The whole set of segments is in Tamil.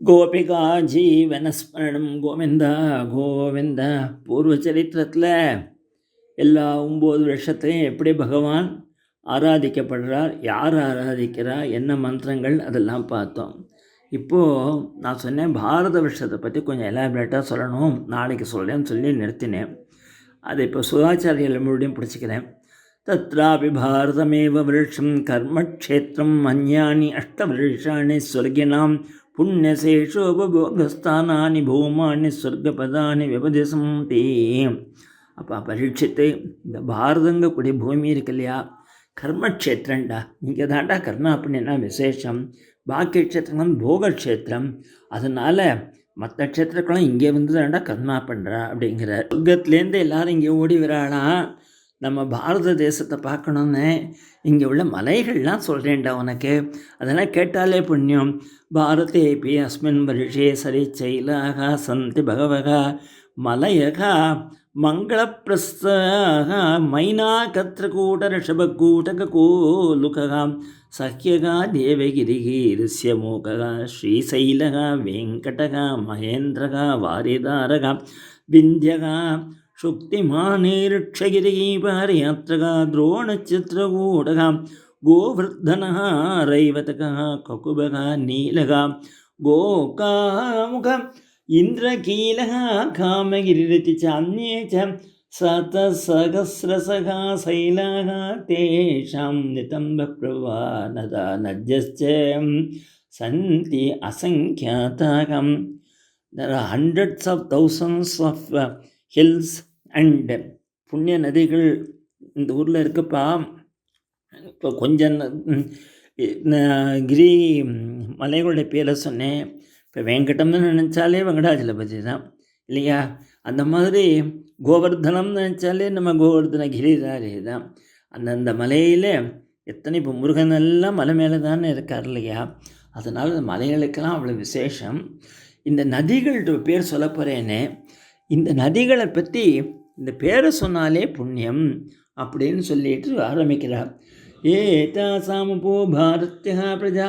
கோபிகா ஜீவனஸ்மரணம் கோவிந்தா கோவிந்தா. பூர்வ சரித்திரத்தில் எல்லா 9 வருஷத்துலையும் எப்படி பகவான் ஆராதிக்கப்படுறார், யார் ஆராதிக்கிறா, என்ன மந்திரங்கள், அதெல்லாம் பார்த்தோம். இப்போது நான் சொன்னேன் பாரத வருஷத்தை பற்றி கொஞ்சம் எலாபரேட்டாக சொல்லணும், நாளைக்கு சொல்கிறேன்னு சொல்லி நிறுத்தினேன். அதை இப்போ சுதாச்சாரியர்கள் மறுபடியும் பிடிச்சிக்கிறேன். தத்ராபி பாரதமேவ விருஷம் கர்மக்ஷேத்திரம் அந்யானி அஷ்டவிருஷாணி ஸ்வர்கினாம் புண்ணியசேஷோபோகஸ்தானானி பூமானி சொர்க்கபதானி விபதிசந்தி. அப்போ பரீட்சித்து, இந்த பாரதங்கக்கூடிய பூமி இருக்கு இல்லையா, கர்மக்ஷேத்திரண்டா, இங்கே தாண்டா கர்மா அப்படின்னா விசேஷம். பாக்கிய க்ஷேத்திரம் போகக்ஷேத்திரம், அதனால் மற்ற க்ஷேத்திரங்களும் இங்கே வந்து தாண்டா கர்மா பண்ணுறா அப்படிங்கிற. சொர்க்கத்துலேருந்து எல்லாரும் இங்கே ஓடி வராளாம். நம்ம பாரத தேசத்தை பார்க்கணுன்னு இங்கே உள்ள மலைகள்லாம் சொல்கிறேன்டா உனக்கு, அதெல்லாம் கேட்டாலே புண்ணியம். பாரதேபி அஸ்மின் வருஷே சரிச்சைலாக சந்தி பகவக மலையக மங்களப்பிரஸ்தாக மைனா கத்திரகூட ரிஷபக்கூட்டகோலுக சஹ்யக தேவகிரிகீரிஸ்ய மூகக ஸ்ரீசைலக வெங்கடக மகேந்திரக வாரிதாரக விந்தியக शुक्तिमानीरुक्षगिरीपारयात्रः द्रोणचित्रकूटः गोवर्धनः रैवतकः ककुभः नीलः गोकामुख इन्द्रकीलः कामगिरिरति च अन्ये च शतसहस्रशः शैलाः तेषां नितम्बप्रवानदा नद्यश्च सन्ति असङ्ख्याताः. There are hundreds of thousands of hills and புண்ணிய நதிகள் இந்த ஊரில் இருக்குப்பா. இப்போ கொஞ்சம் கிரி மலைகளுடைய பேரை சொன்னேன். இப்போ வெங்கடம்னு நினச்சாலே வெங்கடாஜலபதி தான் இல்லையா? அந்த மாதிரி கோவர்தனம்னு நினச்சாலே நம்ம கோவர்தன கிரிதாரி தான். அந்தந்த மலையில் எத்தனை இப்போ முருகனெல்லாம் மலை மேலே தானே இருக்கார் இல்லையா? அதனால் இந்த மலைகளுக்கெல்லாம் அவ்வளோ விசேஷம். இந்த நதிகள் பேர் சொல்ல போகிறேனே, இந்த நதிகளை பற்றி இந்த பேரை சொன்னாலே புண்ணியம் அப்படின்னு சொல்லிட்டு ஆரம்பிக்கிறார். ஏதாசாமபோ பாரத்யா பிரஜா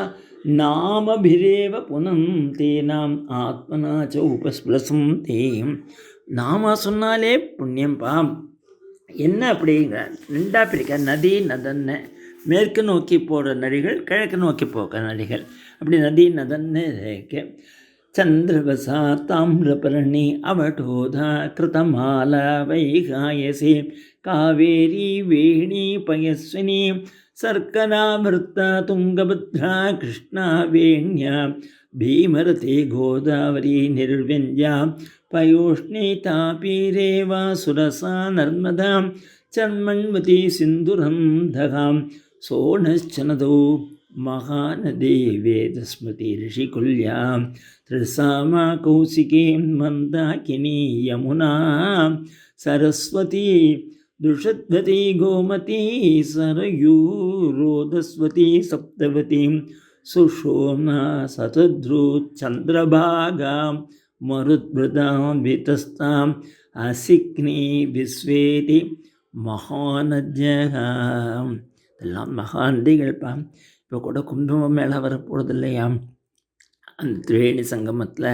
நாமபிரேவ புனம் தேனாம் ஆத்மனாச்ச உபஸ்பிரசம் தேம். நாம சொன்னாலே புண்ணியம்பா. என்ன அப்படிங்கிற ரெண்டாக பிரிக்க, நதி நதன்னு மேற்கு நோக்கி போகிற நதிகள், கிழக்கு நோக்கி போகிற நதிகள், அப்படி நதி நதன்னு இருக்கு. चंद्रवसा ताम्रपर्णी अवटोधा कृतमाला वैगायसी कावेरी वेणी पयस्विनी सर्कराभृता तुंगभद्रा कृष्णा वेण्या भीमरती गोदावरी निर्विंध्या पयोष्णी तापी रेवा सुरसा नर्मदा चर्मण्वती सिंधुरम दघा सोनश्चनदो महानदी वेदस्मृति ऋषिकुल्या त्रिसामा कौशिकी मंदाकिनी यमुना सरस्वती दुषद्वती गोमती सरयू रोदस्वती सप्तवती सुषोम्ना शतद्रु चंद्रभागा मरुद्भृता वितस्ता असिक्नी विश्वेति महानद्यः. எல்லாம் மகாநதிகள்ப்பா. இப்போ கூட கும்பம் மேலே வரப்போகிறது இல்லையா? அந்த திரிவேணி சங்கமத்தில்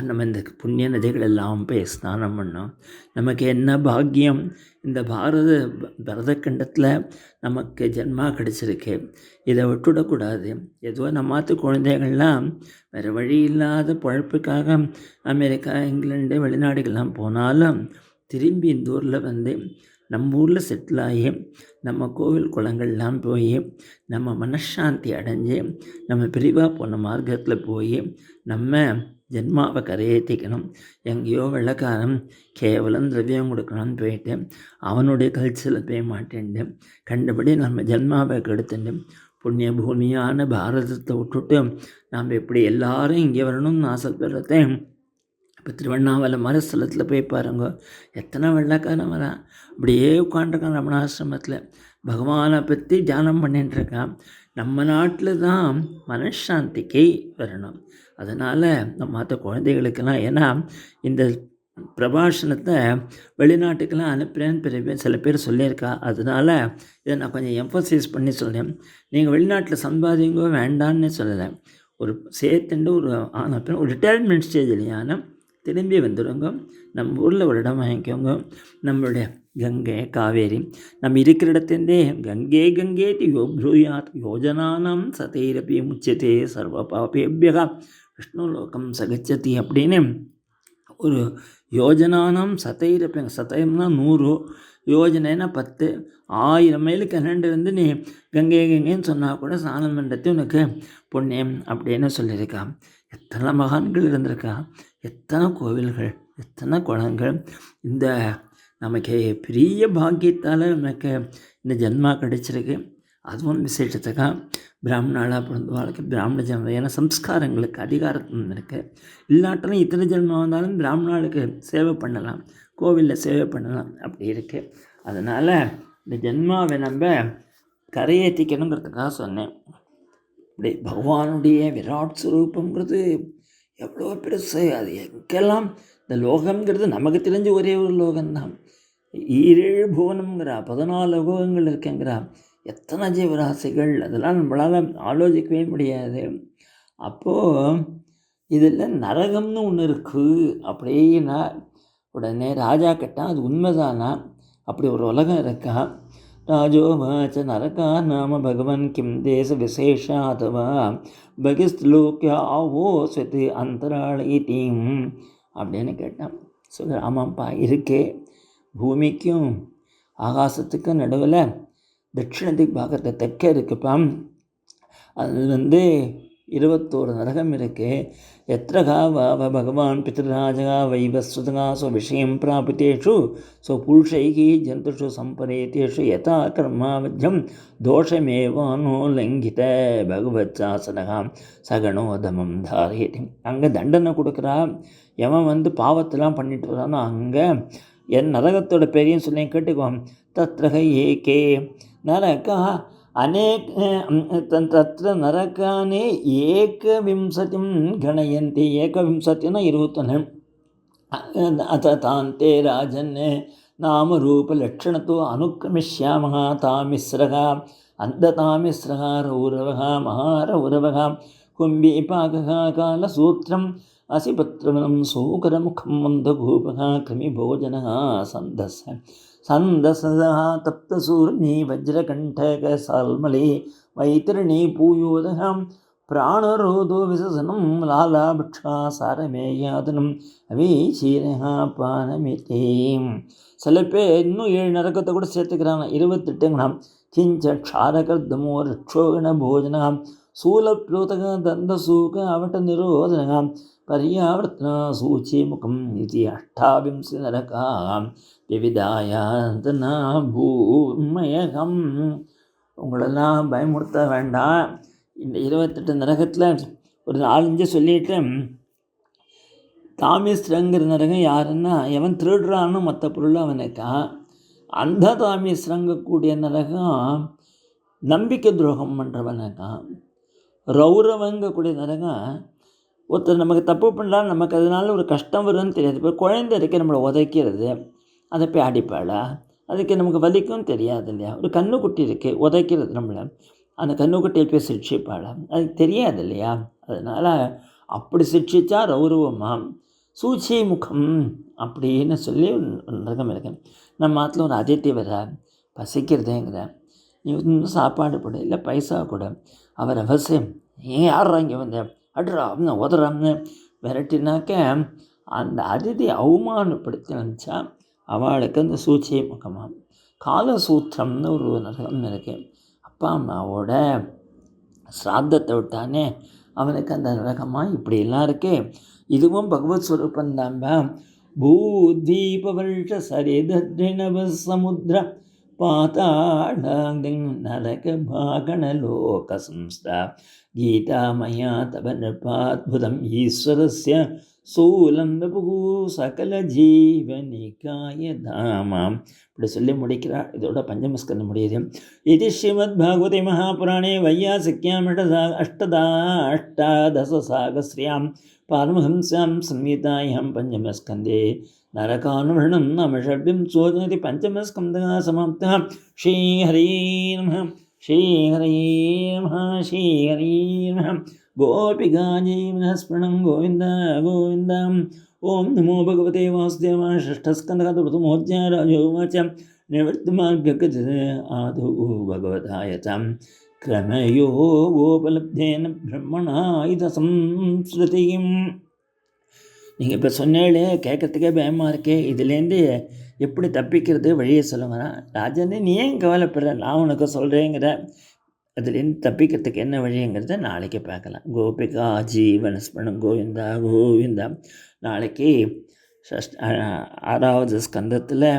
நம்ம இந்த புண்ணிய நதிகள் எல்லாம் போய் ஸ்நானம் பண்ணோம். நமக்கு என்ன பாக்கியம்! இந்த பரதக்கண்டத்தில் நமக்கு ஜென்மா கிடச்சிருக்கு. இதை விட்டுவிடக்கூடாது. ஏதோ நம்மாத்து குழந்தைகள்லாம் வேறு வழி இல்லாத பழப்புக்காக அமெரிக்கா, இங்கிலாந்து, வெளிநாடுகள்லாம் போனாலும் திரும்பி இந்த ஊரில் வந்து நம்ம ஊரில் செட்டில் ஆகி நம்ம கோவில் குளங்கள்லாம் போய் நம்ம மனசாந்தி அடைஞ்சு நம்ம பிரிவாக போன மார்க்கத்தில் போய் நம்ம ஜென்மாவை கரையேற்றிக்கணும். எங்கேயோ வெள்ளக்காரன் கேவலம் திரவியம் கொடுக்கணும்னு போயிட்டு அவனுடைய கல்ச்சரில் போய் மாட்டேன்ட்டு கண்டபடி நம்ம ஜென்மாவை கெடுத்துட்டு புண்ணிய பூமியான பாரதத்தை விட்டுட்டு நாம் எப்படி எல்லாரும் இங்கே வரணும்னு ஆசைப்படுறத. இப்போ திருவண்ணாமலை மாதிரி ஸ்தலத்தில் போய் பாருங்க, எத்தனை வெள்ளக்காரன் வரான். அப்படியே உட்காண்டிருக்கான் ரமணாசிரமத்தில், பகவானை பற்றி தியானம் பண்ணிட்டுருக்கான். நம்ம நாட்டில் தான் மனசாந்திக்கு வரணும். அதனால் நம்ம மற்ற குழந்தைகளுக்கெல்லாம், ஏன்னா இந்த பிரபாஷணத்தை வெளிநாட்டுக்கெல்லாம் அனுப்புகிறேன்னு சில பேர் சொல்லியிருக்கா. அதனால் இதை நான் கொஞ்சம் எம்ஃபசைஸ் பண்ணி சொல்கிறேன். நீங்கள் வெளிநாட்டில் சம்பாதிங்கோ வேண்டான்னு சொல்லலை. ஒரு சேர்த்துண்டு ஒரு அப்புறம் ஒரு ரிட்டையர்மெண்ட் ஸ்டேஜ் இல்லையான திரும்பி வந்துடுங்க. நம்ம ஊரில் ஒரு இடம் வாங்கிக்கோங்க. நம்மளுடைய கங்கை காவேரி நம்ம இருக்கிற இடத்துலேருந்தே கங்கே கங்கேதி ப்ரூயாத் யோஜனானம் சதைரபி முச்சதே சர்வ பாபேபியகா விஷ்ணு லோகம் சகச்சதி அப்படின்னு ஒரு யோஜனானம் சதைரப்பி, சதயம்னா 100, யோஜனைனா 10, 1000 மைலுக்கு கனண்டு நீ கங்கை கங்கைன்னு சொன்னால் கூட ஸ்நானம் பண்ணுறது உனக்கு புண்ணியம் அப்படின்னு சொல்லியிருக்கா. எத்தனை மகான்கள் இருந்திருக்கா, எத்தனை கோவில்கள், எத்தனை குளங்கள். இந்த நமக்கு பெரிய பாக்கியத்தால் நமக்கு இந்த ஜென்மா கிடைச்சிருக்கு. அதுவும் விசேஷத்துக்காக பிராமணாளாக பிறந்த வாழ்க்கை பிராமண ஜென்மம். ஏன்னா சம்ஸ்காரங்களுக்கு அதிகாரம் இருக்குது. இல்லாட்டலும் இத்தனை ஜென்மம் வந்தாலும் பிராமணாளுக்கு சேவை பண்ணலாம், கோவிலில் சேவை பண்ணலாம், அப்படி இருக்குது. அதனால் இந்த ஜென்மாவை நம்ம கரையேற்றிக்கணுங்கிறதுக்காக சொன்னேன். இப்படி பகவானுடைய விராட் ஸ்வரூபங்கிறது எவ்வளோ பெருசு. அது எங்கெல்லாம் இந்த லோகங்கிறது நமக்கு தெரிஞ்ச ஒரே ஒரு லோகம்தான். 7 புவனம்ங்கிறா, 14 லோகங்கள் இருக்குங்கிறா, எத்தனை ஜீவராசிகள், அதெல்லாம் நம்மளால் ஆலோசிக்கவே முடியாது. அப்போது இதில் நரகம்னு ஒன்று இருக்குது அப்படின்னா உடனே ராஜா கேட்டால் அது உண்மைதானா, அப்படி ஒரு உலகம் இருக்கா? ராஜோவாச்ச நரகா நாம பகவன் கிம் தேச விசேஷாதவா பகிஸ்லோக்கிய ஆவோ ஸ்வதி அந்தராளீதீம் அப்படின்னு கேட்டான். ஆமாம்ப்பா இருக்கே, பூமிக்கும் ஆகாசத்துக்கும் நடுவில் தட்சிண திக் பாகத்தை தெற்க இருக்குப்பா. அது 21 நரகம் இருக்குது. எத்திரகா வாவ பகவான் பித்ருராஜா வைவஸ்வதா ஸ்வவிஷயம் பிராபித்தேஷு ஸ்வபுருஷைகி ஜந்துஷு சம்பரேதேஷு யதா கர்மாவஜம் தோஷமேவானோ லங்கித பகவத் சாசனகா சகணோதமம் தாரேதி. அங்கே தண்டனை கொடுக்குறா. எவன் பாவத்தெல்லாம் பண்ணிட்டு வரானோ அங்கே என் நரகத்தோட பெரியும் சொல்லி கேட்டுக்குவான். தத்ரக ஏகே நரகா தத்திர நரகானே ஏகவிம்சதிம் கணயந்தி. ஏகவிம்சத்தினா 21. தாந்தே ராஜன் நாம ரூப லட்சணத்தோ அனுக்கிரமிஷ்யாமஹ தாமிஸ்ரகா அந்த தாமிஸ்ரகா ரௌரவகா மகாரௌரவகா கும்பீபாகா காலசூத்திரம் அசிபத்ரவனம் சூகரமுகம் மந்தகூபகா கிருமிபோஜனः சந்தசதா தப்தசூர்ணி வஜ்ரகண்டக சால்மலே வைத்திரணி பூயோதகம் பிராணரோதோ விசசனம் லாலாபிக்ஷா சாரமேயாதனம் அவேசீரகா பானமிதேம். சில பேர் இன்னும் 7 நரகத்தை கூட சேர்த்துக்கிறாங்க. 28 கிஞ்ச க்ஷாரகர்தமோ ரட்சோகண போஜனம் சூலப்ளோதக தந்தசூக அவட்ட நிரோதனம் பர்யாவர்த்தனா சூச்சி முகம் இது 28 நரகா விவிதாயாந்தனா பூமயகம். உங்களெல்லாம் பயமுறுத்த வேண்டாம். இந்த 28 நரகத்தில் ஒரு 4-5 சொல்லிட்டு, தாமிஸ்ரங்கிற நரகம் யாருன்னா எவன் திருடுறான்னு மற்ற பொருள் அவனுக்கா. அந்த தாமிஸ்ரங்கக்கூடிய நரகம் நம்பிக்கை துரோகம் பண்ணுறவனுக்கா. ரௌரவங்கக்கூடிய நரகம் ஒருத்தர் நமக்கு தப்பு பண்ணலாம், நமக்கு அதனால ஒரு கஷ்டம் வரும்னு தெரியாது. இப்போ குழந்தை இருக்க நம்மளை உதைக்கிறது, அதை போய் அடிப்பாளா, அதுக்கு நமக்கு வலிக்கும் தெரியாது இல்லையா. ஒரு கண்ணுக்குட்டி இருக்குது உதைக்கிறது நம்மளை, அந்த கண்ணுக்குட்டியை போய் சிக்ஷிப்பாளா, அதுக்கு தெரியாது இல்லையா. அதனால் அப்படி சிக்ஷிச்சா ரௌரவமாம். சூச்சி முகம் அப்படின்னு சொல்லி ஒரு நரகம் இருக்கு. நம்ம ஆற்றுல ஒரு அதித்தி வர பசிக்கிறதேங்கிற, நீ இன்னும் சாப்பாடு கூட இல்லை பைசா கூட, அவர் அவசியம் ஏன் யாரா இங்கே வந்த அட்ரா உதறான்னு விரட்டினாக்க அந்த அதிதி அவமானப்படுத்தி நினச்சா அவளுக்கு அந்த சூச்சியை முகமாக. காலசூத்திரம்னு ஒரு நரகம் இருக்குது. அப்பா அம்மாவோட சிராத்தத்தை விட்டானே அவனுக்கு அந்த நரகமாக இப்படியெல்லாம் இருக்கு. இதுவும் பகவத் ஸ்வரூபந்தாம்பா. பூதீபவர்ஷ சரிதத்ரிணவ சமுத்திர பாதாள நரக பாகணலோக சம்ஸ்தா கீதாமயா தவ நிருபாத்புதம் ஈஸ்வரஸ்ய சூலம் வபு சகல ஜீவனிகாய தாமாம். இப்படி சொல்லி முடிக்கிறார். இதோட பஞ்சமஸ்கந்தம் முடியுது. இது ஸ்ரீமத் பாகவதே மகாபுராணே வையாசிக்யாம் அஷ்டாதசசாகஸ்ரியாம் பாரமஹம்ஸ்யாம் संहितायां பஞ்சமஸ்கந்தே நரகானுவர்ணம் நாம ஷட்பிம் சோதனதி பஞ்சமஸ்கந்தः சமாப்தः. ஸ்ரீஹரே நமः, ஸ்ரீஹரே நமः, ஸ்ரீஹரே நமः. கோபிகா ஜீவனஸ்மரணம் கோவிந்த கோவிந்த. ஓம் நமோ பகவதே வாசுதேவாய. षष्ठस्कन्धः प्रथमोऽध्यायः राजोवाच निवृत्तिमार्गगतिः आदौ भगवताय च क्रमयोगोपलब्धेन ब्रह्मणा संस्ருதியும். நீங்கள் இப்போ சொன்னாலே கேட்கறதுக்கே பயமாக இருக்கே, இதுலேருந்து எப்படி தப்பிக்கிறது வழியை சொல்லுங்கன்னா, ராஜனே நீ ஏன் கவலைப்படுற, நான் உனக்கு சொல்கிறேங்கிற. அதுலேருந்து தப்பிக்கிறதுக்கு என்ன வழிங்கிறத நாளைக்கு பார்க்கலாம். கோபிகா ஜீவனஸ்மரணம் கோவிந்தா கோவிந்தா. நாளைக்கு 6வது ஸ்கந்தத்தில்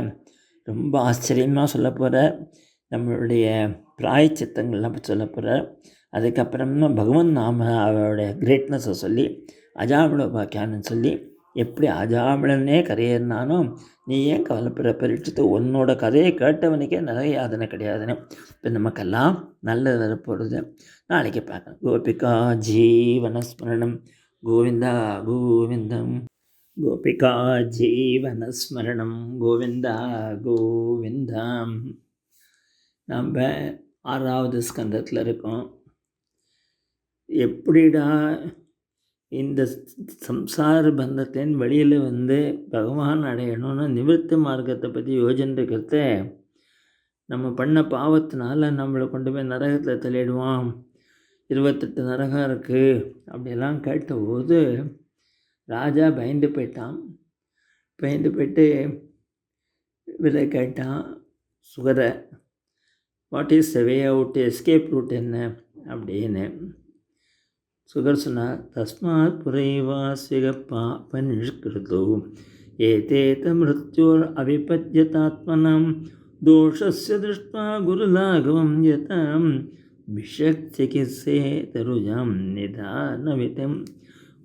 ரொம்ப ஆச்சரியமாக சொல்ல போகிற நம்மளுடைய பிராயச்சித்தங்கள்லாம் சொல்ல போகிற. அதுக்கப்புறமா பகவன் நாம அவருடைய கிரேட்னஸை சொல்லி அஜாமிளோபாக்கியான்னு சொல்லி எப்படி அஜாமிளனே கரையேறினாலும் நீ ஏன் கவலைப்படுற பரீட்சித்து, உன்னோட கதையை கேட்டவனுக்கே நிறைய யாதனை கிடையாதுன்னு. இப்போ நமக்கெல்லாம் நல்லது வரப்போகிறது. நாளைக்கு பார்க்கலாம். கோபிகா ஜீவனஸ்மரணம் கோவிந்தா கோவிந்தம். கோபிகா ஜீவனஸ்மரணம் கோவிந்தா கோவிந்தம். நம்ம 6வது ஸ்கந்தத்தில் இருக்கோம். எப்படிடா இந்த சம்சார பந்தத்தின் வெளியில் பகவான் அடையணும்னு நிவர்த்தி மார்க்கத்தை பற்றி யோஜனைக்கிறத, நம்ம பண்ண பாவத்தினால நம்மளை கொண்டு போய் நரகத்தில் தள்ளிடுவான், 28 நரகம் இருக்குது அப்படியெல்லாம் கேட்டபோது ராஜா பயந்து போயிட்டான். பயந்து போயிட்டு இவரை கேட்டான் சுகரை, what is the way out, escape root என்ன அப்படின்னு. சுகர் சொன்னார், தஸ்மாத் புரைவாசிக பாபநிஷ்கிருதோ ஏதேத மிருத்யோர் அவிபத்யதாத்மனம் தோஷஸ்ய திருஷ்ட்வா குருலாகவம் யதாம் விஷக்சிகித்சே தருஜாம் நிதானவிதம்.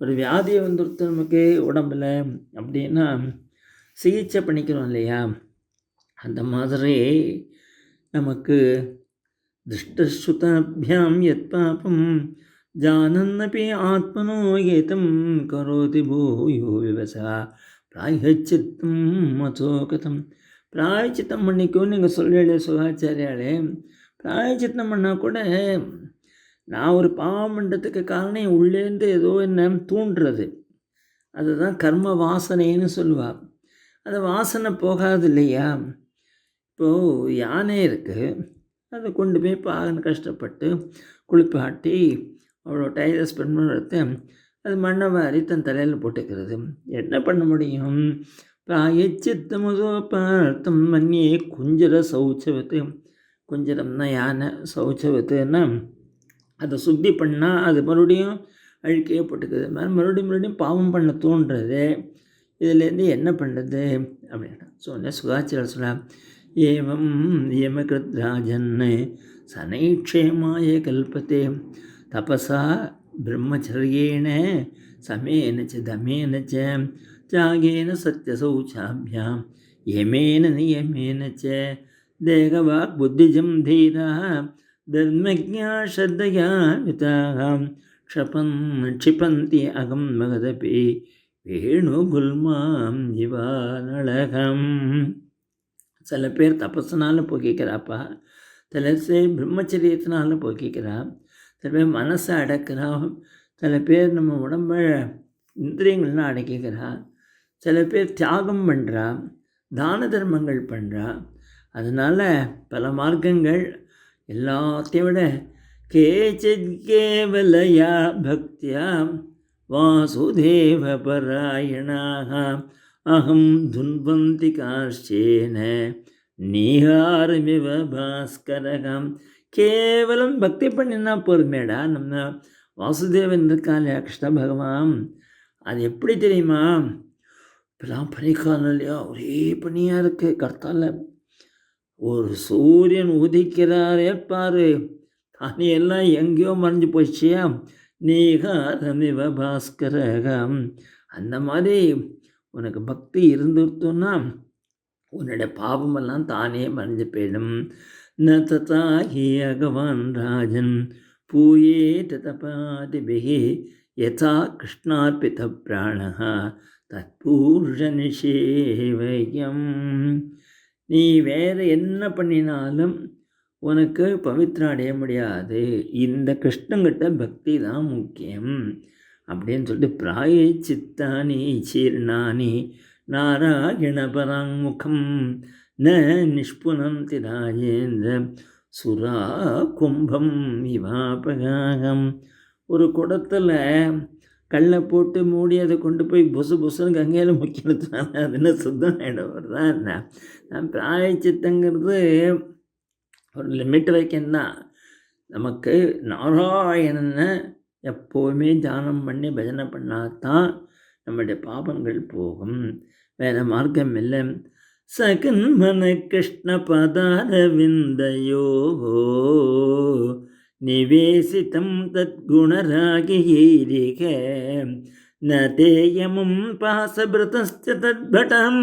ஒரு வியாதியை வந்துருத்து நமக்கு உடம்பில் அப்படின்னா சிகிச்சை பண்ணிக்கிறோம் இல்லையா, அந்த மாதிரி நமக்கு திருஷ்டஸ்ருதாபியாம் யத் பாபம் ஜானன்னபி ஆத்மனோ ஏதம் கரோதி பூயோ விவசா பிராயச்சித்தம் மதோகதம். பிராயச்சித்தம் பண்ணிக்கோன்னு நீங்கள் சொல்கிறீங்களே சுகாச்சாரியாலே, பிராயச்சித்தம் பண்ணால் கூட நான் ஒரு பாவம் பண்ணுறதுக்கு காரணம் உள்ளேருந்து ஏதோ என்ன தூண்டுறது, அதுதான் கர்ம வாசனைன்னு சொல்லுவாள். அந்த வாசனை போகாது இல்லையா. இப்போது யானை இருக்குது, அதை கொண்டு போய் பாகன்னு கஷ்டப்பட்டு குளிப்பாட்டி அவ்வளோ டைரை ஸ்பெண்ட் பண்ணுறது, அது மண்ணை வாரி தன் தலையில் போட்டுக்கிறது. என்ன பண்ண முடியும்? பிராயச்சித்தமுதோ பார்த்தம் மன்னியே குஞ்சர சௌச்சவத்து. குஞ்சரம்னா யானை, சௌச்சவத்துன்னா அதை சுத்தி பண்ணால் அது மறுபடியும் அழுக்கையே போட்டுக்குது. மறுபடியும் பாவம் பண்ண தோன்றது. இதுலேருந்து என்ன பண்ணுறது அப்படின்னா சொன்ன சுகாச்சாரியர் சொல்ல, ஏவம் யமகிருத் ராஜன் சனைக்ஷேமாய கல்பத்தே தபசா பிரம்மச்சரியேன சமேன ச தமேன ச தியாகேன சத்யசௌச்சாபியாம் யமேன நியமேன ச தேகவாக் புத்திஜம் தீரா தர்மஜ்ஞா ஸ்ரத்தயா யுதாம் க்ஷிபந்தி அகம் மகதபி வேணு குல்மாம் ஜிவானழகம். சில பேர் தபஸுனாலும் போக்கிக்கிறாப்பா, சில பேர் பிரம்மச்சரியத்தினாலும் போக்கிக்கிறா, சில பேர் மனசை அடக்கிறா, சில பேர் நம்ம உடம்ப இந்திரியங்கள்லாம் அடக்கிக்கிறா, சில பேர் தியாகம் பண்ணுறா, தான தர்மங்கள் பண்ணுறா. அதனால் பல மார்க்கங்கள். எல்லாத்தையும் விட கேச்சித் கேவலயா பக்தியா வாசுதேவ பராயணாக அகம் துன்பந்தி காஷ்சேன நீஹாரமிவ பாஸ்கரகம். கேவலம் பக்தி பண்ணினா போதுமேடா. நம்ம வாசுதேவன் இருக்கான் கிருஷ்ண பகவான், அது எப்படி தெரியுமா? இப்போலாம் பனிக்காலம் இல்லையா, ஒரே பனியாக இருக்குது. கர்த்தால ஒரு சூரியன் உதிக்கிறாரே பாரு, தானே எல்லாம் எங்கேயோ மறைஞ்சு போச்சியா. நீகாரமிவ பாஸ்கரகம். அந்த மாதிரி உனக்கு பக்தி இருந்துட்டோன்னா உன்னுடைய பாவமெல்லாம் தானே மறைஞ்சு போயிடும். ந ததா ஹி அகவான் ராஜன் பூயே தபாதிபிஹி யதா கிருஷ்ணார்பித பிராணஹ தத்பூர்ஷ நிஷேவயம். நீ வேறு என்ன பண்ணினாலும் உனக்கு பவித்திரம் அடைய முடியாது. இந்த கிருஷ்ணங்கிட்ட பக்தி தான் முக்கியம் அப்படின்னு சொல்லிட்டு பிராய சித்தானி சீர்ணானி நாராயண பராங்முகம் ந நிஷ்புனந்தி ராஜேந்திர சுரா கும்பம் இவாபகாகம். ஒரு குடத்தில் கல்லை போட்டு மூடி அதை கொண்டு போய் புசு புசுன்னு கங்கையில் முக்கியத்துனால அது என்ன சுத்தம் ஆகிடும் தான் என்ன. பிராயச்சித்தங்கிறது ஒரு லிமிட் வரைக்கும் தான். நமக்கு நாராயணனை எப்போவுமே தியானம் பண்ணி பஜனை பண்ணாதான் நம்முடைய பாபங்கள் போகும். வேறு மார்க்கம் இல்லை. சகன்மன கிருஷ்ண பதாரவிந்தயோ நிவேசிதம் தத்குணராகிரீக ந தேயமும் பாசபிருதஸ்ய தத்படம்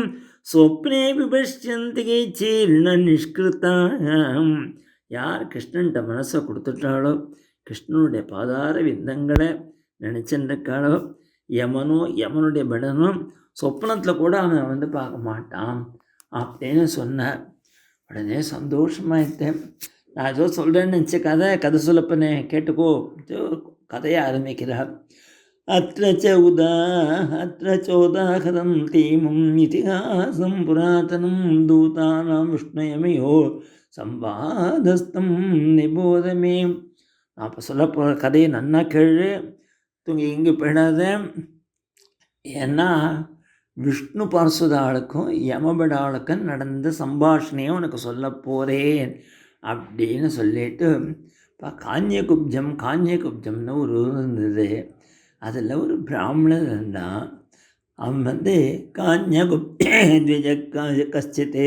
சொப்னே விபஷ்யந்தி சீர்ண நிஷ்கிருதாம். யார் கிருஷ்ணன்ட்ட மனசை கொடுத்துட்டாளோ, கிருஷ்ணனுடைய பாதார விந்தங்களை நினச்சிருக்காளோ, யமனுடைய படனும் சொப்னத்தில் கூட அவன் பார்க்க மாட்டான் அப்படின்னு சொன்னார். உடனே சந்தோஷமாயிட்டேன். நான் ஏதோ சொல்கிறேன்னு நினச்ச கதை சொல்லப்பனே கேட்டுக்கோ. கதையை ஆரம்பிக்கிறார். அத்திர சோதாகரம் தீமம் இதிகாசம் புராதனம் தூதானாம் விஷ்ணயமையோ சம்பாதஸ்தம் நிபோதமே. நான் இப்போ சொல்ல போகிற கதையை நன்னா கேளு, தூங்கி இங்கே போயிடாத. ஏன்னா விஷ்ணு பார்சுதாளுக்கும் யமபடாளுக்கும் நடந்த சம்பாஷணையும் உனக்கு சொல்ல போகிறேன் அப்படின்னு சொல்லிட்டு இப்போ காஞ்சியகுப்ஜம்னு ஒரு ஊர் இருந்தது. அதில் ஒரு பிராமணர் இருந்தான். அவன் காஞ்சியகுப்ஜ கஷ்டித்து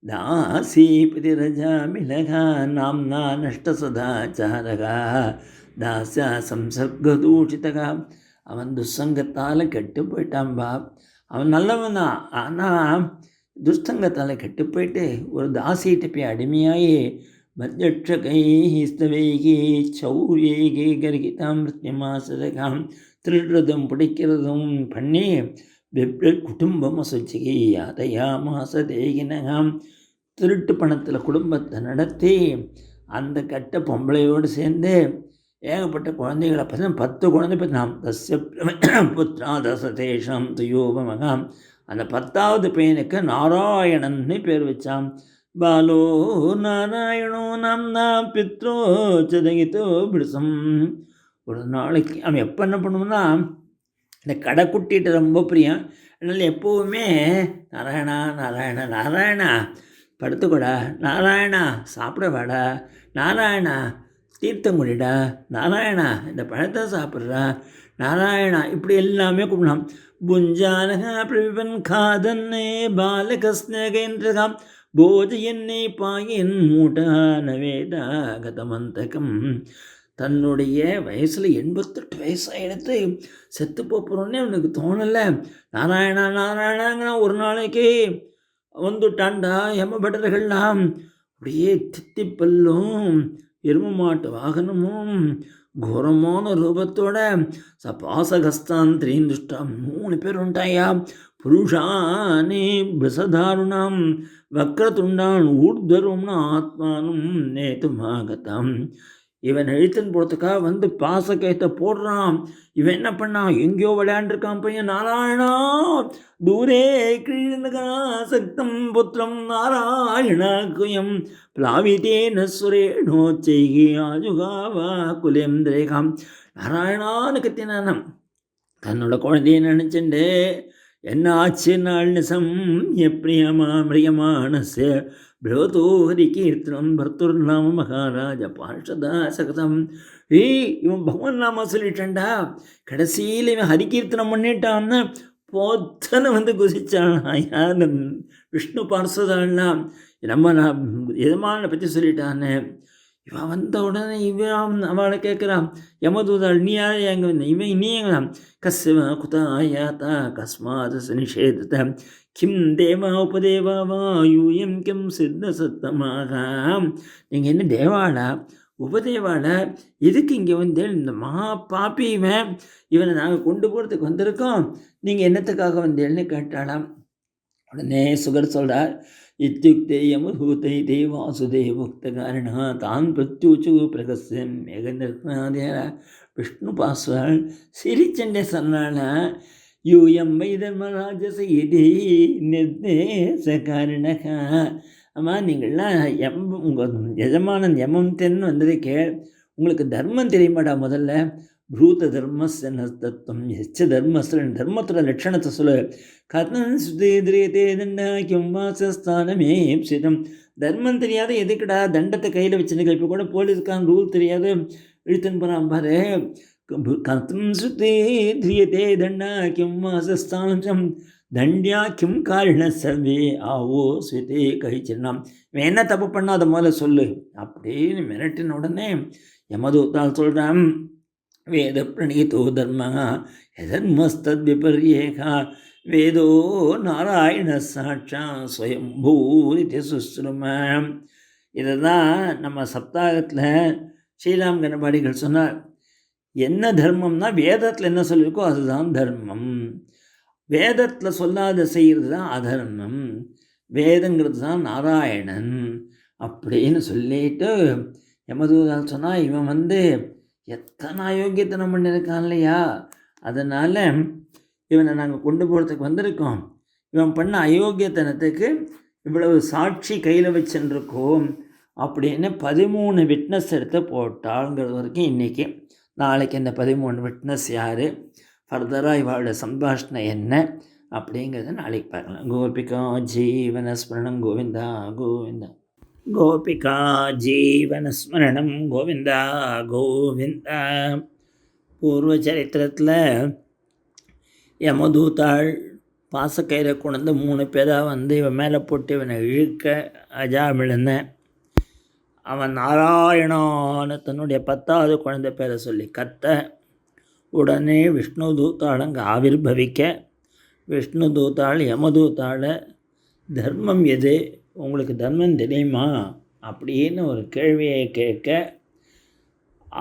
தாசீபதி ரஜா மிளகா நாம்னா நஷ்டசதாச்சாரகா தாசா சம்சர்கதூஷிதகா. அவன் துஷ்சங்கத்தால் கெட்டு போயிட்டான்பா. அவன் நல்லவன் தான், ஆனால் துஷ்சங்கத்தால் கெட்டு போயிட்டு ஒரு தாசிகிட்ட போய் அடிமையாகி மத்யட்சகைஸ்தவைகி சௌரியகி கர்கிதாம் மிருத்யமாசரகாம் திருடுறதும் பிடிக்கிறதும் பண்ணி குடும்பம் அசுச்சிகி யாதையா மாச தேகினகாம். திருட்டு பணத்தில் குடும்பத்தை நடத்தி அந்த கட்ட பொம்பளையோடு சேர்ந்து ஏகப்பட்ட குழந்தைகளை பார்த்தா 10 குழந்தை பார்த்தாம். தஸ்ய புத்திரா தசதேஷம் துயோபமகாம். அந்த 10வது பையனுக்கு நாராயணன்னு பேர் வச்சான். பாலோ நாராயணோ நாம்னா பித்ரோ சதகிதோ பிடிசம். ஒரு நாளைக்கு அவன் எப்போ என்ன பண்ணுவோன்னா, இந்த கடைக்குட்டிகிட்ட ரொம்ப பிரியம். அதனால் எப்போவுமே நாராயணா நாராயணா நாராயணா படுத்துக்கூடா, நாராயணா சாப்பிட வாடா, நாராயணா தீர்த்தம் குடிடா, நாராயணா இந்த பழத்தை சாப்பிட்றா, நாராயணா இப்படி எல்லாமே கூப்பிடலாம். புஞ்சானகா பிரவிபன் காதன்னே பாலகஸ்னகேந்திரகாம் போஜயன்னே பாயின் மூட்டானவேதா கதமந்தகம். தன்னுடைய வயசில் 88 வயசாகிடுத்து, செத்து போகிறோன்னே அவனுக்கு தோணலை. நாராயணா நாராயணாங்கன்னா ஒரு நாளைக்கு வந்துட்டான்டா. யமபட்டர்கள்லாம் அப்படியே தித்திப்பல்லும் எரும மாட்டு வாகனமும் ఘోరமான ரூபத்தோட சபாசகஸ்தான் திரீந்துஷ்டா 3 பேர் உண்டாயா. புருஷானே பிரசதாருணாம் வக்ரதுண்டான் ஊர்தரும்னு ஆத்மானும் நேத்துமாகத்தாம். இவன் எழுத்துன்னு போகிறதுக்காக வந்து பாசக்கயத்தை போடுறான். இவன் என்ன பண்ணான், எங்கேயோ விளையாண்டுருக்கான் பையன். நாராயணா தூரே கிரீடனகா சக்தம் புத்திரம் நாராயணாக்குயம் பிளாவிதேன சுரேணோ செய்கி ஆஜுகாவா குலேந்திரேகாம். நாராயணான்னு கத்தினானம். தன்னோட குழந்தைய நினச்சிண்டு என்ன ஆச்சு நாள் நிசம் பிரியமானச பிரவதோ ஹரி கீர்த்தனம் பர்த்துர் நாம மகாராஜ பார்ஷதா சகதம். இவன் பகவான் நாம சொல்லிட்டான்டா. கடைசியில் இவன் ஹரிகீர்த்தனம் பண்ணிட்டான்னு போத்தனை வந்து குதிச்சான். யார் விஷ்ணு பார்ஷதான்னா நம்ம நான் எதமான பற்றி சொல்லிட்டான்னு. இவன் வந்த உடனே இவன் அவளை கேட்குறான், யமதூதாள் நீ யார் எங்கே வந்த, இவன் நீ எங்க கஸ்வ குதாயாத்தா கஸ்மாத் நிஷேதத்தை கிம் தேவா உபதேவா வா யூயம் கிம் சித்த சத்தமாக. நீங்கள் என்ன தேவாளா உபதேவாளா, எதுக்கு இங்கே வந்தேன்? இந்த மகா பாப்பி இவனை நாங்கள் கொண்டு போகிறதுக்கு வந்திருக்கோம், நீங்கள் என்னத்துக்காக வந்தேன்னு கேட்டாளாம். உடனே சுகர் சொல்கிறார், इत्युक्ते यमभूतैते वासुदेवोक्तकारिणः तान् प्रत्यूचु प्रकस्य मेघनिर्गणादयः விஷ்ணுபாஸ்வரன் சிரிச்சண்டே சொன்னால யூயம் வை தர்மராஜச இதி நிர்தேசகாரிணக. அம்மா நீங்கள்லாம் உங்கள் எஜமானன் யமன்தேன்னு வந்ததுக்கே உங்களுக்கு தர்மம் தெரியுமாடா? முதல்ல ப்ரூத தர்மஸ்ய தத்துவம் எச்ச தர்மஸ்ரன் தர்மத்தோட லட்சணத்தை சொல்லு. கதன் சுதேதிரியதே தண்டாக்கியம் வாசஸ்தானமே சிதம். தர்மம் தெரியாத எதுக்குடா தண்டத்தை கையில் வச்சுருக்க? இப்போ கூட போலீஸ்காரன் ரூல் தெரியாது இழுத்துன்னு போகிறான் பாரு. கதம் சுதேதிரியதே தண்டாக்கியம் வாசஸ்தானம் தண்டியா கிம் காரண சர்வே ஆவோ ஸ்விதே கழிச்சிடலாம். இவன் என்ன தப்பு பண்ணால் அதை முதல்ல சொல்லு அப்படின்னு மிரட்டின உடனே யமதூத்தால் சொல்கிறான், வேத பிரணீதோ தர்ம யதர்மஸ்தத் விபர்யேகா வேதோ நாராயண சாட்சா ஸ்வயம்பூரிதி சுஸ்ரும. இதை தான் நம்ம சப்தாகத்தில் ஸ்ரீராம் கணபாடிகள் சொன்னார். என்ன தர்மம்னா வேதத்தில் என்ன சொல்லியிருக்கோ அதுதான் தர்மம். வேதத்தில் சொல்லாத செய்கிறது தான் அதர்மம். வேதங்கிறது தான் நாராயணன் அப்படின்னு சொல்லிட்டு யமதூதால் சொன்னால் இவன் எத்தனை அயோக்கியத்தனம் பண்ணியிருக்கான் இல்லையா? அதனால் இவனை நாங்கள் கொண்டு போகிறதுக்கு வந்திருக்கோம். இவன் பண்ண அயோக்கியத்தனத்துக்கு இவ்வளவு சாட்சி கையில் வச்சுருக்கோம் அப்படின்னு 13 விட்னஸ் எடுத்து போட்டாளுங்கிறது வரைக்கும் இன்றைக்கி. நாளைக்கு இந்த 13 விட்னஸ் யார், ஃபர்தராக இவாளோட சம்பாஷணை என்ன அப்படிங்கிறத நாளைக்கு பார்க்கலாம். கோபிகா ஜீவனஸ்மரணம் கோவிந்தா கோவிந்தா. கோபிகா ஜீவனஸ்மரணம் கோவிந்தா கோவிந்தா. பூர்வ சரித்திரத்தில் யமதூத்தாள் பாசக்கயிறை கொண்டு 3 பேராக இவன் மேலே போட்டு இவனை இழுக்க அஜாமிழந்த அவன் நாராயணான்னு தன்னுடைய 10வது குழந்தை பேரை சொல்லி கத்த உடனே விஷ்ணு தூத்தாள் அங்கே ஆவிர்பவிக்க விஷ்ணு தூத்தாள் யமதூத்தாளை தர்மம் எது, உங்களுக்கு தர்மம் தெரியுமா அப்படின்னு ஒரு கேள்வியை கேட்க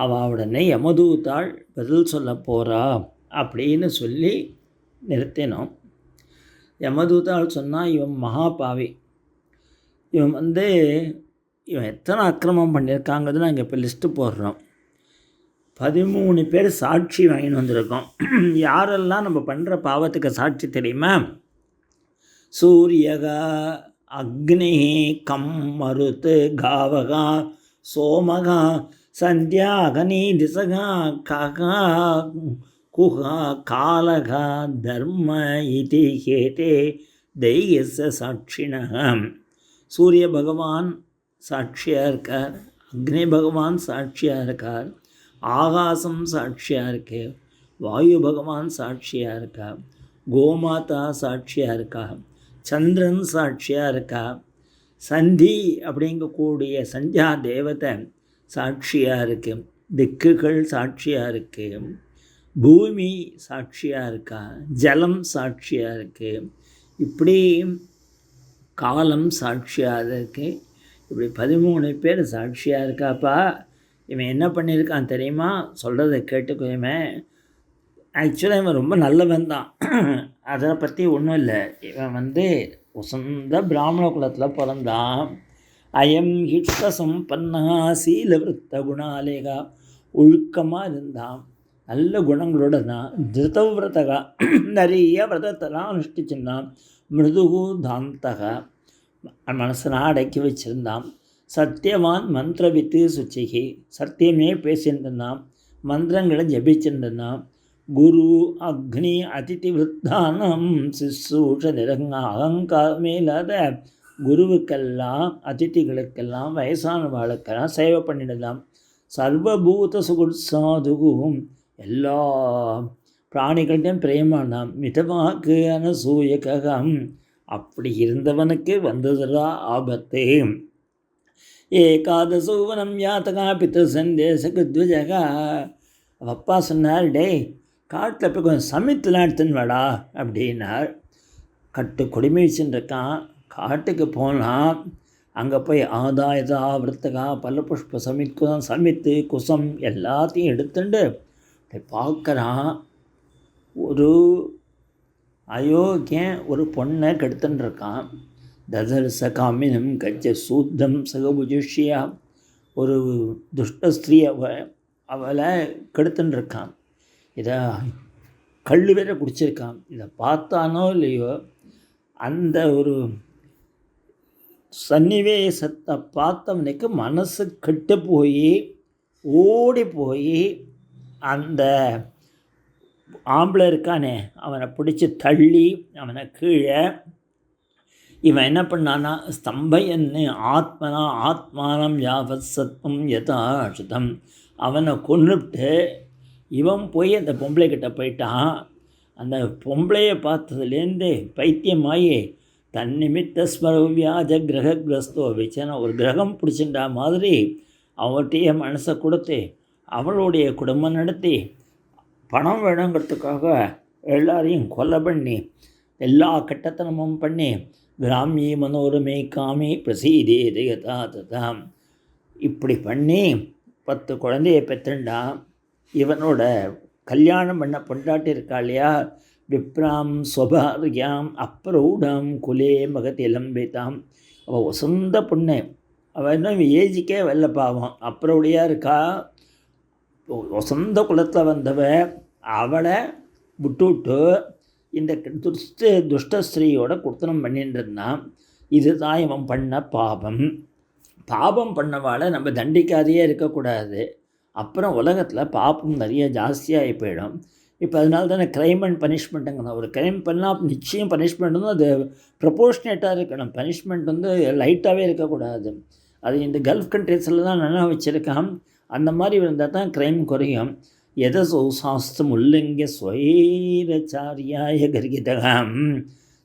அவள் உடனே யமதூத்தாள் பதில் சொல்ல போகிறா அப்படின்னு சொல்லி நிறுத்தினோம். யமதூத்தாள் சொன்னால் இவன் மகாபாவி, இவன் இவன் எத்தனை அக்கிரமம் பண்ணியிருக்காங்கிறது நாங்கள் இப்போ லிஸ்ட்டு போடுறோம். 13 பேர் சாட்சி வாங்கின்னு வந்திருக்கோம். யாரெல்லாம் நம்ம பண்ணுற பாவத்துக்கு சாட்சி தெரியுமா? சூரியகா அக்னி கம் மருத்து காவகா சோமகா சந்தியா அகனி திசகா ககா குஹா காலகா தர்ம இதி ஹேதே தெய்யச சாட்சிணகம். சூரிய பகவான் சாட்சியாக இருக்கார், அக்னி பகவான் சாட்சியாக இருக்கார், ஆகாசம் சாட்சியாக இருக்கு, வாயு பகவான் சாட்சியாக இருக்கா, கோமாதா சாட்சியாக இருக்கா, சந்திரன் சாட்சியாக இருக்கா, சந்தி அப்படிங்கக்கூடிய சந்தியா தேவதை சாட்சியாக இருக்கு, திக்குகள் சாட்சியாக இருக்கு, பூமி சாட்சியாக இருக்கா, ஜலம் சாட்சியாக இருக்கு, இப்படி காலம் சாட்சியாக இருக்கு. இப்படி 13 பேர் சாட்சியாக இருக்காப்பா. இவன் என்ன பண்ணியிருக்கான் தெரியுமா? சொல்கிறத கேட்டுக்குமே. ஆக்சுவலாக இவன் ரொம்ப நல்லவன் தான், அதை பற்றி ஒன்றும் இல்லை. இவன் உசந்த பிராமண குலத்தில் பிறந்தான். அயம் ஹிட்ட சம்பன்னா சீலவிருத்த குணாலேகா, ஒழுக்கமாக இருந்தான், நல்ல குணங்களோட தான். திருதவிரதகா, நிறைய விரதத்தெல்லாம் அனுஷ்டிச்சிருந்தான். மிருதுகு தாந்தகா, மனசனை அடக்கி வச்சுருந்தான். சத்தியவான் மந்திரவித்து சுச்சிகி, சத்தியமே பேசியிருந்தான், மந்திரங்களை ஜபிச்சிருந்தான். குரு அக்னி அதிதி விருத்தானம் சிசூஷ நிறங்க, அகங்காரமே இல்லாத குருவுக்கெல்லாம் அதிதிகளுக்கெல்லாம் வயசானவாளுக்கெல்லாம் சேவை பண்ணிடலாம். சர்வபூத சுகுட்சாதுகும், எல்லா பிராணிகள்டையும் பிரேமானாம். மிதவாக்கு அனசூயகம், அப்படி இருந்தவனுக்கு வந்ததுரா ஆபத்து. ஏகாதசூவனம் யாத்தகா பித்து சந்தேசகுத்வஜகா. அப்பா சொன்னார், டே காட்டில் போய் கொஞ்சம் சமைத்துலாம் எடுத்துன்னு வாடா அப்படின்னார். கட்டு கொடுமை வச்சுருக்கான். காட்டுக்கு போனால் அங்கே போய் ஆதாயதா விருத்தகா பல புஷ்ப சமித்து குசம் எல்லாத்தையும் எடுத்துட்டு பார்க்குறான். ஒரு அயோக்கியன் ஒரு பொண்ணை கெடுத்துன்னு இருக்கான். ததர்ச காமினம் கச்ச சூத்தம் சகபுஜிஷ்யா. ஒரு துஷ்ட ஸ்திரீ அவளை கெடுத்துன்னு இருக்கான். இதை கல் வேற குடிச்சிருக்கான். இதை பார்த்தானோ இல்லையோ அந்த ஒரு சன்னிவேசத்தை பார்த்தவனுக்கு மனசு கெட்டு போய் ஓடி போய் அந்த ஆம்பளை இருக்கானே அவனை பிடிச்சி தள்ளி அவனை கீழே இவன் என்ன பண்ணான்னா ஸ்தம்பயன்னு ஆத்மானம் யாவத் சத்வம் யதாசுதம். அவனை கொன்னுட்டு இவன் போய் அந்த பொம்பளைக்கிட்ட போயிட்டான். அந்த பொம்பளையை பார்த்ததுலேருந்து பைத்தியமாயி தன்னிமித்த ஸ்மரவியாஜ கிரககிரஸ்தோ வச்சேன்னா ஒரு கிரகம் பிடிச்சிட்டா மாதிரி அவர்கிட்டையே மனசை கொடுத்து அவளுடைய குடும்பம் நடத்தி பணம் வேணுங்கிறதுக்காக எல்லாரையும் கொலை பண்ணி எல்லா கட்டத்தனமும் பண்ணி கிராமிய மனோரமே காமி பிரசீதே யதா ததா இப்படி பண்ணி 10 குழந்தையை பெற்றுண்டான். இவனோட கல்யாணம் பண்ண பொண்டாட்டி இருக்கா இல்லையா, விப்ராம் ஸ்வபாரியாம் அப்ரௌடாம் குலே மகதி லம்பிதாம். அவள் வசந்த பொண்ணு. அவள் இன்னும் ஏஜிக்கே வெள்ள பாவம், அப்ரௌடியாக இருக்கா, வசந்த குலத்தில் வந்தவ. அவளை விட்டுவிட்டு இந்த துஷ்டஸ்திரீயோட குர்த்தனம் பண்ணிட்டு இருந்தான். இதுதான் இவன் பண்ண பாபம். பாபம் பண்ணவாளை நம்ம தண்டிக்காதையே இருக்கக்கூடாது. அப்புறம் உலகத்தில் பாப்பம் நிறைய ஜாஸ்தியாகி போயிடும். இப்போ அதனால தானே க்ரைம் அண்ட் பனிஷ்மெண்ட்டுங்கண்ணா. ஒரு க்ரைம் பண்ணால் நிச்சயம் பனிஷ்மெண்ட் வந்து அது ப்ரொபோர்ஷ்னேட்டாக இருக்கணும். பனிஷ்மெண்ட் வந்து லைட்டாகவே இருக்கக்கூடாது. அது இந்த கல்ஃப் கண்ட்ரீஸில் தான் நல்லா வச்சுருக்கான். அந்த மாதிரி இருந்தால் தான் க்ரைம் குறையும். எதசோ சாஸ்திரம் உல்லங்கிய ஸ்வைரச்சாரியாய கர்கிதகம்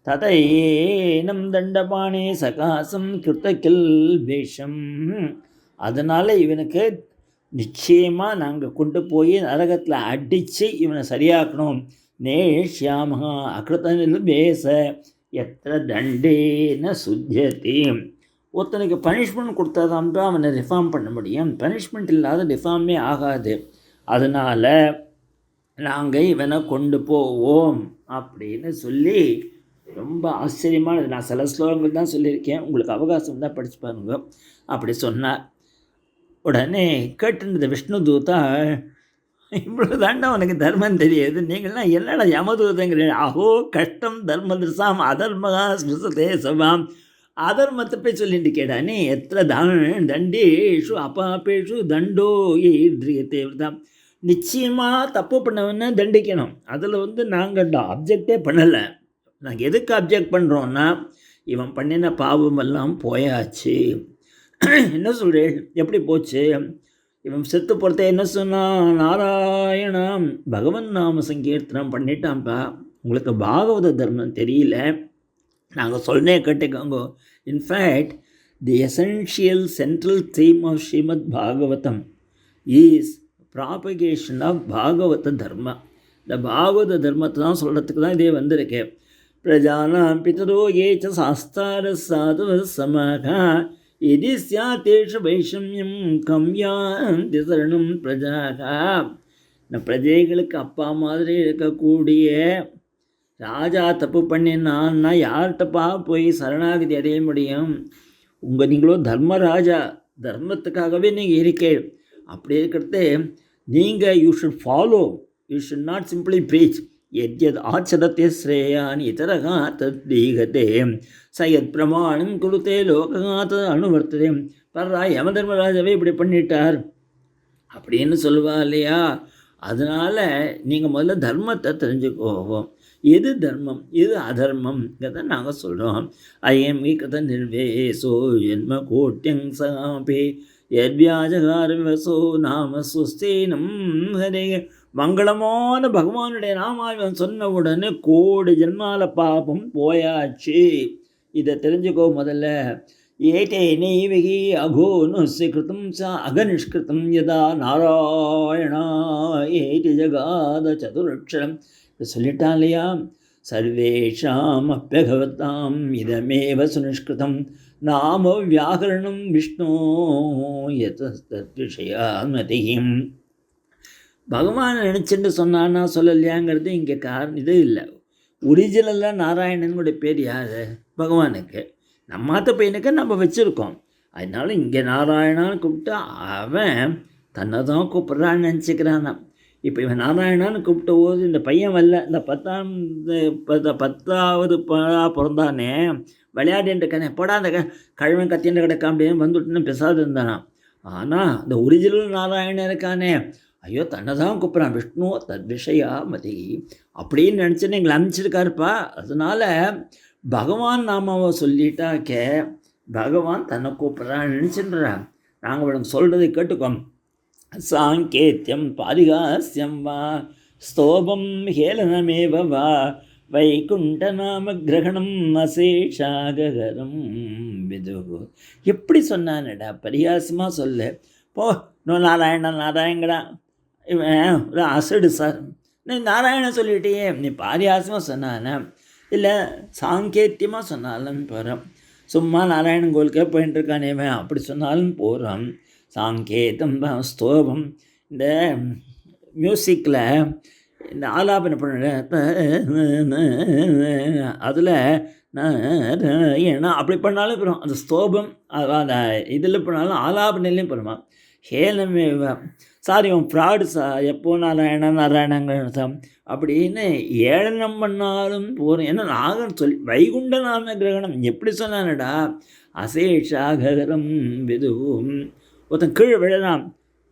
ததையேனம் தண்டபானே சகாசம் கிருத்தகில் வேஷம். அதனால் இவனுக்கு நிச்சயமாக நாங்கள் கொண்டு போய் நரகத்தில் அடித்து இவனை சரியாக்கணும். நேஷ்யாமஹா அகிருத்தனில் பேச எத்த தண்டேன சுத்தியதி. ஒருத்தனுக்கு பனிஷ்மெண்ட் கொடுத்தாதான் தான் அவனை ரிஃபார்ம் பண்ண முடியும். பனிஷ்மெண்ட் இல்லாத ரிஃபார்மே ஆகாது. அதனால் நாங்கள் இவனை கொண்டு போவோம் அப்படின்னு சொல்லி ரொம்ப ஆச்சரியமானது. நான் சில ஸ்லோகங்கள் தான் சொல்லியிருக்கேன், உங்களுக்கு அவகாசம் தான் படித்து பாருங்க. அப்படி சொன்னார். உடனே கேட்டுருந்த விஷ்ணு தூதா, இவ்வளோ தாண்டா உனக்கு தர்மம் தெரியாது, நீங்கள்லாம் என்னடா யமதூதங்கிறீங்க, அஹோ கஷ்டம் தர்ம திருசாம் அதர்மகா ஸ்மிருசதே சவாம். அதர்மத்தை போய் சொல்லிட்டு கேடா நீ எத்த தண்டேஷு அபாப்பேஷு தண்டோ ஈட்ரியத்தை தான். நிச்சயமாக தப்பு பண்ணவன்னு தண்டிக்கணும். அதில் வந்து நாங்கள் அப்ஜெக்டே பண்ணலை. நாங்கள் எதுக்கு அப்ஜெக்ட் பண்ணுறோன்னா இவன் பண்ணின பாவமெல்லாம் போயாச்சு. என்ன சொல்கிறேன், எப்படி போச்சு? இவன் செத்து போகிறத என்ன சொன்னான், நாராயணம் பகவன் நாம சங்கீர்த்தனம் பண்ணிட்டான்ப்பா. உங்களுக்கு பாகவத தர்மம் தெரியல, நாங்கள் சொன்னே கேட்டுக்கோங்க. In fact the essential central theme of Shrimad Bhagavatam is propagation of Bhagavata dharma. இந்த பாகவத தர்மத்தை தான் சொல்கிறதுக்கு தான் இதே வந்திருக்கு. பிரஜானாம் பிதரோ ஏச்ச சாஸ்தார சாது சமகா இது சியாதேஷ வைஷமியம் கம்யாந்தி சரணம் பிரஜாகா. இந்த பிரஜைகளுக்கு அப்பா மாதிரி இருக்கக்கூடிய ராஜா தப்பு பண்ணினான்னா யார்கிட்டப்பா போய் சரணாகதி அடைய முடியும்? நீங்களோ தர்மராஜா, தர்மத்துக்காகவே நீங்கள் இருக்கே. அப்படி இருக்கிறது நீங்கள் you should follow, you should not simply preach. எத்யத் ஆச்சரத்தே ஸ்ரேயான் இதரகா தீகத்தே சயத் பிரமாணம் குருத்தே லோககாத அனுவர்த்ததே. பர்றா யம தர்மராஜாவே இப்படி பண்ணிட்டார் அப்படின்னு சொல்லுவா இல்லையா? அதனால் நீங்கள் முதல்ல தர்மத்தை தெரிஞ்சுக்கோவோம். எது தர்மம் எது அதர்மம் இதை நாங்கள் சொல்கிறோம். ஐயம் கதை நிர்வேசோ ஜென்ம கோட்டியங் சாபே யத்வியாஜகாரவசோ நாம சுஸ்தீனம் ஹரே. மங்களமான பகவானுடைய நாமாவன் சொன்ன உடனே கோடி ஜென்மால பாபம் போயாச்சு. இதை தெரிஞ்சுக்கோ முதல்ல. ஏட்டே நெய்வகி அகோனுஸ்ய கிருத்தம் ச அகநிஷ்கிருத்தம் யதா நாராயணா ஏட்டி ஜகாத சதுரக்ஷரம். சொல்லிட்டான் இல்லையா, சர்வேஷாம் அப்பியகவத்தாம் இதமேவ சுனிஷ்கிருதம் நாம வியாகரணம் விஷ்ணு யதஸ்தத்விஷயாமதிம். பகவான் நினச்சிட்டு சொன்னான்னா சொல்லலையாங்கிறது இங்கே இது இல்லை. ஒரிஜினலாக நாராயணனுடைய பேர் யார்? பகவானுக்கு. நம்மாத்த பையனுக்கு நம்ம வச்சுருக்கோம். அதனால இங்கே நாராயணான்னு கூப்பிட்டு அவன் தன்னை தான் கூப்பிட்றான்னு நினச்சிக்கிறான். இப்போ இவன் நாராயணான்னு கூப்பிட்ட போது இந்த பையன் வரல. இந்த 10வது பிறந்தானே விளையாடின்னு இருக்கானே, போடா அந்த கழுவன் கத்தின்னு கிடக்கான் அப்படின்னு வந்துட்டுன்னு பெசாது இருந்தானா. ஆனால் இந்த ஒரிஜினல் நாராயணன் இருக்கானே, ஐயோ தன்னை தான் கூப்பிட்றான், விஷ்ணு தத்விஷயா மதி அப்படின்னு நினச்சின்னு எங்களை அனுப்பிச்சிருக்காருப்பா. அதனால பகவான் நாமாவை சொல்லிட்டாக்க பகவான் தன்னை கூப்பிட்றான்னு நினச்சின்றான். நாங்கள் இவனுக்கு சொல்கிறதை கேட்டுக்கோம். சாங்கேத்தியம் பாரிகாஸ்யம் வா ஸ்தோபம் ஹேளனமேவ வா வைகுண்டநாம கிரகணம் அசேஷாகரம் விது. எப்படி சொன்னானடா, பரிகாசமாக சொல்லு. போ நோ நாராயணங்கடா, இவன் ஒரு அசடு சார். நீ நாராயணன் சொல்லிட்டியே, நீ பாரியாசமாக சொன்னானே இல்லை சாங்கேத்தியமாக சொன்னாலும் போகிறோம். சும்மா நாராயணன் கோயிலுக்கே போயின்னு இருக்கானேவன் அப்படி சொன்னாலும் போகிறோம். சாங்கேதம் ஸ்தோபம் இந்த மியூசிக்கில் இந்த ஆலாபனை பண்ண அதில் ஏன்னா அப்படி பண்ணாலும் போகிறோம். அந்த ஸ்தோபம் அந்த இதில் பண்ணாலும் ஆலாபனையிலையும் போகிறோமா. ஹேலமே சார் இவன் ஃப்ராடு சார், எப்போ நாராயணங்கிற அப்படின்னு ஏளனம் பண்ணாலும் போகிறோம். ஏன்னா நாகன் சொல்லி வைகுண்ட நாம கிரகணம் எப்படி சொன்னானடா, அசேஷாகரம் விதுவும் ஒருத்தன் கீழே விழலாம்.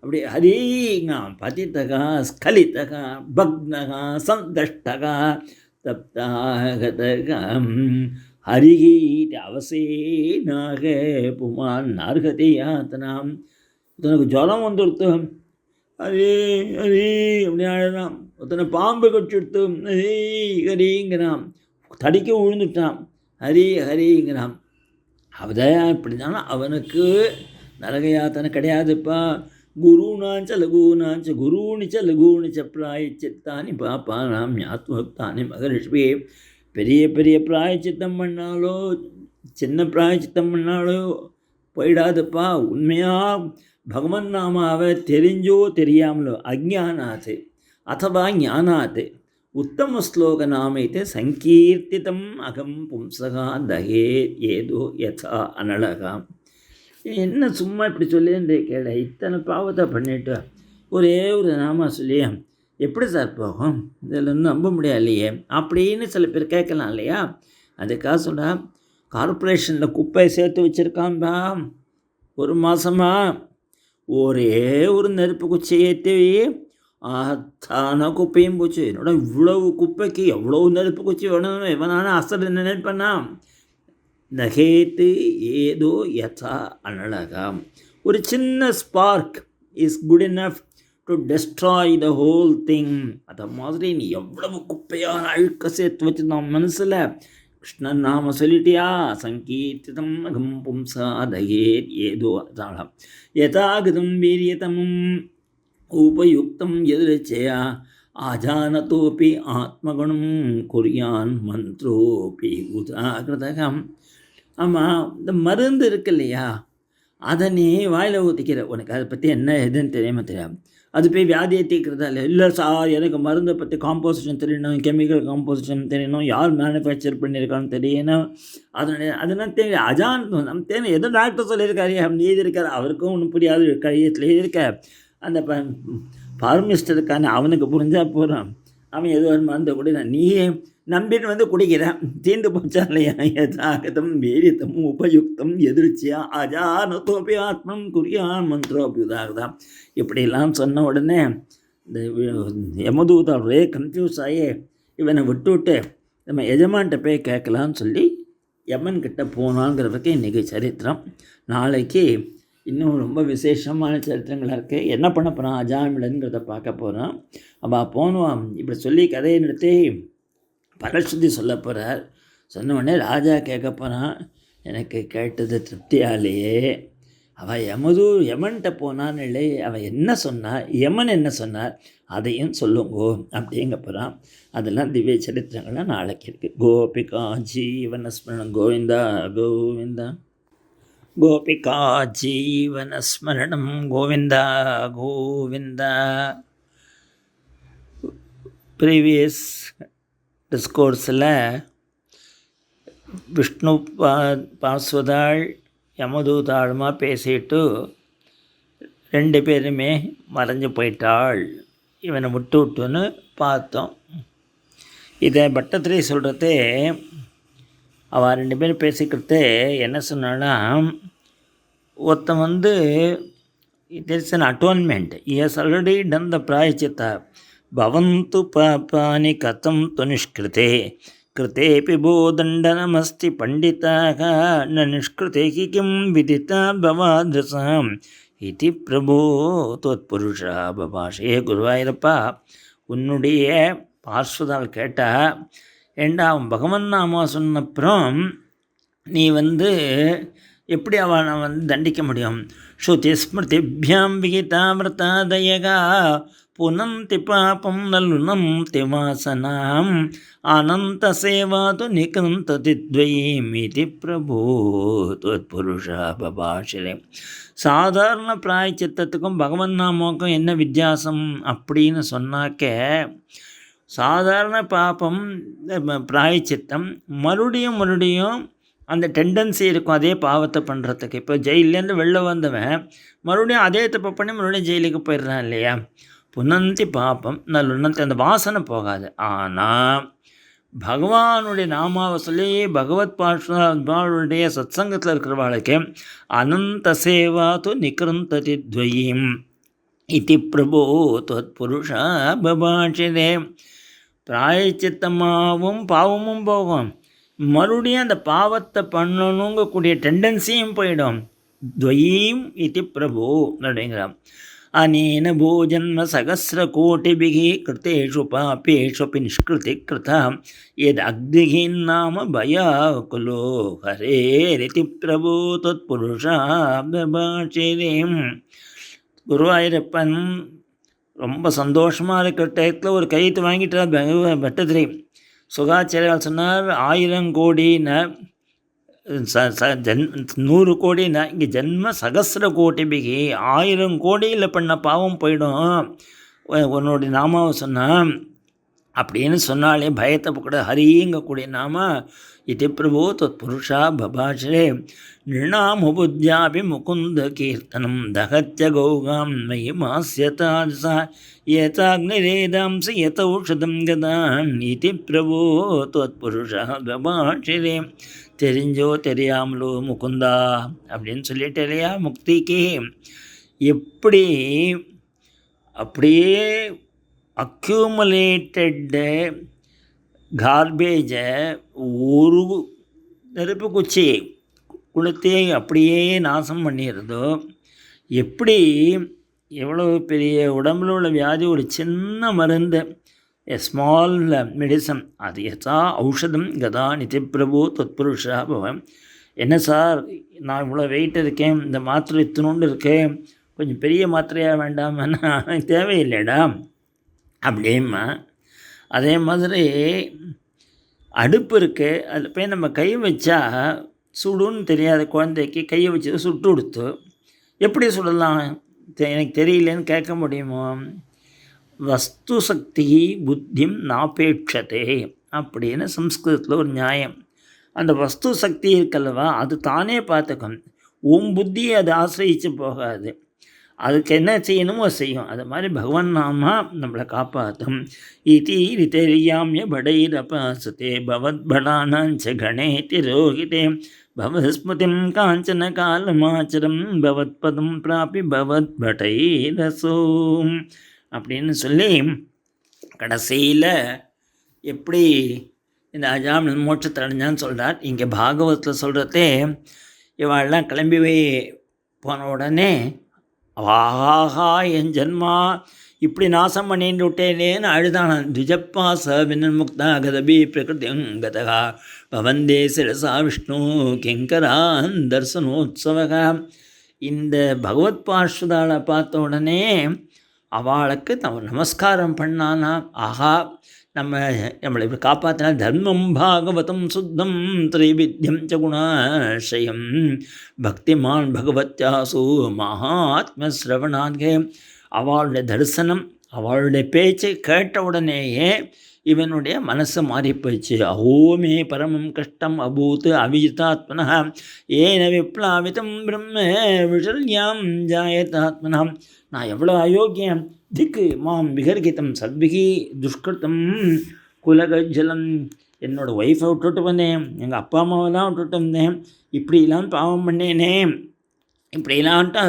அப்படி ஹரீங்கா பதித்தகா ஸ்கலித்தகா பக்னகா சந்தஷ்டகா தப்தாகதகம் ஹரிகீட் அவசேனாக புமான் நார்கதி யாத்தனாம். ஒருத்தனுக்கு ஜுரம் வந்துடுத்து ஹரே ஹரி அப்படி ஆழலாம். ஒருத்தனை பாம்பு கட்சிடுத்து ஹரி ஹரிங்கிறான். தடிக்க விழுந்துட்டான் ஹரி ஹரிங்கிறான். அவதான் இப்படி தானே அவனுக்கு நரக யாத்தனை கிடையாதுப்பா. குருநாஞ்ச லகுநாஞ்ச குருணிச்ச லகுணிச்ச பிராயச்சித்தானி பாப்பானாம் ஞாத்மக்தானி மகரிஷ்வே. பெரிய பெரிய பிராயச்சித்தம் பண்ணாலோ சின்ன பிராயச்சித்தம் பண்ணாலோ போயிடாதுப்பா. உண்மையாக பகவன் நாமாவை தெரிஞ்சோ தெரியாமலோ அஜ்ஞானாத் அதவா ஞானாத் உத்தம ஸ்லோக நாமைத்து சங்கீர்த்திதம் அகம் பும்சகா தகே ஏதோ யதா அனலகா. என்ன சும்மா இப்படி சொல்லியிருந்தே கேட, இத்தனை பாவத்தை பண்ணிட்டு ஒரே ஒரு நாம சொல்லி எப்படி சார் போகும், இதில் நம்ப முடியாது இல்லையே அப்படின்னு சில பேர் கேட்கலாம் இல்லையா. அதுக்காக சொல்கிறா, கார்பரேஷனில் குப்பையை சேர்த்து வச்சுருக்கான்பா. ஒரு மாதமாக ஒரே ஒரு நெருப்பு குச்சி ஏற்றி அத்தான குப்பையும் போச்சு. என்னோட இவ்வளவு குப்பைக்கு எவ்வளோ நெருப்பு குச்சி வேணும், எவனான அசடு நினைப்பண்ணா. நகேத்து ஏதோ யதா அனலகா. ஒரு சின்ன spark is good enough to destroy the whole thing. அதை மாதிரி நீ எவ்வளவு குப்பையான அழுக்க சேர்த்து வச்சுருந்தான் மனசில். கிருஷ்ணன் நாம சொல்லிட்டியா, சங்கீர்த்திதம் அகம் பும்சாதகே ஏதோ அதாளம் யதாகிதம் வீரியதமும் உபயுக்தம் எதிர்ச்சையா ஆஜானத்தோப்பி ஆத்மகுணம் குறியான் மந்த்ரோப்பி உதாகிருதகம். ஆமாம், இந்த மருந்து இருக்கு இல்லையா, அதை நீ வாயில் ஊற்றிக்கிற. உனக்கு அதை பற்றி என்ன எதுன்னு தெரியாது. அது போய் வியாதியை தீர்க்கிறதா இல்லை சார், எனக்கு மருந்தை பற்றி காம்போசிஷன் தெரியணும், கெமிக்கல் காம்போசிஷன் தெரியணும், யார் மேனுஃபேக்சர் பண்ணியிருக்கான்னு தெரியணும், அதெல்லாம் தெரியும். அஜானத்தம் நம்ம தெரியும். எதோ டாக்டர் சொல்லியிருக்காரு, நீ இருக்கார், அவருக்கும் ஒன்றும் புரியாது, கையத்தில் இருக்க அந்த ஃபார்மிஸ்ட் இருக்கான்னு அவனுக்கு புரிஞ்சால் போகிறான். அவன் ஏதோ ஒரு மருந்தை கூட நீயே நம்பின்னு குடிக்கிறேன். தீர்ந்து போச்சா இல்லையா. யதாகதம் வீரியத்தம் உபயுக்தம் எதிர்ச்சியா அஜானத்தோப்பி ஆத்மம் குறியான் மந்திரோப்பி உதாகதம். இப்படிலாம் சொன்ன உடனே இந்த யமதூதா ஒரே கன்ஃபியூஸ் ஆகி இவனை விட்டு நம்ம எஜமான்கிட்ட போய் கேட்கலான்னு சொல்லி யமன்கிட்ட போனாங்கிறதுக்கு இன்றைக்கி சரித்திரம். நாளைக்கு இன்னும் ரொம்ப விசேஷமான சரித்திரங்களாக இருக்குது. என்ன பண்ண போகிறான் அஜாமிலங்கிறத பார்க்க போகிறோம். அப்போ போனோம் இப்படி சொல்லி கதையை நிறுத்தி பரஸ்ருதி சொல்ல போகிறார். சொன்ன உடனே ராஜா கேட்க போகிறான், எனக்கு கேட்டது திருப்தியாலேயே. அவள் யமன்கிட்ட போனான்னு இல்லை, அவள் என்ன சொன்னார், யமன் என்ன சொன்னார் அதையும் சொல்லுங்கோ அப்படிங்க போகிறான். அதெல்லாம் திவ்ய சரித்திரங்கள்லாம் நாளைக்கு இருக்குது. கோபிகா ஜீவனஸ்மரணம் கோவிந்தா கோவிந்தா. கோபிகா ஜீவனஸ்மரணம் கோவிந்தா கோவிந்தா. ப்ரீவியஸ் டிஸ்கோர்ஸில் விஷ்ணு பார்ஸ்வதாள் யமதூதாளுமா பேசிட்டு 2 பேருமே மறைஞ்சு போயிட்டாள். இவனை விட்டுன்னு பார்த்தோம். இதை பட்டத்திரி சொல்கிறதே அவள் 2 பேரும் பேசிக்கிறதே என்ன சொன்னான்னா, ஒருத்தன் it's an atonement. Is already done the பிராயச்சித்தா பவந்து பாபானி கதம் துனிஷ்கிருதே கிருத்தேபி போதண்டனமஸ்தி பண்டிதாக ந நிஷ்கிருதே கிம் விதிதா பவாத்ரசாம் இதி பிரபோ தொத்புருஷா பபாஷே. குருவாயிரப்பா, உன்னுடைய பார்ஸ்வதால் கேட்டா, ஏண்டா அவன் பகவன் நாமா சொன்னப்புறம் நீ எப்படி அவனை தண்டிக்க முடியும்? ஸ்ருதி ஸ்மிருதிபியாம் விகிதாமிருதாதயகா புனந்தி பாபம் நலுனம் திவாசனாம் அனந்த சேவாது நிகந்ததி துவயீம் இதி பிரபோ தொத்புருஷா பபாஷிலே. சாதாரண பிராயச்சித்தத்துக்கும் பகவன் நாமாவுக்கும் என்ன வித்தியாசம் அப்படின்னு சொன்னாக்க, சாதாரண பாபம் பிராயச்சித்தம் மறுபடியும் அந்த டெண்டன்சி இருக்கும் அதே பாவத்தை பண்ணுறதுக்கு. இப்போ ஜெயிலேருந்து வெளில வந்தவன் மறுபடியும் அதே தப்பு பண்ணி மறுபடியும் ஜெயிலுக்கு போயிடுறான் இல்லையா? புனந்தி பாப்பம் நல்லுன்னந்தி, அந்த வாசனை போகாது. ஆனால் பகவானுடைய நாமாவை சொல்லி பகவத் பாஷுடைய சத்சங்கத்தில் இருக்கிறவாளுக்கு அனந்த சேவாது நிகிருந்ததி துவயீம் இதி பிரபோ தொத்புருஷா பபாஷிதே. பிராயச்சித்தமாகவும் பாவமும் போகும், மறுபடியும் அந்த பாவத்தை பண்ணணுங்கக்கூடிய டெண்டன்சியும் போயிடும். துவயீம் இதி பிரபு அப்படிங்கிறான். அனேன பூஜன்ம சகசிரகோட்டிபிகி கிருத்தேஷு பாப்பேஷு நிஷ்கிருதி கிருதா எத் அக்னிகின் நாம பயாகுலோ ஹரேரிதி பிரபு தொத்புருஷா பபாஷிதேம். குருவாயூரப்பன் ரொம்ப சந்தோஷமாக இருக்கிற டயத்தில் ஒரு கையெழுத்து வாங்கிட்டார் பட்டத்திரி. சுகாச்சாரியால் சொன்னார், 1000 கோடின்னு 100 கோடின்னா இங்கே ஜென்ம சகசிர கோட்டிபிகி 1000 கோடியில் பண்ண பாவம் போயிடும் உன்னுடைய நாமாவை சொன்னான் அப்படின்னு சொன்னாலே பயத்தை கூட ஹரிங்கக்கூடிய நாம இது பிரபு தொத்புருஷா பபாஷரே. நிருணாமுபுத்யாபி முகுந்த கீர்த்தனம் தகத்ய கௌகாம் மயி மாஸ்யதாசா ஏதாக்னிரேதாம்சி யதௌஷதம் கதான் இது பிரபு தொத்புருஷா பபாஷரே. தெரிஞ்சோ தெரியாமலோ முகுந்தா அப்படின்னு சொல்லிட்டு இல்லையா, முக்திக்கு எப்படி அப்படியே அக்யூமுலேட்டட் கார்பேஜை ஒரு நெருப்பு குச்சி குளத்தே அப்படியே நாசம் பண்ணிடுறதோ, எப்படி எவ்வளோ பெரிய உடம்புல உள்ள வியாதி ஒரு சின்ன மருந்து, எ ஸ்மால் மெடிசன், அது யதா ஔஷதம் கதா நிதி பிரபு தொத்புருஷா பவம். என்ன சார், நான் இவ்வளோ வெயிட் இருக்கேன், இந்த மாத்திரை இத்தினோண்டு இருக்கேன், கொஞ்சம் பெரிய மாத்திரையாக வேண்டாமன்னா தேவையில்லைடா அப்படிமா. அதே மாதிரி அடுப்பு இருக்குது, அதில் போய் நம்ம கை வச்சா சுடுன்னு தெரியாத குழந்தைக்கு கையை வச்சு சுட்டு கொடுத்து எப்படி சுடலாம் எனக்கு தெரியலேன்னு கேட்க முடியுமோ? வஸ்து சக்தி புத்திம் நாபேட்சதே அப்படின்னு சம்ஸ்கிருதத்தில் ஒரு நியாயம். அந்த வஸ்து சக்தி இருக்கல்லவா, அது தானே பார்த்துக்கும், உன் புத்தியை அது ஆசிரியிச்சு போகாது, அதுக்கு என்ன செய்யணுமோ செய்யும். அது மாதிரி பகவான் நாமா நம்மளை காப்பாற்றும். இது தெரியாமிய படைரபாசத்தே பவத் படானாஞ்ச கணேதி ரோகிதே பவஸ்மதிம் காஞ்சன காலமாச்சரம் பவத் பதம் பிராபி பவத் படைரசோம் அப்படின்னு சொல்லி கடைசியில் எப்படி இந்த அஜாமில் மோட்சத்தை அடைஞ்சான்னு சொல்கிறார். இங்கே பாகவத்தில் சொல்கிறதே, இவாளெலாம் கிளம்பி போன உடனே ஆஹா என் ஜென்மா இப்படி நாசம் பண்ணிட்டு விட்டேனேன்னு அழுதானான். த்விஜப்பாச வினன்முக்தா கதபி பிரகிருதிங்கதா பவந்தே சிரசா விஷ்ணு கிங்கரான் தர்சனோத்சவகா. இந்த பகவத் பார்ஷதாளை பார்த்த உடனே அவளுக்கு நமஸ்காரம் பண்ணானா. ஆஹா, நம்மளை இப்படி காப்பாற்றினா தர்மம் பாகவதம் சுத்தம் திரைவித்யம் ச குணாஷயம் பக்திமான் பகவத்யாசு மகாத்ம சிரவணாத்கே. அவளுடைய தரிசனம், அவளுடைய பேச்சை கேட்ட உடனேயே இவனுடைய மனசை மாறி போயிடுச்சு. அஹோமே பரமம் கஷ்டம் அபூத் அவிஜிதாத்மனா ஏன விப்ளாவிதம் பிரம்ம விஷல்யாம் ஜாயதாத்மனா. நான் எவ்வளோ அயோக்கியம், திக்கு மாம் விகர்கிதம் சத்பிகி துஷ்கிருத்தம் குலகஜலம். என்னோடய ஒய்ஃபை விட்டுட்டு வந்தேன், எங்கள் அப்பா அம்மாவை தான் விட்டுட்டு வந்தேன், இப்படிலாம் பாவம் பண்ணேனே, இப்படிலான்ட்டு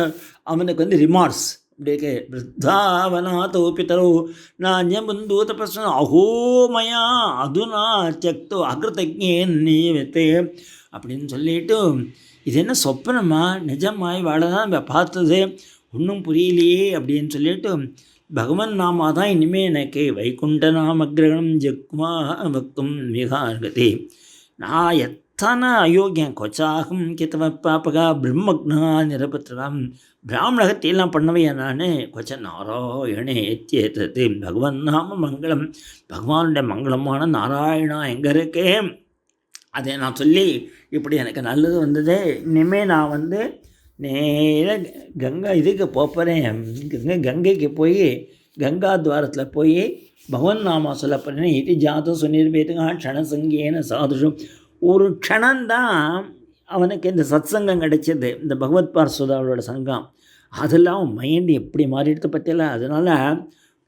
அவனுக்கு ரிமார்ஸ். அப்படியே விருத்தாவனாதோ பிதரோ நாஞ்சபந்து தபஸ்ஸ அஹோமயா அதுனா சக்தோ அகிருத்தஜே நீவத்தே அப்படின்னு சொல்லிட்டு, இது என்ன சொப்பனமா நிஜமாய் வாழ தான் பார்த்தது, ஒன்றும் புரியலையே அப்படின்னு சொல்லிட்டு, பகவன் நாமா தான் இனிமேல் எனக்கு வைகுண்ட நாமகிரகணம் ஜக்மா பக்தும் மிகார்கதி. நான் எத்தனை அயோக்கியம், கொச்சாகம் கித்தவ பாப்பகா பிரம்மக்னா நிரபத்திரம், பிராமணகத்தையெல்லாம் பண்ணவையா நான், கொச்ச நாராயணே எத்தியேத்தது பகவன் நாம மங்களம், பகவானுடைய மங்களமான நாராயணா எங்கே இருக்கே, அதை நான் சொல்லி இப்படி எனக்கு நல்லது வந்ததே. இனிமேல் நான் நேராக கங்கா இதுக்கு போகிறேன், கங்கைக்கு போய் கங்கா துவாரத்தில் போய் பகவன் நாமா சொல்ல போகிறேன். இது ஜாதம் சொன்னிருப்பேதுங்க க்ஷணசங்கேன சாதுஷம். ஒரு க்ஷணந்தான் அவனுக்கு இந்த சத் சங்கம் கிடைச்சது, இந்த பகவத் பார்சுதாவோட சங்கம். அதெல்லாம் மைண்டு எப்படி மாறிடுது பற்றியல. அதனால்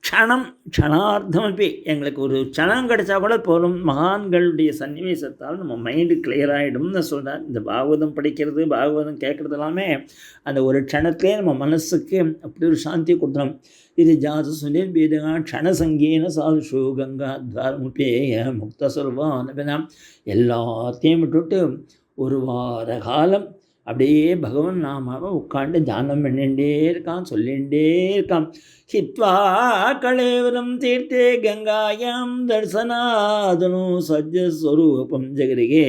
க்ஷணார்த்தமப்பி எங்களுக்கு ஒரு க்ஷணம் கிடைச்சா கூட போகும், மகான்களுடைய சன்னிவேசத்தால் நம்ம மைண்டு கிளியர் ஆகிடும்னு சொல்கிறார். இந்த பாகவதம் படிக்கிறது, பாகவதம் கேட்குறது எல்லாமே அந்த ஒரு க்ஷணத்திலே நம்ம மனசுக்கு அப்படி ஒரு சாந்தியை கொடுத்துரும். இது ஜாத சுனில் பீதகா க்ஷணசங்கேன சாதுஷு கங்கா துவாரமுப்பேய முக்த சொல்வான். எல்லாத்தையும் விட்டுவிட்டு ஒரு வார காலம் அப்படியே பகவன் நாமாவை உட்காந்து தியானம் பண்ணிகிட்டே இருக்கான், சொல்லிகிட்டே இருக்கான். ஹித்வா கலேவரம் தீர்த்தே கங்காயாம் தர்சனாதனோ சஜ்ஜஸ்வரூபம் ஜெகரிகே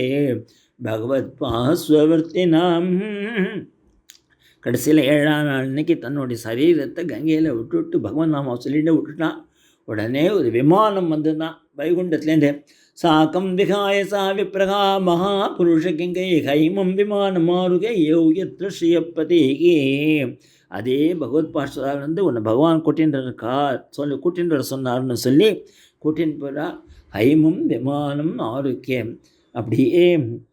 பகவத் பாஸ்வவர்த்தினாம். கடைசியில் 7ஆம் நாள் அன்னைக்கு தன்னுடைய சரீரத்தை கங்கையில் விட்டுவிட்டு பகவன் நாமாவை சொல்லிட்டு விட்டுட்டான். உடனே ஒரு விமானம் வந்துதான் வைகுண்டத்துலேருந்து. சாக்கம் விகாய சா விப்ரகா மகாபுருஷ கிங்கை ஹைமம் விமானம் மாறுகை யோகியத்ர ஸ்ரீயப்பதிகே. அதே பகவத் பாஷாவில் உன்னை பகவான் கூட்டின்றக்கா கூட்டின்ற சொன்னார்னு சொல்லி கூட்டின்னு போகிறா. ஹைமம் விமானம் ஆரோக்கியம், அப்படியே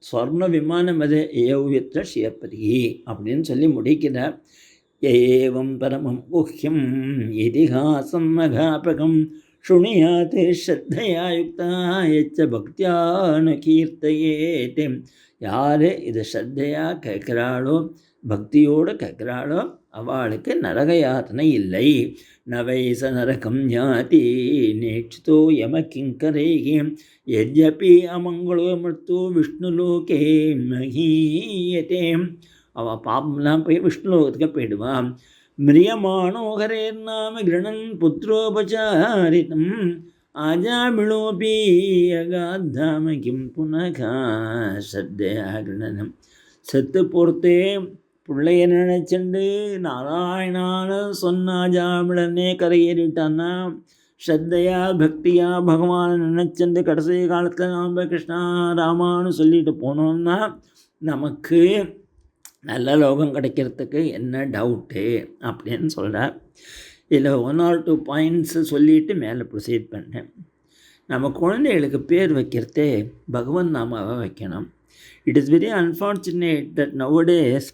ஸ்வர்ண விமானம் அது யோகியத்ர ஸ்ரீயப்பதி அப்படின்னு சொல்லி முடிக்கிறார். ஏவம் பரமம் குஹ்யம் இதிஹாசம் மகாபகம் சுணியாத் ஸ்ரத்தையா யுக்தா எச்ச பக்தியானு கீர்த்தையேதே. யார் இதை ஸ்ரத்தையாக கேட்குறாளோ, பக்தியோடு கேட்குறாளோ, அவளுக்கு நரக யாத்தனை இல்லை. நவைச நரகம் ஞாதி நேட்சிதோ யம கிங்கரேகி யஜ்யபி அமங்களோ மிருத்து விஷ்ணுலோகே மகீயதே. அவள் பாப்பம்லாம் போய் விஷ்ணுலோகத்துக்கு போயிடுவான். மிரியமானோகரேர் நாம கிரணன் புத்திரோபச்சாரிதம் ஆஜாமிளோபி அகாத்தாம கிம் புனகா சத்தையா கிரணனம். செத்து பொறுத்தே பிள்ளைய நினைச்சண்டு நாராயணான சொன்னா ஜாமிழனே கரையேறிட்டான்னா, ஸ்ரத்தையா பக்தியா பகவானை நினைச்சண்டு கடைசி காலத்தில் நாம் கிருஷ்ணா ராமான்னு சொல்லிட்டு போனோம்னா நமக்கு நல்ல லோகம் கிடைக்கிறதுக்கு என்ன டவுட்டு அப்படின்னு சொல்கிறார். இதில் 1 or 2 பாயிண்ட்ஸு சொல்லிவிட்டு மேலே ப்ரொசீட் பண்ணேன். நம்ம குழந்தைகளுக்கு பேர் வைக்கிறதே பகவன் நாமாவை வைக்கணும். It is very unfortunate that nowadays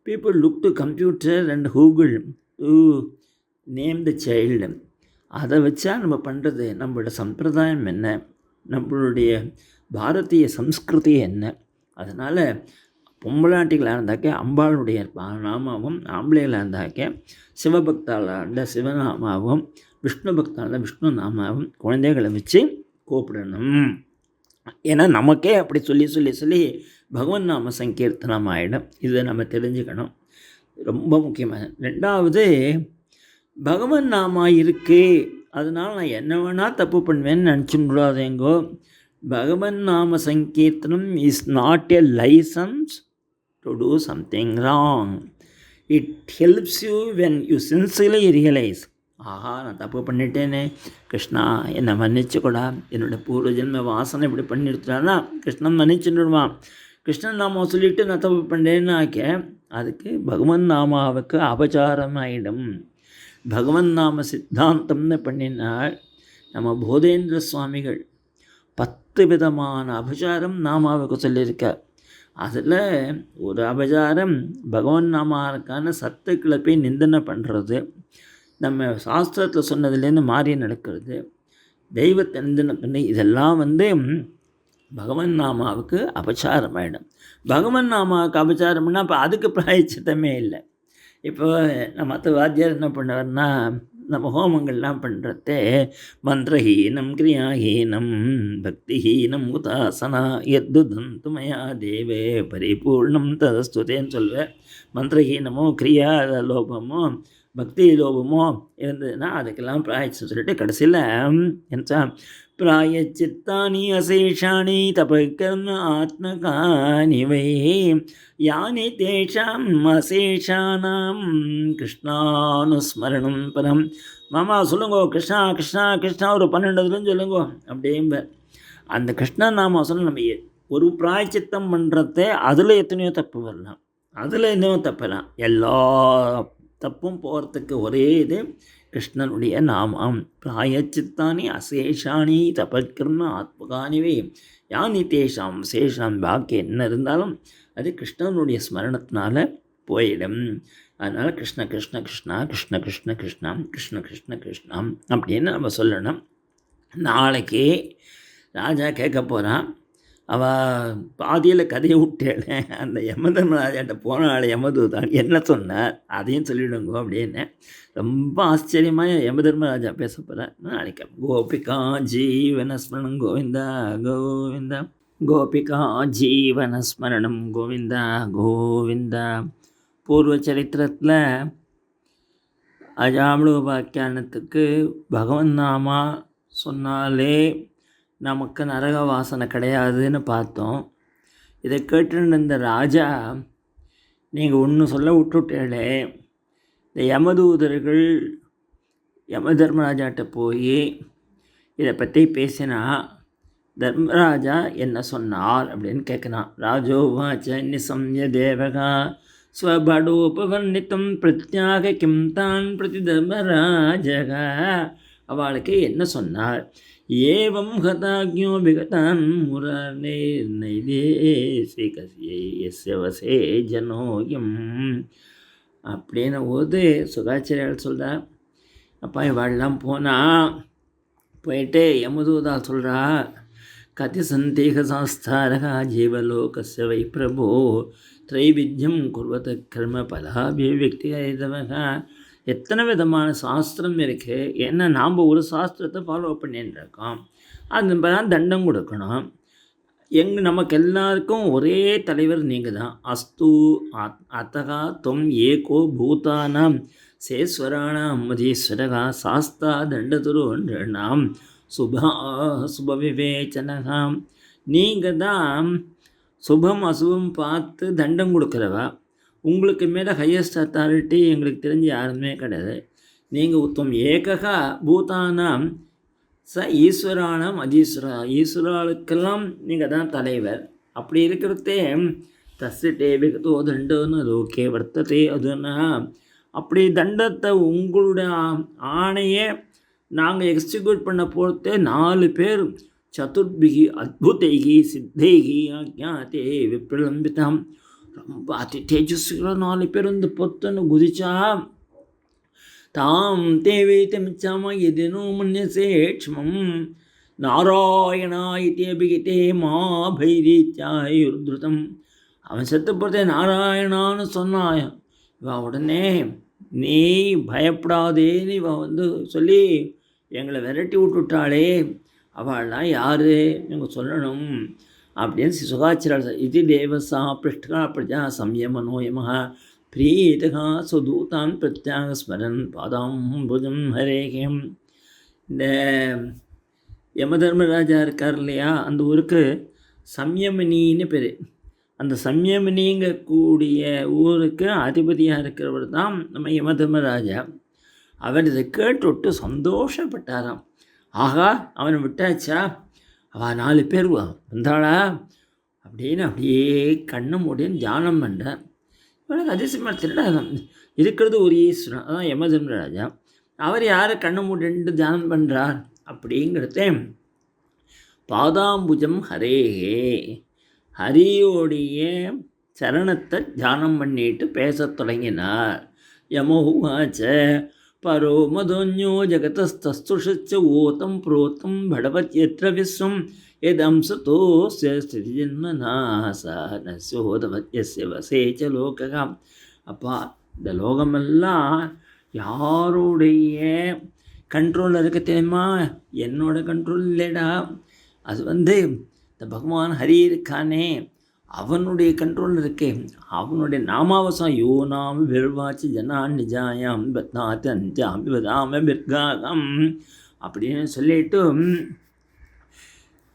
people look to computer and Google to name the child. அதை வச்சா நம்ம பண்ணுறது நம்மளோட சம்பிரதாயம் என்ன, நம்மளுடைய பாரதிய சம்ஸ்கிருதி என்ன. அதனால் பொம்பளாட்டிகளாக இருந்தாக்க அம்பாளுடைய நாமாவும், ஆம்பளைகளாக இருந்தாக்க சிவபக்தாளாக சிவநாமாவும், விஷ்ணு பக்தாளாக விஷ்ணு நாமாவும் குழந்தைகளை வச்சு கூப்பிடணும். ஏன்னா நமக்கே அப்படி சொல்லி சொல்லி சொல்லி பகவன் நாம சங்கீர்த்தனம் ஆகிடும். இதை நம்ம தெரிஞ்சுக்கணும், ரொம்ப முக்கியமான. 2வது, பகவன் நாமா இருக்குது அதனால் நான் என்ன வேணால் தப்பு பண்ணுவேன்னு நினச்சிக்கூடாதேங்கோ. பகவன் நாம சங்கீர்த்தனம் is not a licence to do something wrong. It helps you when you sincerely realize, ஆஹா நான் தப்பு பண்ணிட்டேனே, கிருஷ்ணா என்னை மன்னிச்சுக்கூடா, என்னோடய பூர்வ ஜென்ம வாசனை இப்படி பண்ணிடுறான்னா கிருஷ்ணன் மன்னிச்சுடுவான். கிருஷ்ணன் நாம சொல்லிவிட்டு நான் தப்பு பண்ணேன்னு அதுக்கு பகவன் நாமாவுக்கு அபச்சாரம் ஆகிடும். பகவன் நாம சித்தாந்தம்னு பண்ணினால் நம்ம போதேந்திர சுவாமிகள் 10 விதமான அபசாரம் நாமாவுக்கு சொல்லியிருக்கார். அதில் ஒரு அபசாரம் பகவான் நாமாவுக்கான சத்துக்களை போய் நிந்தனை பண்ணுறது, நம்ம சாஸ்திரத்தில் சொன்னதுலேருந்து மாறி நடக்கிறது, தெய்வத்தை நிந்தனை பண்ணி, இதெல்லாம் பகவன் நாமாவுக்கு அபசாரம் ஆகிடும். பகவன் நாமாவுக்கு அபசாரம்னா இப்போ அதுக்கு பிராயச்சித்தமே இல்லை. இப்போ மற்ற வாத்தியார் என்ன பண்ணுவார்னா, நம்ம ஹோமங்கள்லாம் பண்ணுறதே மந்திரஹீனம் கிரியாஹீனம் பக்திஹீனம் உதாசனா எத்துதந்து மயா தேவே பரிபூர்ணம் ததஸ்துதேன்னு சொல்வேன். மந்திரஹீனமோ கிரியா லோபமோ பக்தி லோபமோ இருந்ததுன்னா அதுக்கெல்லாம் பிராயச்சித்தம் சொல்லிட்டு கடைசியில் என்ன பிராயச்சித்தானி அசேஷாணி தபகர்ம ஆத்மகானி வை யானி தேஷாம் அசேஷானாம் கிருஷ்ணானுஸ்மரணம் பரம். மாமா சொல்லுங்கோ, கிருஷ்ணா கிருஷ்ணா கிருஷ்ணா ஒரு 12 சொல்லுங்கோ அப்படிம்ப. அந்த கிருஷ்ணன் நாம சொல்ல நம்ம ஒரு பிராயச்சித்தம் பண்ணுறதே அதில் எத்தனையோ தப்பு வரலாம், அதில் எதுவும் தப்பலாம். எல்லா தப்பும் போகிறதுக்கு ஒரே இது கிருஷ்ணனுடைய நாமம். பிராயச்சித்தானி அசேஷானி தபக்கிரும ஆத்மகானிவே யானி தேஷாம் சேஷாம். பாக்கி என்ன இருந்தாலும் அது கிருஷ்ணனுடைய ஸ்மரணத்தினால போயிடும். அதனால் கிருஷ்ண கிருஷ்ண கிருஷ்ணா கிருஷ்ண கிருஷ்ண கிருஷ்ணா கிருஷ்ண கிருஷ்ண கிருஷ்ணா அப்படின்னு நம்ம சொல்லணும். நாளைக்கு ராஜா கேட்க போகிறான், அவள் பாதியில் கதையை விட்டேன், அந்த யமதர்மராஜாட்ட போனாள் யமதூதான் என்ன சொன்னார் அதையும் சொல்லிவிடுங்கோ அப்படின்னு ரொம்ப ஆச்சரியமாக யமதர்மராஜா பேச போகிறார். நாளைக்கு கோபிகா ஜீவனஸ்மரணம் கோவிந்தா கோவிந்தா, கோபிகா ஜீவனஸ்மரணம் கோவிந்தா கோவிந்தா. பூர்வ சரித்திரத்தில் அஜாமிளோபாக்கியானத்துக்கு பகவன் நாமா சொன்னாலே நமக்கு நரக வாசனை கிடையாதுன்னு பார்த்தோம். இதை கேட்டுன்னு இந்த ராஜா, நீங்கள் ஒன்று சொல்ல விட்டுட்டேளே, இந்த யமதூதர்கள் யம தர்மராஜாட்ட போய் இதை பற்றி பேசினா தர்மராஜா என்ன சொன்னார் அப்படின்னு கேட்குறான். ராஜோவாச்ச நிசம்ய தேவகா ஸ்வபடோபவர்ணித்தம் பிரத்யாக கிம் தான் பிரதி தர்மராஜகா. அவளுக்கு என்ன சொன்னார்? ஏவம் ஹதாக்ஞோ விகதான் முரே நைதேசிகஸ்ய வசே ஜனோயம் அப்படின்னு போது சுகாச்சாரியால் சொல்கிறார். அப்பா இவாள்லாம் போயிட்டு யமதூதா சொல்கிறா, கதி சந்தேக சாஸ்தாரகா ஜீவலோகஸ்ய வை பிரபோ திரைவித்யம் குர்வத கர்ம பலாபிவியக்திகா. எத்தனை விதமான சாஸ்திரம் இருக்குது. ஏன்னா நாம் ஒரு சாஸ்திரத்தை ஃபாலோ பண்ணின்னு இருக்கோம், அது தான் தண்டம் கொடுக்கணும். நமக்கு எல்லாருக்கும் ஒரே தலைவர் நீங்கள் தான். அஸ்து அத்தகா தொம் ஏகோ பூதானாம் சேஸ்வராணாம் மதீஸ்வரகா சாஸ்தா தண்டதுருணாம் சுபவிவேச்சனகாம். நீங்கள் தான் சுபம் அசுபம் பார்த்து தண்டம் கொடுக்குறவா. உங்களுக்கு மேலே ஹையஸ்ட் அத்தாரிட்டி எங்களுக்கு தெரிஞ்சு யாருமே கிடையாது. நீங்கள் உத்தம் ஏகா பூதானாம் ச ஈஸ்வரானாம் அதீஸ்வரா. ஈஸ்வராளுக்கெல்லாம் நீங்கள் தான் தலைவர். அப்படி இருக்கிறதே தஸ்ஸிட்டே விகதோ தண்டோன்னு லோகே வர்த்ததே அதுன்னா. அப்படி தண்டத்தை உங்களுடைய ஆணையை நாங்கள் எக்ஸிக்யூட் பண்ண போகிறதே 4 பேர் சதுர்பிகி அத்புதைகி சித்தைகி ஆக்ஞாத்தே விப்ரலம்பிதாம். ரொம்ப அதி தேஜஸ்விகள் 4 பேர் பொத்துன்னு குதிச்சா தாம் தேவேத்தமிச்சாம எதினோ மன்யசேக்ஷ்மம் நாராயணா இத்தி அபிகிதே மா பைரீச்சாயுர்திருதம். அவன் செத்து போகிறதே நாராயணான்னு சொன்னான். இவன் உடனே நீ பயப்படாதேன்னு இவன் சொல்லி எங்களை விரட்டி விட்டுட்டாளே, அவள்லாம் யார் நீங்கள் சொல்லணும் அப்படின்னு சுகாச்சார இது தேவசா பிருஷ்டா பிரஜா சம்யமனோயமஹா பிரீதகா சுதூதான் பிரத்யாக ஸ்மரன் பாதாம்புஜம் ஹரேகம். இந்த யமதர்மராஜா இருக்கார் இல்லையா, அந்த ஊருக்கு சம்யமனின்னு பேர். அந்த சம்யமனிங்கக்கூடிய ஊருக்கு அதிபதியாக இருக்கிறவர் தான் நம்ம யமதர்மராஜா. அவர் இதை கேட்டுவிட்டு சந்தோஷப்பட்டாராம். ஆகா அவனை விட்டாச்சா, அவள் 4 பேர் வந்தாளா அப்படின்னு அப்படியே கண்ணு மூடின்னு தியானம் பண்ணுறேன். இவனுக்கு அதிசயமாக திருடா இருக்கிறது ஒரு ஈஸ்வரன், அதான் யமதர்மராஜா. அவர் யாரை கண்ணு மூடிட்டு தியானம் பண்ணுறார் அப்படிங்கிறத பாதாம்புஜம் ஹரேஹே, ஹரியோடைய சரணத்தை தியானம் பண்ணிட்டு பேசத் தொடங்கினார். யமோவாச்ச பரோ மதோன்யோ ஜகதஸ்தஸ்துஷச்ச ஓதம் புரோத்தம் படவத்யத்ர விஸ்வம் எதம்சதோஸ்ய ஸ்திதிஜன்மநாசோதவத்யஸ்ய வசேச்ச லோககம். அப்பா, இந்த லோகமெல்லாம் யாருடைய கண்ட்ரோலில் இருக்க தெரியுமா? என்னோட கண்ட்ரோல் இல்லைடா. அது இந்த பகவான் ஹரி இருக்கானே, அவனுடைய கண்ட்ரோல் இருக்கே. அவனுடைய நாமாவசம் யோ நாம விர்வாச்சி ஜனான் நிஜாயாம் பத்னாத் அஞ்சாம் விவதாம பிர்காகம் அப்படின்னு சொல்லிட்டு,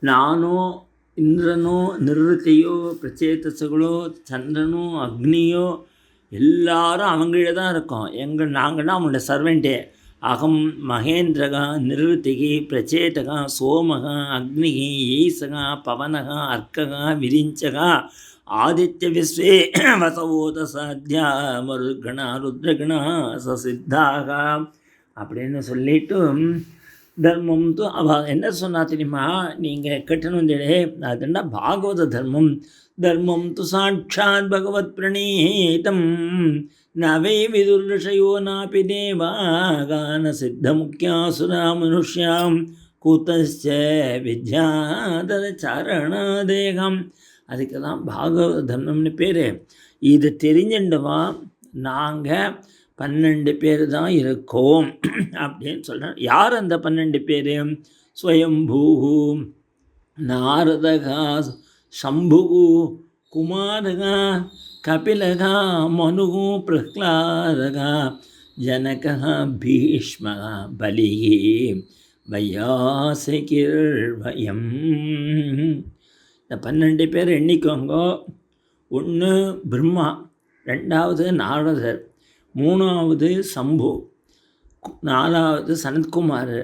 நானோ இந்திரனோ நிருத்தியோ பிரச்சேதசங்களோ சந்திரனோ அக்னியோ எல்லாரும் அவங்கள தான் இருக்கோம். நாங்கள் தான் அவங்களோட சர்வெண்ட்டே. அகம் மகேந்திரகா நிருத்திகி பிரச்சேதகா சோமகா அக்னிகி ஈசகா பவனகா அர்க்ககா விரிஞ்சகா ஆதித்ய விஸ்வே வசவோத சாத்தியா மருகணா ருத்ரகணா சசித்தாக அப்படின்னு சொல்லிட்டு, தர்மம் அவள் என்ன சொன்னா தெரியுமா? நீங்கள் கட்டணும் அதுன்னா பாகவத தர்மம். தர்மம் து சாட்சாத் பகவத் பிரணீதம் நவை விதுர்ஷயோ நாபி தேவாகான சித்த முக்கியாசுரா மனுஷ்யாம் கூத்தச்ச வித்யாதர சாரணாதேகம். அதுக்கு தான் பாகவத தர்மம்னு பேர். இது தெரிஞ்சுண்டவா நாங்கள் 12 பேர் தான் இருக்கோம் அப்படின்னு சொல்கிறேன். யார் அந்த 12 பேர்? ஸ்வயம்பூ, நாரதகா, சம்பு, குமாரகா, கபிலகா, மனு, பிரஹ்லாதகா, ஜனகா, பீஷ்மகா, பலி, வையாசிகிர்வயம். இந்த 12 பேர் எண்ணிக்கோங்க. 1 பிரம்மா, 2வது நாரதர், 3வது சம்பு, 4வது சனத்குமார்,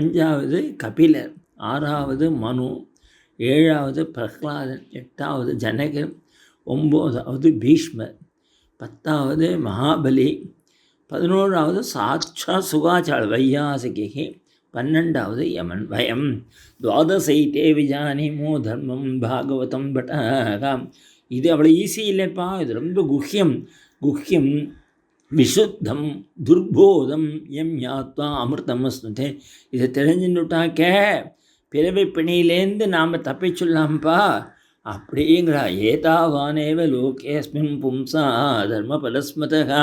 5வது கபிலர், 6வது மனு, 7வது பிரஹ்லாதன், 8வது ஜனகர், 9வது பீஷ்மர், 10வது மகாபலி, 11வது சாட்சா சுகாச்சார வையாசிகி, 12வது யமன் வயம். துவாதசைத்தே விஜானிமோ தர்மம் பாகவதம் பட்டாகம். இது அவ்வளோ ஈஸி இல்லைப்பா. இது ரொம்ப குஹ்யம். விசுத்தம் துர்போதம் எம் யாத்வா அமிர்தம் ஸ்னுதே. இதை தெரிஞ்சுட்டாக்க பிறவை பிணியிலேருந்து நாம் தப்பிச்சுடலாம்ப்பா அப்படிங்கிறா. ஏதாவானேவ லோகேஸ்மின் பும்சா தர்ம பலஸ்மதா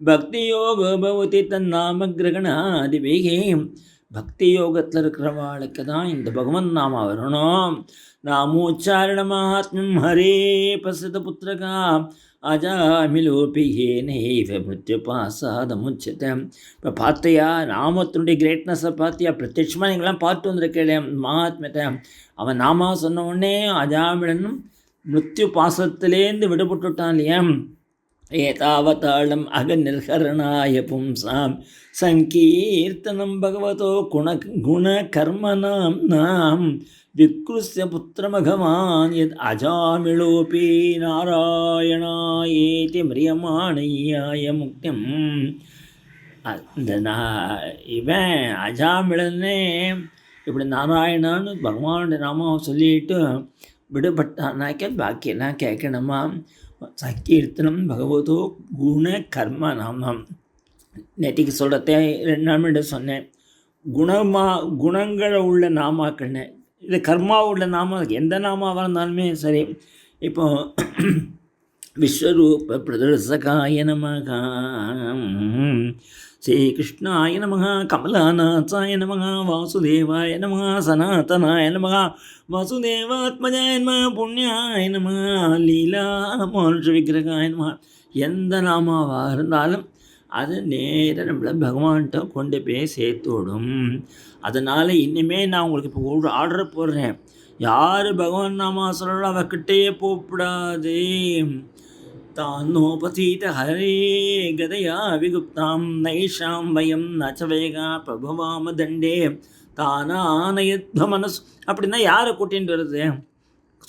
பக்தி யோகோ பவதி தன்னாம கிரகணாதிபிகி. பக்தி யோகத்தில் இருக்கிறவாளுக்கு தான் இந்த பகவன் நாம வரணும். நாமோச்சாரண மகாத்மியம் ஹரே பசத புத்திரகா அஜாமிலோபியேனைவ மிருத்யுபாசாத முச்சத்தை. இப்போ பார்த்தியா நாமத்தினுடைய கிரேட்னஸை பார்த்தியா? பிரத்யட்சமாக நீங்களாம் பார்த்து வந்திருக்கேன் மகாத்மியத்தை. அவன் நாமா சொன்ன உடனே அஜாமிலனும் மிருத்யு பாசத்திலேருந்து விடுபட்டுட்டான் இல்லையா? ஏதாவதாளம் அகநிர்கரணாய பும்சாம் சங்கீர்த்தனம் பகவதோ குண கர்மனாம் நாம் விக்ருஸ்ய புத்திரமகவான் யத் அஜாமிளோபி நாராயணாயேதி மிரியமாணையாய முக்தியம். இவன் அஜாமிளனே இப்படி நாராயணான்னு பகவானுடைய நாமாவை சொல்லிட்டு விடுபட்டானாக்க பாக்கியெல்லாம் கேட்கணுமா? சங்கீர்த்தனம் பகவதோ குண கர்ம நாமம். நேற்றுக்கு சொல்கிறதே 2 நாள் முன்னாடி சொன்னேன். குணங்களை உள்ள நாமாக்கண்ணே. இது கர்மா உள்ள நாமம். எந்த நாமாவாக இருந்தாலுமே சரி. இப்போ விஸ்வரூப பிரதர்சகாய நமக, ஸ்ரீகிருஷ்ணாய நமக, கமலாநாசாய நமக, வாசுதேவாய நமக, சனாதனாய நமக, வாசுதேவாத்மஜாய நமக, புண்ணியாய நமக, லீலா மோட்ச விக்கிரகாய நமக. எந்த நாமாவாக இருந்தாலும் அது நேராக நம்மளை பகவான்கிட்ட கொண்டு போய் சேர்த்துவிடும். அதனால் இனிமேல் நான் உங்களுக்கு இப்போ ஒரு ஆர்டர் போடுறேன். யார் பகவான் நாமா சொல்கிறாலும் அவகிட்டே போகக்கூடாது. தானோபசீத ஹரே கதையா விகுப்தாம் நைஷாம் வயம் நச்சவேகா பிரபவாம தண்டே தானானயத்வ மனசு. அப்படின்னா யாரை கூட்டின்னு வருது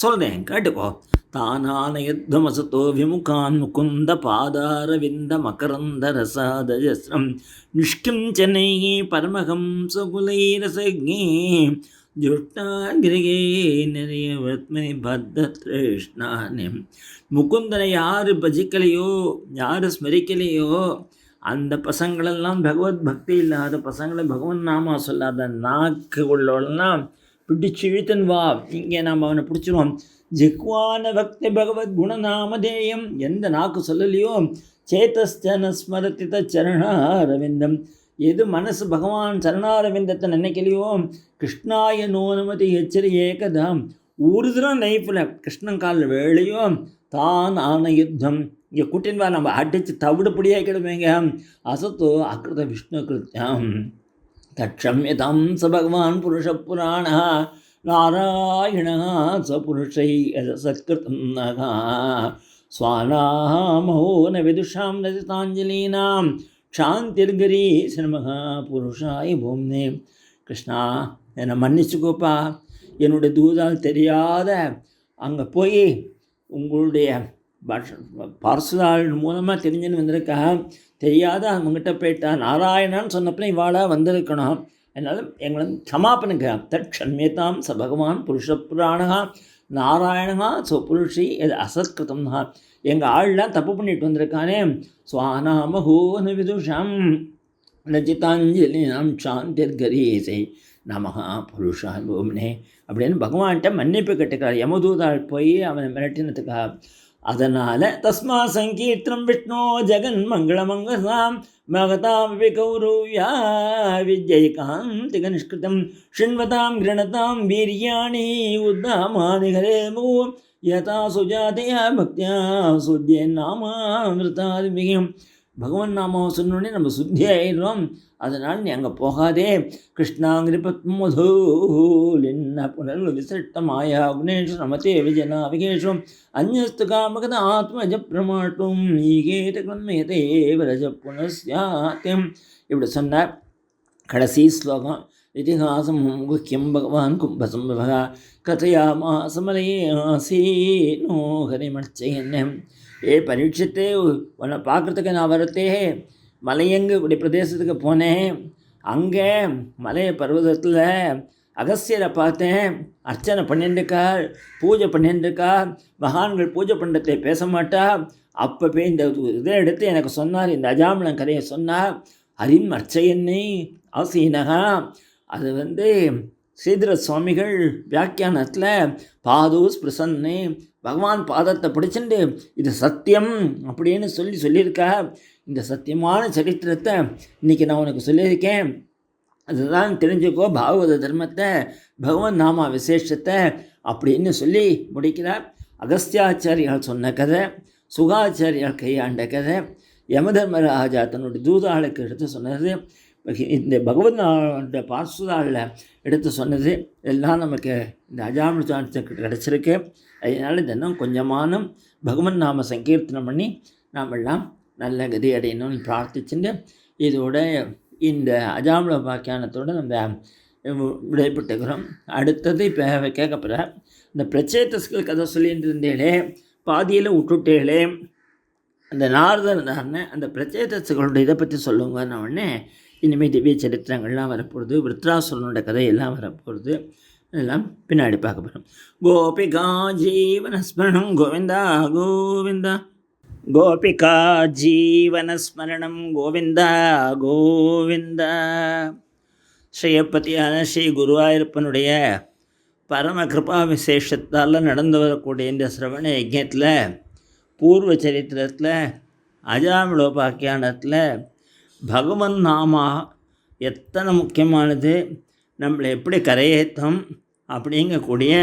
சொல்கிறேன் கேட்டுக்கோ. தானானயத்வமசதோ விமுகான் முகுந்த பாதாரவிந்த மகரந்த ரசாதஜஸ்ரம் நிஷ்கிஞ்சனை பரமஹம்சகுலைரசக்ஞே ஜுஷ்டாகிரிகே நிறையவத்மை பத்தத்ரேஷ்ணானே. முகுந்தனை யார் பஜிக்கலையோ, யார் ஸ்மரிக்கலையோ, அந்த பசங்களெல்லாம் பகவத் பக்தி இல்லாத பசங்களை பகவன் நாமா சொல்லாத நாக்கு உள்ளவெல்லாம் பிடிச்சு இழுத்துன்னு வா, இங்கே நாம் அவனை பிடிச்சிருவோம். ஜிக்வான பக்தி பகவத் குணநாமதேயம், எந்த நாக்கு சொல்லலையோ, சேதஸ்தன ஸ்மரதித சரணாரவிந்தம், எது மனசு பகவான் சரணாரவிந்தத்தை நினைக்கலையோ, கிருஷ்ணாய நோனமதி எச்சரி ஏகதாம், ஒரு தரம் லைஃப்பில் கிருஷ்ணன் காலில் வேலையோ தான் ஆன யுத்தம், இங்கே கூட்டின்வா நம்ம அடித்து தவிடுபடியாக்கிடுவேங்க. அசத்தோ அக்கிருத விஷ்ணு கிருத்தியம் தட்சம்யதாம் ச பகவான் புருஷ புராண நாராயண ச புருஷை சத்கிருதம் ஸ்வானாமோ ந விதுஷாம் ரசிதாஞ்சலீனாம் சாந்திர்கரி சினமகா புருஷாய பூம்னே. கிருஷ்ணா, என்னை மன்னிச்சுக்கோப்பா, என்னுடைய தூதால் தெரியாத அங்கே போய் உங்களுடைய பார்சலால் மூலமாக தெரிஞ்சுன்னு வந்திருக்கா, தெரியாத அவங்ககிட்ட போயிட்டா, நாராயணான்னு சொன்னப்போ இவாளாக வந்திருக்கணும், அதனால் எங்களை க்ஷமாப்பனுங்க. தட்சண்யதாம் ச பகவான் புருஷ புராணா நாராயணா சோ புருஷி எது அசத்கிருதம்னா, எங்கள் ஆள்லாம் தப்பு பண்ணிட்டு வந்திருக்கானே. ஸ்வானாமஹோன விதுஷாம் ரஜிதாஞ்சலி நாம் சாந்திர்கரீசை நமஹா புருஷான் பூம்னே அப்படின்னு பகவான்கிட்ட மன்னிப்பு கேட்டுக்கிறார். யமதூதாள் போய் அவனை மிரட்டினதுக்காக. அதனால் தஸ்மா சங்கீர்த்தனம் விஷ்ணோ ஜெகன் மங்களமங்கசாம் மகதாம் விகௌரவ்யா விஜயகாந்திக நிஷ்கிருதம் ஷிண்வதாம் கிரணதாம் வீரியாணி உத்தாமானி ஹரேமு யதா சுஜாதயா பக்தியா சுத்தியே நாமாமிருதாதிபிகம். பகவான் நாமாவை சொன்னோடனே நம்ம சுத்தி ஆயிடுறோம். அதனால் நீ அங்கே போகாதே. கிருஷ்ணாங்கிரி பத்மதூலின்ன புனல் விசிஷ்ட மாயா குணேஷு நமத்தே விஜனா விகேஷம் அந்நஸ்து காமகத ஆத்மஜ பிரமாட்டும் ஈகேத கண்மயதே விரஜ புனஸ்யாத்தியம். இப்படி சொன்னார். கடைசி ஸ்லோகம் இதிகாசம் முக்கியம் பகவான் கும்பசம்பவா கதையாமாசமலையே ஆசீனோ ஹரிமர்ச்சயன். ஏ பரீட்சித்தே, உன்னை பார்க்குறதுக்கு நான் வரத்தே மலையங்கு இப்படி பிரதேசத்துக்கு போனேன். அங்கே மலைய பர்வதத்தில் அகஸ்தியரை பார்த்தேன். அர்ச்சனை பண்ணிட்டுருக்கார், பூஜை பண்ணிட்டுருக்கார். மகான்கள் பூஜை பண்ணுறதை பேச மாட்டா. அப்போ போய் இந்த இதை எடுத்து எனக்கு சொன்னார், இந்த அஜாமலன் கதையை சொன்னார். ஹரிம் அர்ச்சயன்னு ஆசீனகா. அது ஸ்ரீதர சுவாமிகள் வியாக்கியானத்தில் பாதூஸ் பிரசன்னு, பகவான் பாதத்தை பிடிச்சிட்டு இது சத்தியம் அப்படின்னு சொல்லியிருக்கா. இந்த சத்தியமான சரித்திரத்தை இன்றைக்கி நான் உனக்கு சொல்லியிருக்கேன். அதுதான் தெரிஞ்சுக்கோ பாகவத தர்மத்தை, பகவான் நாமா விசேஷத்தை அப்படின்னு சொல்லி முடிக்கிறார். அகஸ்தியாச்சாரியால் சொன்ன கதை, சுகாச்சாரியால் கையாண்ட கதை, யமதர்மராஜா தன்னுடைய தூதாளுக்கு எடுத்து சொன்னது, இந்த பகவத் பார்சுதாளில் எடுத்து சொன்னது எல்லாம் நமக்கு இந்த அஜாமிருதானுக்கு கிடச்சிருக்கு. அதனால் தினம் கொஞ்சமான பகவன் நாம சங்கீர்த்தனம் பண்ணி நாம் எல்லாம் நல்ல கதி அடையணும்னு பிரார்த்திச்சுட்டு இதோட இந்த அஜாமிர பாக்கியானத்தோடு நம்ம விடைபெற்றுக்கிறோம். அடுத்தது இப்போ கேட்கப்படுற இந்த பிரச்சேதஸ்கள் கதை சொல்லிட்டு இருந்தேளே, பாதியில் விட்டுட்டேளே, அந்த நாரதன் அந்த பிரச்சேதஸ்களுடைய இதை பற்றி சொல்லுங்கன்னு உடனே இனிமேல் திவ்ய சரித்திரங்கள்லாம் வரப்போகுது, விருத்ராசுரனோட கதையெல்லாம் வரப்போகுது. இதெல்லாம் பின்னாடி பார்க்க போகிறோம். கோபிகா ஜீவனஸ்மரணம் கோவிந்தா கோவிந்தா, கோபிகா ஜீவனஸ்மரணம் கோவிந்தா கோவிந்தா. ஸ்ரீயப்பதியான ஸ்ரீ குருவாயூரப்பனுடைய பரம கிருபா விசேஷத்தால் நடந்து வரக்கூடிய இந்த சிரவண யஜ்ஞத்தில் பூர்வ சரித்திரத்தில் அஜாமிளோபாக்கியானத்தில் பகவன் நாமா எத்தனை முக்கியமானது, நம்மளை எப்படி கரையேற்றும் அப்படிங்கக்கூடிய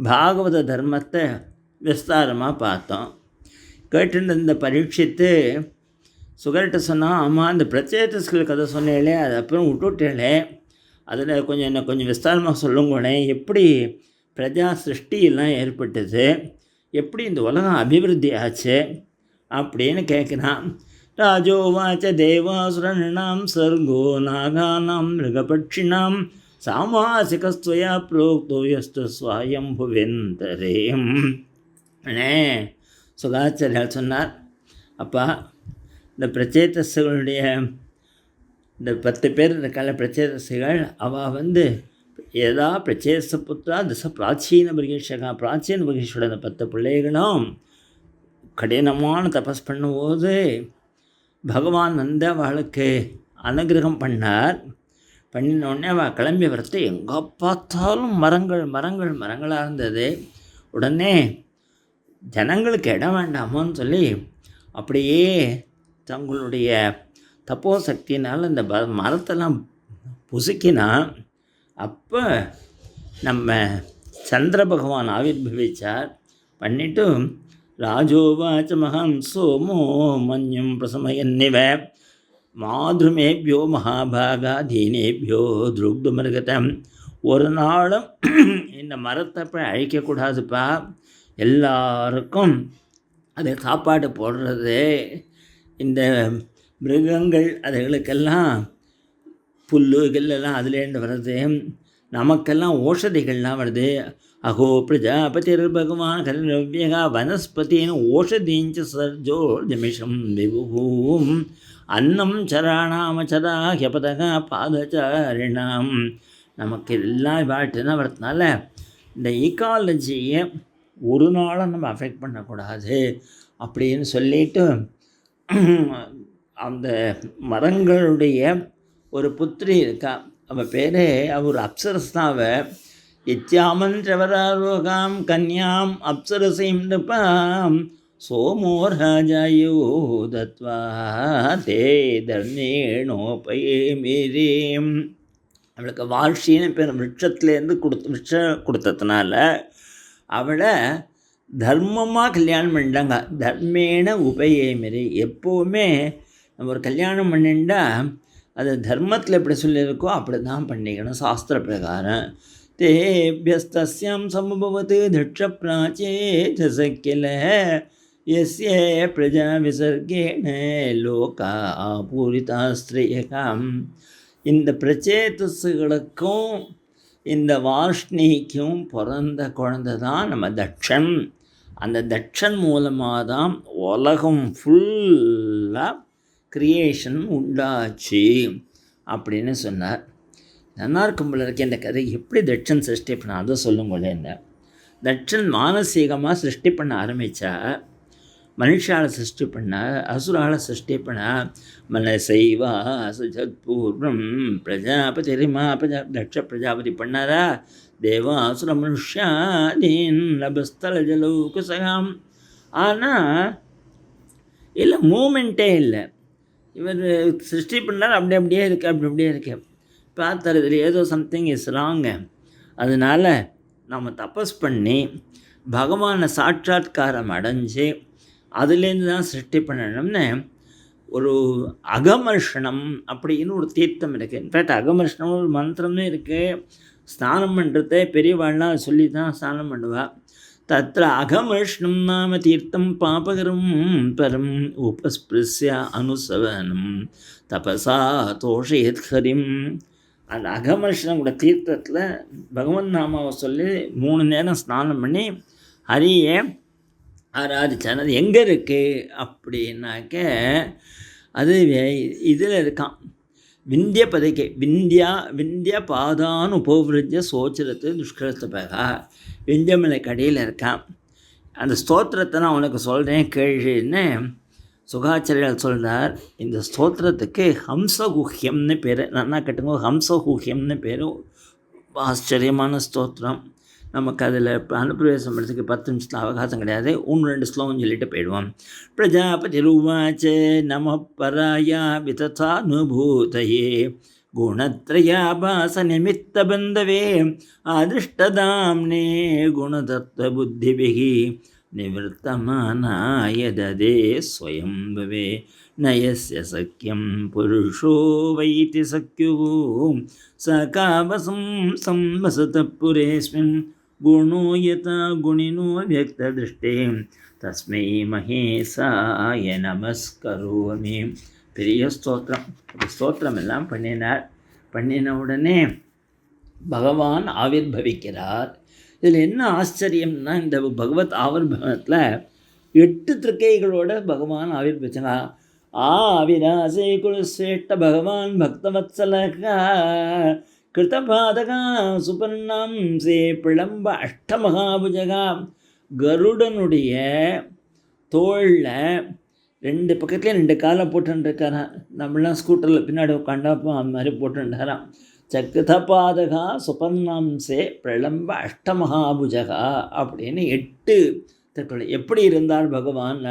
பாகவத தர்மத்தை விஸ்தாரமாக பார்த்தோம். கேட்டுட்டு இந்த பரீட்சித்து சுகர்கிட்ட சொன்னால், ஆமாம் அந்த பிரச்சேதஸ்கள் கதை சொன்னேளே அது அப்புறம் விட்டுட்டேளே, அதில் கொஞ்சம் விஸ்தாரமாக சொல்லுங்களேன், எப்படி பிரஜா சிருஷ்டியெல்லாம் ஏற்பட்டது, எப்படி இந்த உலகம் அபிவிருத்தி ஆச்சு அப்படின்னு கேட்குறான். ராஜோவாச்ச தேவாசுரனாம் சர்கோ நாகானாம் மிருகபட்சிணாம் சாமாசிகஸ்துவயா புரோக்தோ யஸ்து ஸ்வயம்புவெந்தரேம். அண்ணே சுகாச்சாரியால் சொன்னார், அப்பா இந்த பிரச்சேதஸ்களுடைய இந்த 10 பேர் இருக்கால பிரச்சேதஸ்கள், அவள் ஏதா பிரச்சேத புத்திரா திச பிராச்சீன பரிகேஷகா, பிராச்சீன பரிகேஷோட அந்த 10 பிள்ளைகளும் கடினமான தபஸ் பண்ணும்போது பகவான் அவளுக்கு அனுகிரகம் பண்ணார். பண்ணினோடனே அவள் கிளம்பி வரத்து எங்கே பார்த்தாலும் மரங்களாக இருந்தது. உடனே ஜனங்களுக்கு இடம் வேண்டாமோன்னு சொல்லி அப்படியே தங்களுடைய தப்போ சக்தினால் இந்த மரத்தெல்லாம் புசுக்கினா. அப்போ நம்ம சந்திர பகவான் ஆவிர்பவிச்சார். பண்ணிவிட்டு ராஜோவாச்ச மகான் சோமோ மன்யம் பிரசமயன்னிவ மாதுமேபியோ மகாபாகா தீனேபியோ துருக்துமிருகதம். ஒரு நாளும் இந்த மரத்தை போய் அழிக்கக்கூடாதுப்பா, எல்லாருக்கும் அதை சாப்பாடு போடுறது. இந்த மிருகங்கள் அதுகளுக்கெல்லாம் புல்லுகள்லாம் அதுலேருந்து வருது, நமக்கெல்லாம் ஓஷதிகள்லாம் வருது. அகோ பிரஜாபதிர் பகவான் கரவ்யகா வனஸ்பதின்னு ஓஷதீஞ்ச சர்ஜோ நிமிஷம் விபூம் அன்னம் சராணாமச்சரா ஹியபதகா பாதச்சாரிணாம். நமக்கு எல்லாம் வாழ்த்துனா வரதுனால இந்த ஈக்காலஜியை ஒரு நாளும் நம்ம அஃபெக்ட் பண்ணக்கூடாது அப்படின்னு சொல்லிட்டு அந்த மரங்களுடைய ஒரு புத்திரி இருக்கா, அவள் பேர் அவர் அப்சரஸ்தாவை இத்தியாமன்றவராரோகாம் கன்யாம் அப்சரசைம் நிருபாம் சோமோராஜாயோ தத்வா தே தர்ணேணோபயே மீரீம். அவளுக்கு வாழ்ஷின்னு பேர் விருட்சத்துலேருந்து கொடுத்ததுனால அவளை தர்மமாக கல்யாணம் பண்ணிட்டாங்க. தர்மேன உபயேமிரி. எப்போவுமே நம்ம ஒரு கல்யாணம் பண்ணிண்டா அது தர்மத்தில் எப்படி சொல்லியிருக்கோ அப்படி தான் பண்ணிக்கணும் சாஸ்திர பிரகாரம். தேபியஸ்தஸ்யாம் சம்பவத்து தட்ச பிராச்சேதசக்கில யஸ்ய பிரஜா விசர்கேண லோகா பூரிதா ஸ்ரீயகாம். இந்த பிரச்சேதஸுகளுக்கும் இந்த வாஷ்ணிக்கும் பிறந்த குழந்தை தான் நம்ம தட்சன். அந்த தட்சன் மூலமாக தான் உலகம் ஃபுல்லாக கிரியேஷன் உண்டாச்சு அப்படின்னு சொன்னார். நல்லா இருக்கும் போல இருக்க இந்த கதை. எப்படி தட்சன் சிருஷ்டி பண்ண அதை சொல்லுங்களேன். தட்சன் மானசீகமாக சிருஷ்டி பண்ண ஆரம்பித்தா மனுஷால சிருஷ்டி பண்ண, அசுரால சிருஷ்டி பண்ண. மனசைவா சுஜத்பூர்வம் பிரஜாபதிரிமா தட்ச பிரஜாபதி பண்ணாரா. தேவா அசுர மனுஷாதீன் லபஸ்தல ஜலூகுசகாம். ஆனால் இல்லை மூமெண்ட்டே இல்லை. இவர் சிருஷ்டி பண்ணார், அப்படியே இருக்கு. பார்த்தார் இதில் ஏதோ சம்திங் இஸ் ராங்க. அதனால் நம்ம தபஸ் பண்ணி பகவானை சாட்சாத்காரம் அடைஞ்சு அதுலேருந்து தான் சிருஷ்டி பண்ணணும்னு ஒரு அகமர்ஷனம் அப்படின்னு ஒரு தீர்த்தம் இருக்குது. இன்ஃபேக்ட் அகமர்ஷனம் ஒரு மந்திரமே இருக்குது. ஸ்நானம் பண்ணுறத பெரியவாள்லாம் சொல்லி தான் ஸ்நானம் பண்ணுவாள். தத்ர அகமர்ஷ்ணம் நாம தீர்த்தம் பாபகரம் பரம் உபஸ்பிருஷ்ய அனுசவனம் தபசா தோஷயத் ஹரிம். அந்த அகமர்ஷனம் கூட தீர்த்தத்தில் பகவன் நாமாவை சொல்லி 3 நேரம் ஸ்நானம் பண்ணி ஹரியை ஆராதிச்சான். அது எங்கே இருக்குது அப்படின்னாக்க அது இதில் இருக்கான். விந்திய பதைக்கை விந்திய பாதான்னு உபவிருஜ சோச்சரத்து துஷ்கரத்து பகா. விந்தியமலை கடையில் இருக்கான். அந்த ஸ்தோத்திரத்தை நான் உனக்கு சொல்கிறேன் கேள்வின்னு சுகாச்சாரியால் சொல்கிறார். இந்த ஸ்தோத்திரத்துக்கு ஹம்சகுஹ்யம்னு பேர். நல்லா கட்டுங்க, ஹம்சகுஹ்யம்னு பேர். ஆச்சரியமான ஸ்தோத்திரம். நமக்கு அதில் அனுப்பிரவேசம் பண்ணுறதுக்கு 10 நிமிஷத்தில் அவகாசம் கிடையாது. 1-2 ஸ்லோகம் சொல்லிட்டு போயிடுவோம். பிரஜாபதி ரூவாச்ச நம பராயா விததானுபூதயே குணத்ரயாபாச நிமித்த பந்தவே அதிருஷ்டதாம்னே குணதத்துவ புத்திபிகி நிவர்த்தமானாய ததே ஸ்வயம்பவே நயஸ்ய சக்கியம் புருஷோ வைத்தி சக்யுः சகாவசம் சம்வசத புரேஸ்மின் குணோ யதா குணினோ வியக்ததிருஷ்டே தஸ்மை மகேசாய நமஸ்கரோமி. பெரிய ஸ்தோத்திரம். ஸ்தோத்திரம் எல்லாம் பண்ணினார். பண்ணின உடனே பகவான் ஆவிர்பவிக்கிறார். இதில் என்ன ஆச்சரியம்னா இந்த பகவத் ஆவிர்வாவத்தில் 8 திருக்கைகளோட பகவான் ஆவிர்வச்சனா. ஆவிராசே குருஸ்ரேஷ்ட பகவான் பக்தவத்சலகா கிருதபாதகா சுபர்ணாம் சே பிளம்ப அஷ்டமகாபுஜகா. கருடனுடைய தோளில் 2 பக்கத்துலேயும் 2 காலை போட்டுருக்காராம். நம்மளாம் ஸ்கூட்டரில் பின்னாடி உட்காண்டாப்போ அந்த மாதிரி போட்டுருக்காராம். சக்தபாதகா சுபர்ணாம்சே பிரளம்ப அஷ்டமகாபுஜகா அப்படின்னு 8 திருக்குறள். எப்படி இருந்தார் பகவான்?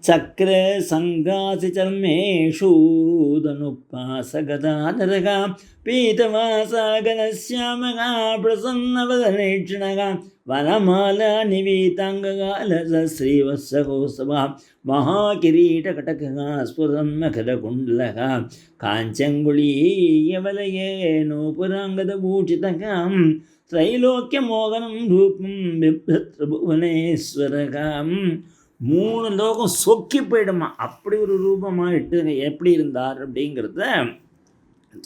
சக்கர சங்காசி சர்மேஷு தனுப்பாசகதானரகா பீதவாசாகனஸ்யாமகா பிரசன்னவதனேட்சணகா வனமாலா நிவீதாங்ககாலச ஸ்ரீவத்சகோசவா மகாகிரீடகடகா ஸ்புரன்மகரகுண்டலகா காஞ்சங்குளீயவலயே நூபுராங்கதபூஷிதகாம் த்ரைலோக்கியமோகனம் ரூபம் பிப்ரத்ரபுவனேஸ்வரகாம். 3 லோகம் சொக்கி போயிடுமா, அப்படி ஒரு ரூபமாகிட்டு எப்படி இருந்தார் அப்படிங்கிறத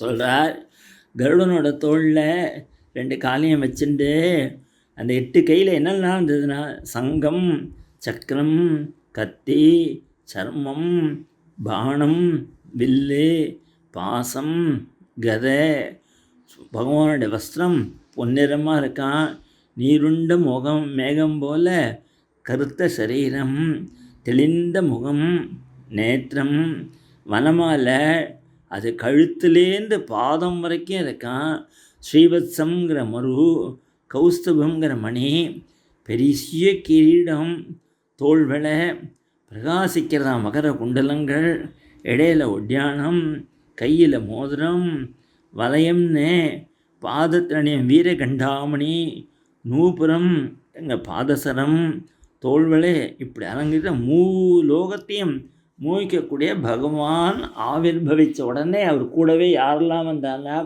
சொல்கிறார். கருடனோட தோளில் 2 காலையும் வச்சுட்டு அந்த 8 கையில் என்னெல்லாம் இருந்ததுன்னா சங்கம், சக்கரம், கத்தி, சர்மம், பானம், வில்லு, பாசம், கதை. பகவானுடைய வஸ்திரம் பொன்னிறமாக இருக்கான். நீருண்ட முகம், மேகம் போல கருத்த சரீரம், தெளிந்த முகம், நேத்திரம், வனமாலை அது கழுத்துலேருந்து பாதம் வரைக்கும் இருக்கான். ஸ்ரீவத்சங்கிற மரு, கௌஸ்துபங்கிற மணி, பெரிய கிரீடம், தோள்வளை பிரகாசிக்கிறதா மகர குண்டலங்கள், இடையில ஒட்டியானம், கையில் மோதிரம், வலயம்னு பாதத்தணியம் வீரகண்டாமணி, நூபுரம் எங்கள் பாதசரம், தோள்வளை இப்படி அலங்கிட்ட லோகத்தையும் மூழ்கக்கூடிய பகவான் ஆவிர்பவித்த உடனே அவர் கூடவே யாரெல்லாம் வந்தாங்கன்னா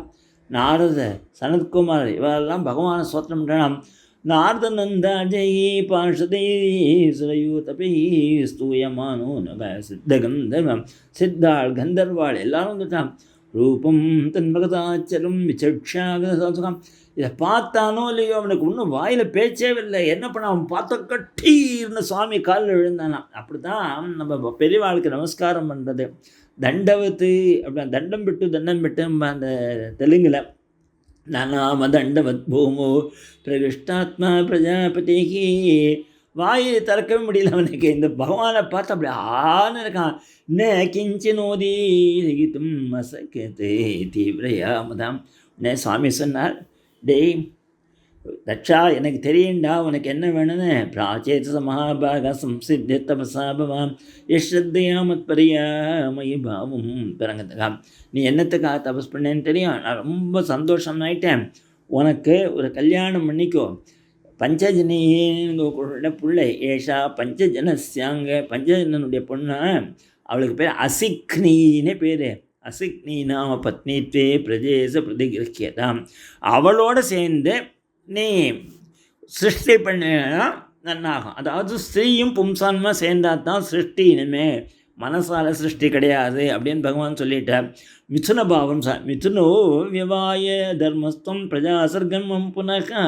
நாரத, சனத்குமார் இவரெல்லாம் பகவானை ஸ்தோத்திரம் பண்ணலாம். நாரதநந்தா ஜெயி பார்ஷதை சுரயூதபி ஸ்தூயமானோ நக சித்தகந்தர்வம் சித்தாள் கந்தர்வாள் எல்லாரும் வந்துட்டான். ரூபம் தன்மகதாச்சரம் விசக்ஷாகம். இதை பார்த்தானோ இல்லையோ அவனுக்கு இன்னும் வாயில் பேச்சே இல்லை. என்ன பண்ண, அவன் பார்த்த கட்டீர்னு சுவாமி காலில் விழுந்தானான். அப்படி தான் நம்ம பெரியவாளுக்கு நமஸ்காரம் பண்ணுறது. தண்டவத்து அப்படின்னா தண்டம் விட்டு அந்த தெலுங்கில் நானாம தண்டவத் பூமோ பிரகிருஷ்டாத்மா பிரஜாபதிக்கு வாயை திறக்கவே முடியல அவனுக்கு. இந்த பகவானை பார்த்து அப்படி ஆன்னு இருக்கான். ந கிஞ்சினோதி லிகித்தும் மசக்கே தீவிரயாமதாம். சுவாமி சொன்னார், டேய் தட்சா, எனக்கு தெரியுண்டா உனக்கு என்ன வேணும்னு. பிராச்சேத மகாபாக சம்சித்த தபசாபவாம் யஸ்ரத்தையாமத் பரியாமயி பாவம் பிறங்கத்துக்கா. நீ என்னத்துக்காக தபஸ் பண்ணேன்னு தெரியும். நான் ரொம்ப சந்தோஷம் ஆயிட்டேன். உனக்கு ஒரு கல்யாணம் பண்ணிக்கோ. பஞ்சஜனியோட பிள்ளை ஏஷா பஞ்சஜனஸ்யாங்க, பஞ்சஜனனுடைய பொண்ணு, அவளுக்கு பேர் அசிக்னின்னே பேர். அசிக்னி நாம பத்னித்வே பிரஜேச பிரதிகிரக்கியதாம். அவளோட சேர்ந்து நீ சிருஷ்டி பண்ணினா நன்னாகும். அதாவது ஸ்திரீயும் பும்சான்மா சேர்ந்தால் தான் சிருஷ்டி. இனிமே மனசால சிருஷ்டி கிடையாது அப்படின்னு பகவான் சொல்லிட்டார். மிதுன பாவம் மிதுனோ விவாய தர்மஸ்தம் பிரஜாசர்கன்மம் புனகா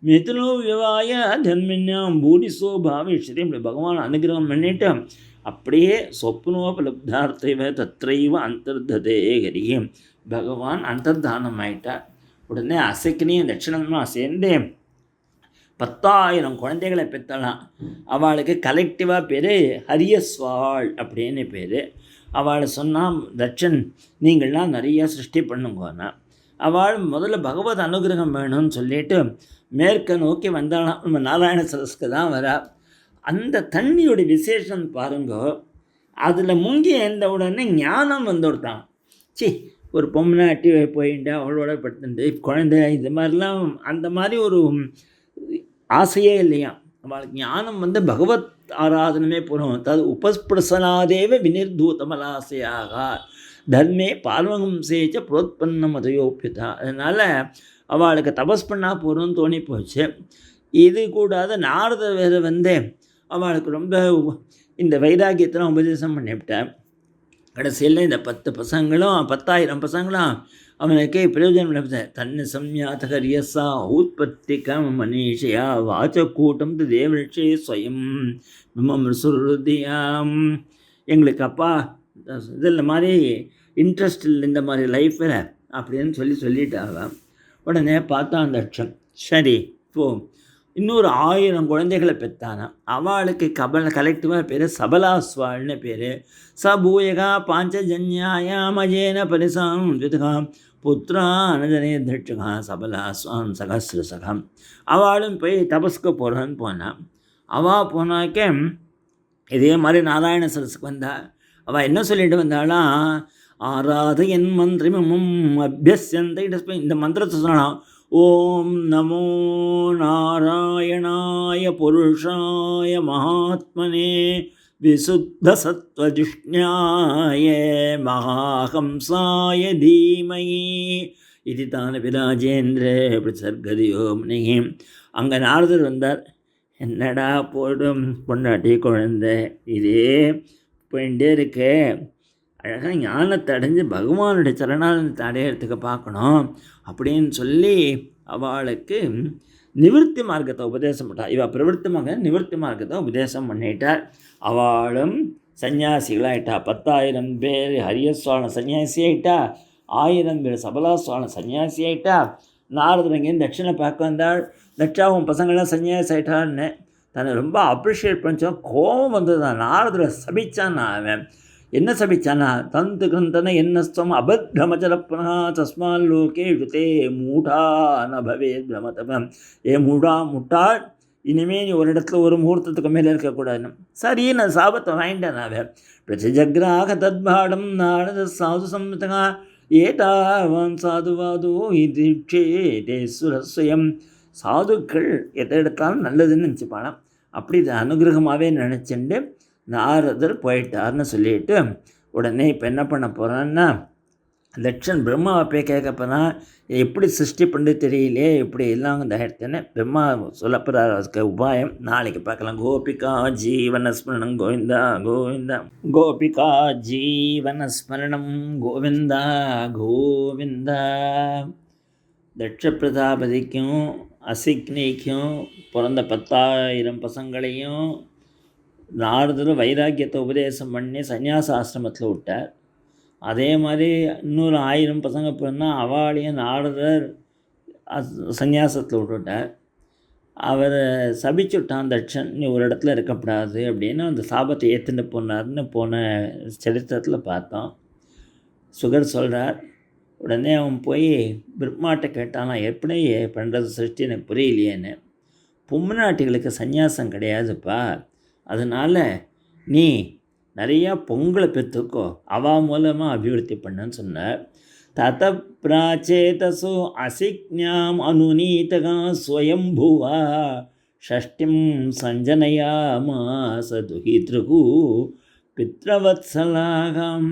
மிதுனோ விவாய தர்மின்யாம் பூரிசோ பாவிஷ்யதி. இப்படி பகவான் அனுகிரகம் பண்ணிட்டு அப்படியே சொப்னோபலப்தார்த்தைவ தத்ரைவ அந்தர்ததே கரி. பகவான் அந்தர்தானம் ஆயிட்டார். உடனே அசைக்கினியும் தட்சிணமாக சேர்ந்து 10,000 குழந்தைகளை பெற்றலாம். அவளுக்கு கலெக்டிவாக பேர் ஹரியஸ்வாள் அப்படின்னு பேர். அவளை சொன்னால் தட்சன் நீங்கள்லாம் நிறையா சிருஷ்டி பண்ணுங்கன்னா, அவள் முதல்ல பகவத் அனுகிரகம் வேணும்னு சொல்லிட்டு மேற்க நோக்கி வந்தாலாம். நம்ம நாராயண சரஸ்க்கு தான் வரா. அந்த தண்ணியோட விசேஷம் பாருங்கோ. அதில் முங்கி எழுந்த உடனே ஞானம் வந்துவிட்டான். ஒரு பொம்னாட்டி போயிட்டு அவளோட படுத்துட்டு குழந்தை இது மாதிரிலாம் அந்த மாதிரி ஒரு ஆசையே இல்லையா. அவளுக்கு ஞானம் பகவத் ஆராதனமே போகிறோம். அதாவது உபஸ்பிரசனாதேவ வினிர்தூதமலாசையாக தர்மே பார்வகம்சேச்ச புரோத்பன்னம் அதையோப்பியதா. அதனால் அவளுக்கு தபஸ் பண்ணால் போகிறோன்னு தோணி போச்சு. இது கூடாத நாரத வேற அவளுக்கு ரொம்ப இந்த வைராக்கியத்தெல்லாம் உபதேசம் பண்ணிவிட்டேன். கடைசியில் இந்த 10,000 பசங்களும் அவனுக்கு பிரயோஜனம் இல்லை. தன்னை சம்யாத கரியசா உற்பத்தி கம் மனிஷயா வாச்சக்கூட்டம் தேவரிஷே ஸ்வயம் விமம். எங்களுக்கு அப்பா இதில் மாதிரி இன்ட்ரெஸ்ட் இல்லை இந்த மாதிரி லைஃப்பில் அப்படின்னு சொல்லிட்டாங்க. உடனே பார்த்தா அந்த லட்சம் சரி இப்போ இன்னொரு 1000 குழந்தைகளை பெற்றானா. அவளுக்கு கலெக்டிவாக பேர் சபலாஸ்வாள்னு பேர். சபூயகா பாஞ்சஜன்யாயாமஜேன பரிசாம் விதுகாம் புத்திரா அனஜனே தட்சகா சபலாஸ்வான் சகசிரசகம். அவளும் போய் தபஸ்க்கு போகிறான்னு போனான். அவள் போனாக்க இதே மாதிரி நாராயண சரஸுக்கு வந்தா. அவள் என்ன சொல்லிட்டு வந்தாலாம், ஆராதயன் மந்திரிமம் அபியஸ்யந்தை. இந்த மந்திரத்தை சொன்னாலாம், ஓம் நமோ நாராயணாய புருஷாய மகாத்மனே விசுத்த சத்வஜிஷ்ஞாய மகாஹம்சாய தீமகி இது தான விராஜேந்திர பிரசர்கதியோ முனிகி. அங்கே நாரதர் வந்தார். என்னடா போடும் பொண்டாட்டி குழந்தை இதே போயிட்டே இருக்கே, அழகாக ஞானத்தை அடைஞ்சு பகவானுடைய சரணானந்தத்தை அடையிறதுக்கு பார்க்கணும் அப்படின்னு சொல்லி அவளுக்கு நிவர்த்தி மார்க்கத்தை உபதேசம் பண்ணாள். இவள் பிரவருத்தமாக நிவர்த்தி மார்க்கத்தை உபதேசம் பண்ணிட்டார். அவளும் சன்னியாசிகளாகிட்டா. 10,000 பேர் ஹரியஸ்வான சன்னியாசி ஆகிட்டா. 1000 பேர் சபலாஸ்வான சன்னியாசி ஆகிட்டா. நாரதர் இங்கேருந்து தட்சிணை பார்க்க வந்தாள். தட்சாவும் பசங்களாம் சன்னியாசி ஆகிட்டான்னு தன்னை ரொம்ப அப்ரிஷியேட் பண்ணிச்சோம். கோபம் வந்தது தான். நாரதரை சபிச்சான். அவன் என்ன சபிச்சானா, தந்து கிரந்தன என்னஸ்தம் அபத்ரமச்சரப்பனா தஸ்மால் லோகே விதே மூடா ந பவேத் பிரமதபம். ஏ முட்டாள், இனிமேல் நீ ஒரு இடத்துல ஒரு முகூர்த்தத்துக்கு மேலே இருக்கக்கூடாதுன்னு. சரி, நான் சாபத்தை வாங்கிட்டேன். அவன் பிரச்சஜக்ராக தத்பாடம் நாரத சாது சம்மிதா ஏதாவான் சாதுவாதோ இதீட்சே தேசுரஸ்வயம். சாதுக்கள் எதை எடுத்தாலும் நல்லதுன்னு நினச்சிப்பானா. அப்படி இது அனுகிரகமாகவே நினச்சிண்டு நாரதர் போயிட்டார்னு சொல்லிட்டு உடனே இப்போ என்ன பண்ண போகிறான்னா, லட்சன் பிரம்மாவை போய் கேட்க போகிறான். எப்படி சிருஷ்டி பண்ணி தெரியலையே, இப்படி எல்லாம் தயாரித்தேன்னு பிரம்மா சொல்லப்படுறார். அதுக்கு உபாயம் நாளைக்கு பார்க்கலாம். கோபிகா ஜீவனஸ்மரணம் கோவிந்தா கோவிந்தா. கோபிகா ஜீவனஸ்மரணம் கோவிந்தா கோவிந்தா. தட்ச பிரதாபதிக்கும் அசிக்னிக்கும் பிறந்த 10,000 பசங்களையும் நாரதர் வைராக்கியத்தை உபதேசம் பண்ணி சன்னியாச ஆசிரமத்தில் விட்டார். அதே மாதிரி இன்னொரு 1000 பசங்க பிறந்தால் அவளையும் நாரதர் சன்னியாசத்தில் விட்டுவிட்டார். அவரை சபிச்சுட்டான் தட்சன், நீ ஒரு இடத்துல இருக்கக்கூடாது அப்படின்னு அந்த சாபத்தை ஏற்றுட்டு போனார்னு போன சரித்திரத்தில் பார்த்தோம். சுகர் சொல்கிறார். உடனே அவன் போய் பிரம்மாட்ட கேட்டானா, எப்படி பண்ணுறது சிருஷ்டி எனக்கு புரியலையேன்னு. பொம்முநாட்டிகளுக்கு சந்நியாசம் கிடையாதுப்பா, அதனால் நீ நிறையா பொங்கலை பெற்றுக்கோ, அவா மூலமாக அபிவிருத்தி பண்ணுன்னு சொன்னார். தத பிராச்சேதசு அசிக்ஞாம் அனுநீதகா ஸ்வயம்புவா ஷஷ்டிம் சஞ்சனயாமாச துஹித்ருகு பித்ரவத்சலாகம்.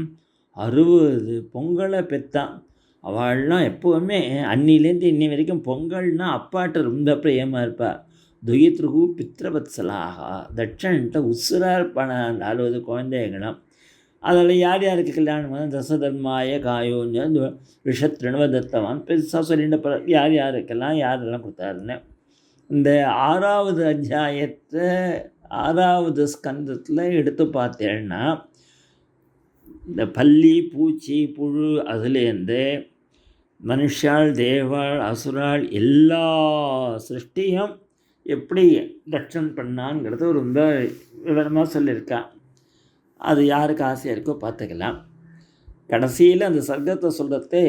60 பொங்கலை பெற்றான். அவள்லாம் எப்போவுமே அன்னிலேருந்து இன்னி வரைக்கும் பொங்கல்னால் அப்பாட்ட ரொம்ப பிரியமாக இருப்பாள். துயித்ருகு பித்ரவத்சலாக. தட்சன்ட்ட உசுராக இருப்பான அந்த 60 குழந்தைகளும். அதில் யார் யாருக்கு கல்யாணம் வந்து தசதர்மாய காயோஞ்ச விஷத்ருணவதத்தவான் பெருசாக சொல்லிட்டு யார் யாருக்கெல்லாம் யாரெல்லாம் கொடுத்தாருன்னு. இந்த 6வது அத்தியாயத்தை 6வது ஸ்கந்தத்தில் எடுத்து பார்த்தேன்னா, இந்த பல்லி பூச்சி புழு அதுலேருந்து மனுஷாள் தேவாள் அசுராள் எல்லா சிருஷ்டியும் எப்படி தட்சன் பண்ணான்ங்கிறது ரொம்ப விவரமாக சொல்லியிருக்கான். அது யாருக்கு ஆசையாக இருக்கோ பார்த்துக்கலாம். கடைசியில் அந்த சர்க்கத்தை சொல்கிறதே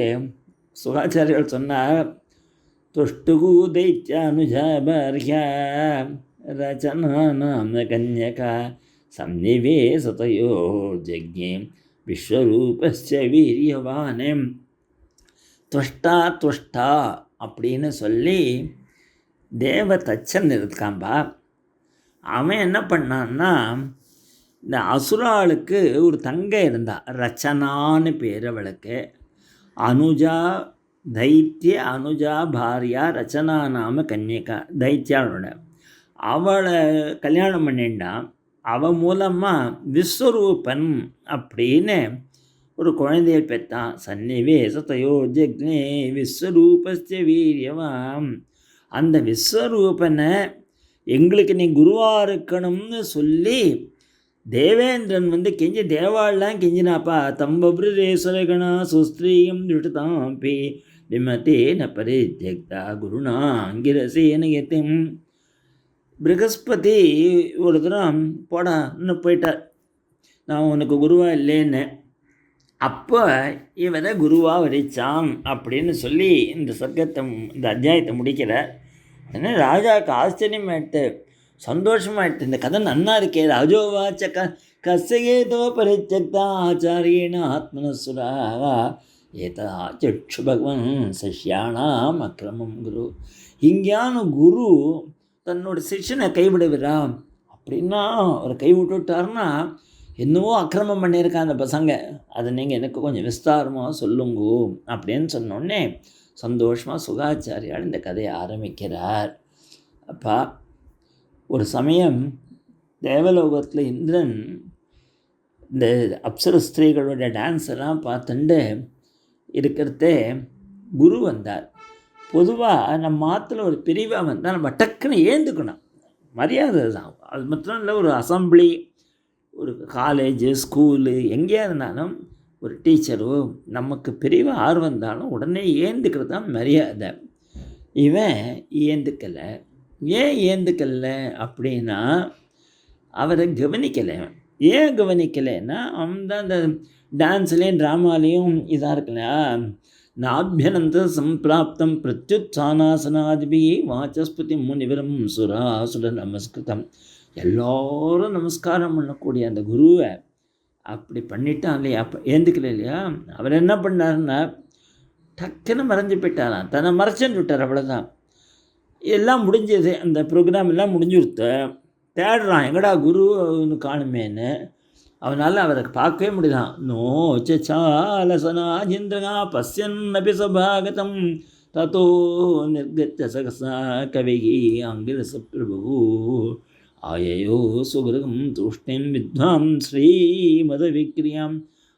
சுகாச்சாரியர்கள் சொன்னார். துஷ்டுகு தைத்யானுஜாபர்யா ரச்சனானாம் கன்யகா சந்நிவேசதயோ ஜக்ஞே விஸ்வரூபஸ்ய வீரியவானே. துவஷ்டா அப்படின்னு சொல்லி தேவ தச்சன் இருக்கான்பா. அவன் என்ன பண்ணான்னா, இந்த அசுராளுக்கு ஒரு தங்கை இருந்தா, ரச்சனான்னு பேர் அவளுக்கு. அனுஜா தைத்திய அனுஜா பாரியா ரச்சனா நாம கன்னிகா தைத்தியாளோட. அவளை கல்யாணம் பண்ணிட்டான். அவன் மூலமாக விஸ்வரூபன் அப்படின்னு ஒரு குழந்தையை பெற்றான். சன்னிவேசத்தையோ ஜக்னே விஸ்வரூபஸ்ய வீரியவாம். அந்த விஸ்வரூபனை எங்களுக்கு நீ குருவாக இருக்கணும்னு சொல்லி தேவேந்திரன் கெஞ்சி தேவாள்லாம் கெஞ்சினாப்பா. தம்பபுரேஸ்வரகணா சுஸ்திரீயம் திருஷ்டாம்பி விமதேன பரித்யக்தா குருணா அங்கிரசேன யதிம். ப்ரகஸ்பதி ஒரு தரம் போடா இன்னும் போயிட்டார், நான் உனக்கு குருவா இல்லைன்னு. அப்போ இவரை குருவாக வரிச்சான் அப்படின்னு சொல்லி இந்த இந்த அத்தியாயத்தை முடிக்கிறார். உடனே ராஜாவுக்கு ஆச்சரியமாயிட்டு, சந்தோஷமாயிட்டு. இந்த கதை நன்னா இருக்கே. ராஜோவாச்ச கசகேதோ பரிச்சக்தா ஆச்சாரியேன ஆத்மனசுரா ஏதா சக்ஷு பகவன் சஷ்யானாம் அக்கிரமம் குரு. இங்கேயான குரு தன்னோட சிஷ்யனை கைவிடுவிரா அப்படின்னா, அவர் கைவிட்டுட்டாருன்னா என்னவோ அக்கிரமம் பண்ணியிருக்கான் அந்த பசங்க, அதை நீங்கள் எனக்கு கொஞ்சம் விஸ்தாரமாக சொல்லுங்கோ அப்படின்னு சொன்னோடனே சந்தோஷமாக சுகாச்சாரியால் இந்த கதையை ஆரம்பிக்கிறார். அப்பா, ஒரு சமயம் தேவலோகத்தில் இந்திரன் இந்த அப்சர ஸ்திரீகளோட டான்ஸ் எல்லாம் பார்த்துட்டு இருக்கிறதே குரு வந்தார். பொதுவாக நம்ம ஆற்றுல ஒரு பிரிவாக வந்தால் நம்ம டக்குன்னு ஏந்துக்கணும், மரியாதை தான். அது மாத்திரம் இல்லை, ஒரு அசம்பிளி, ஒரு காலேஜு ஸ்கூலு எங்கேயா இருந்தாலும் ஒரு டீச்சரோ நமக்கு பிரிவாக ஆர்வம் வந்தாலும் உடனே ஏந்துக்கிறது தான் மரியாதை. இவன் ஏந்துக்கலை. ஏன் ஏந்துக்கலை அப்படின்னா, அவரை கவனிக்கலை. ஏன் கவனிக்கலைன்னா, அவன் தான் அந்த டான்ஸ்லேயும் ட்ராமாலேயும் இதாக இருக்கலையா. நாபியனந்த சம்பிராப்தம் பிரத்யுத்சானாசனாதிபி வாச்சஸ்பதி முனிவரம் சுராசுர நமஸ்கிருதம். எல்லோரும் நமஸ்காரம் பண்ணக்கூடிய அந்த குருவை அப்படி பண்ணிட்டான் இல்லையா, அப்போ ஏந்துக்கல இல்லையா. அவர் என்ன பண்ணாருன்னா, டக்குன்னு மறைஞ்சு போயிட்டாராம், தன்னை மறைச்சுன்னு விட்டார். அவ்வளோதான், எல்லாம் முடிஞ்சது, அந்த ப்ரோக்ராம் எல்லாம் முடிஞ்சுடுத்து. தேடுறான், எங்கடா குரு காணுமேன்னு. அவனால் அவரை பார்க்கவே முடியலாம். நோ சாலசனாஜிந்திரா பசியன் அபி சபாகதம் தத்தோ நிர்கத்த சகசா கவிகி அங்கிரச பிரபு ஆயையோ சுகிருகம் தூஷ்ணிம் வித்வாம் ஸ்ரீமத விக்ரியாம்.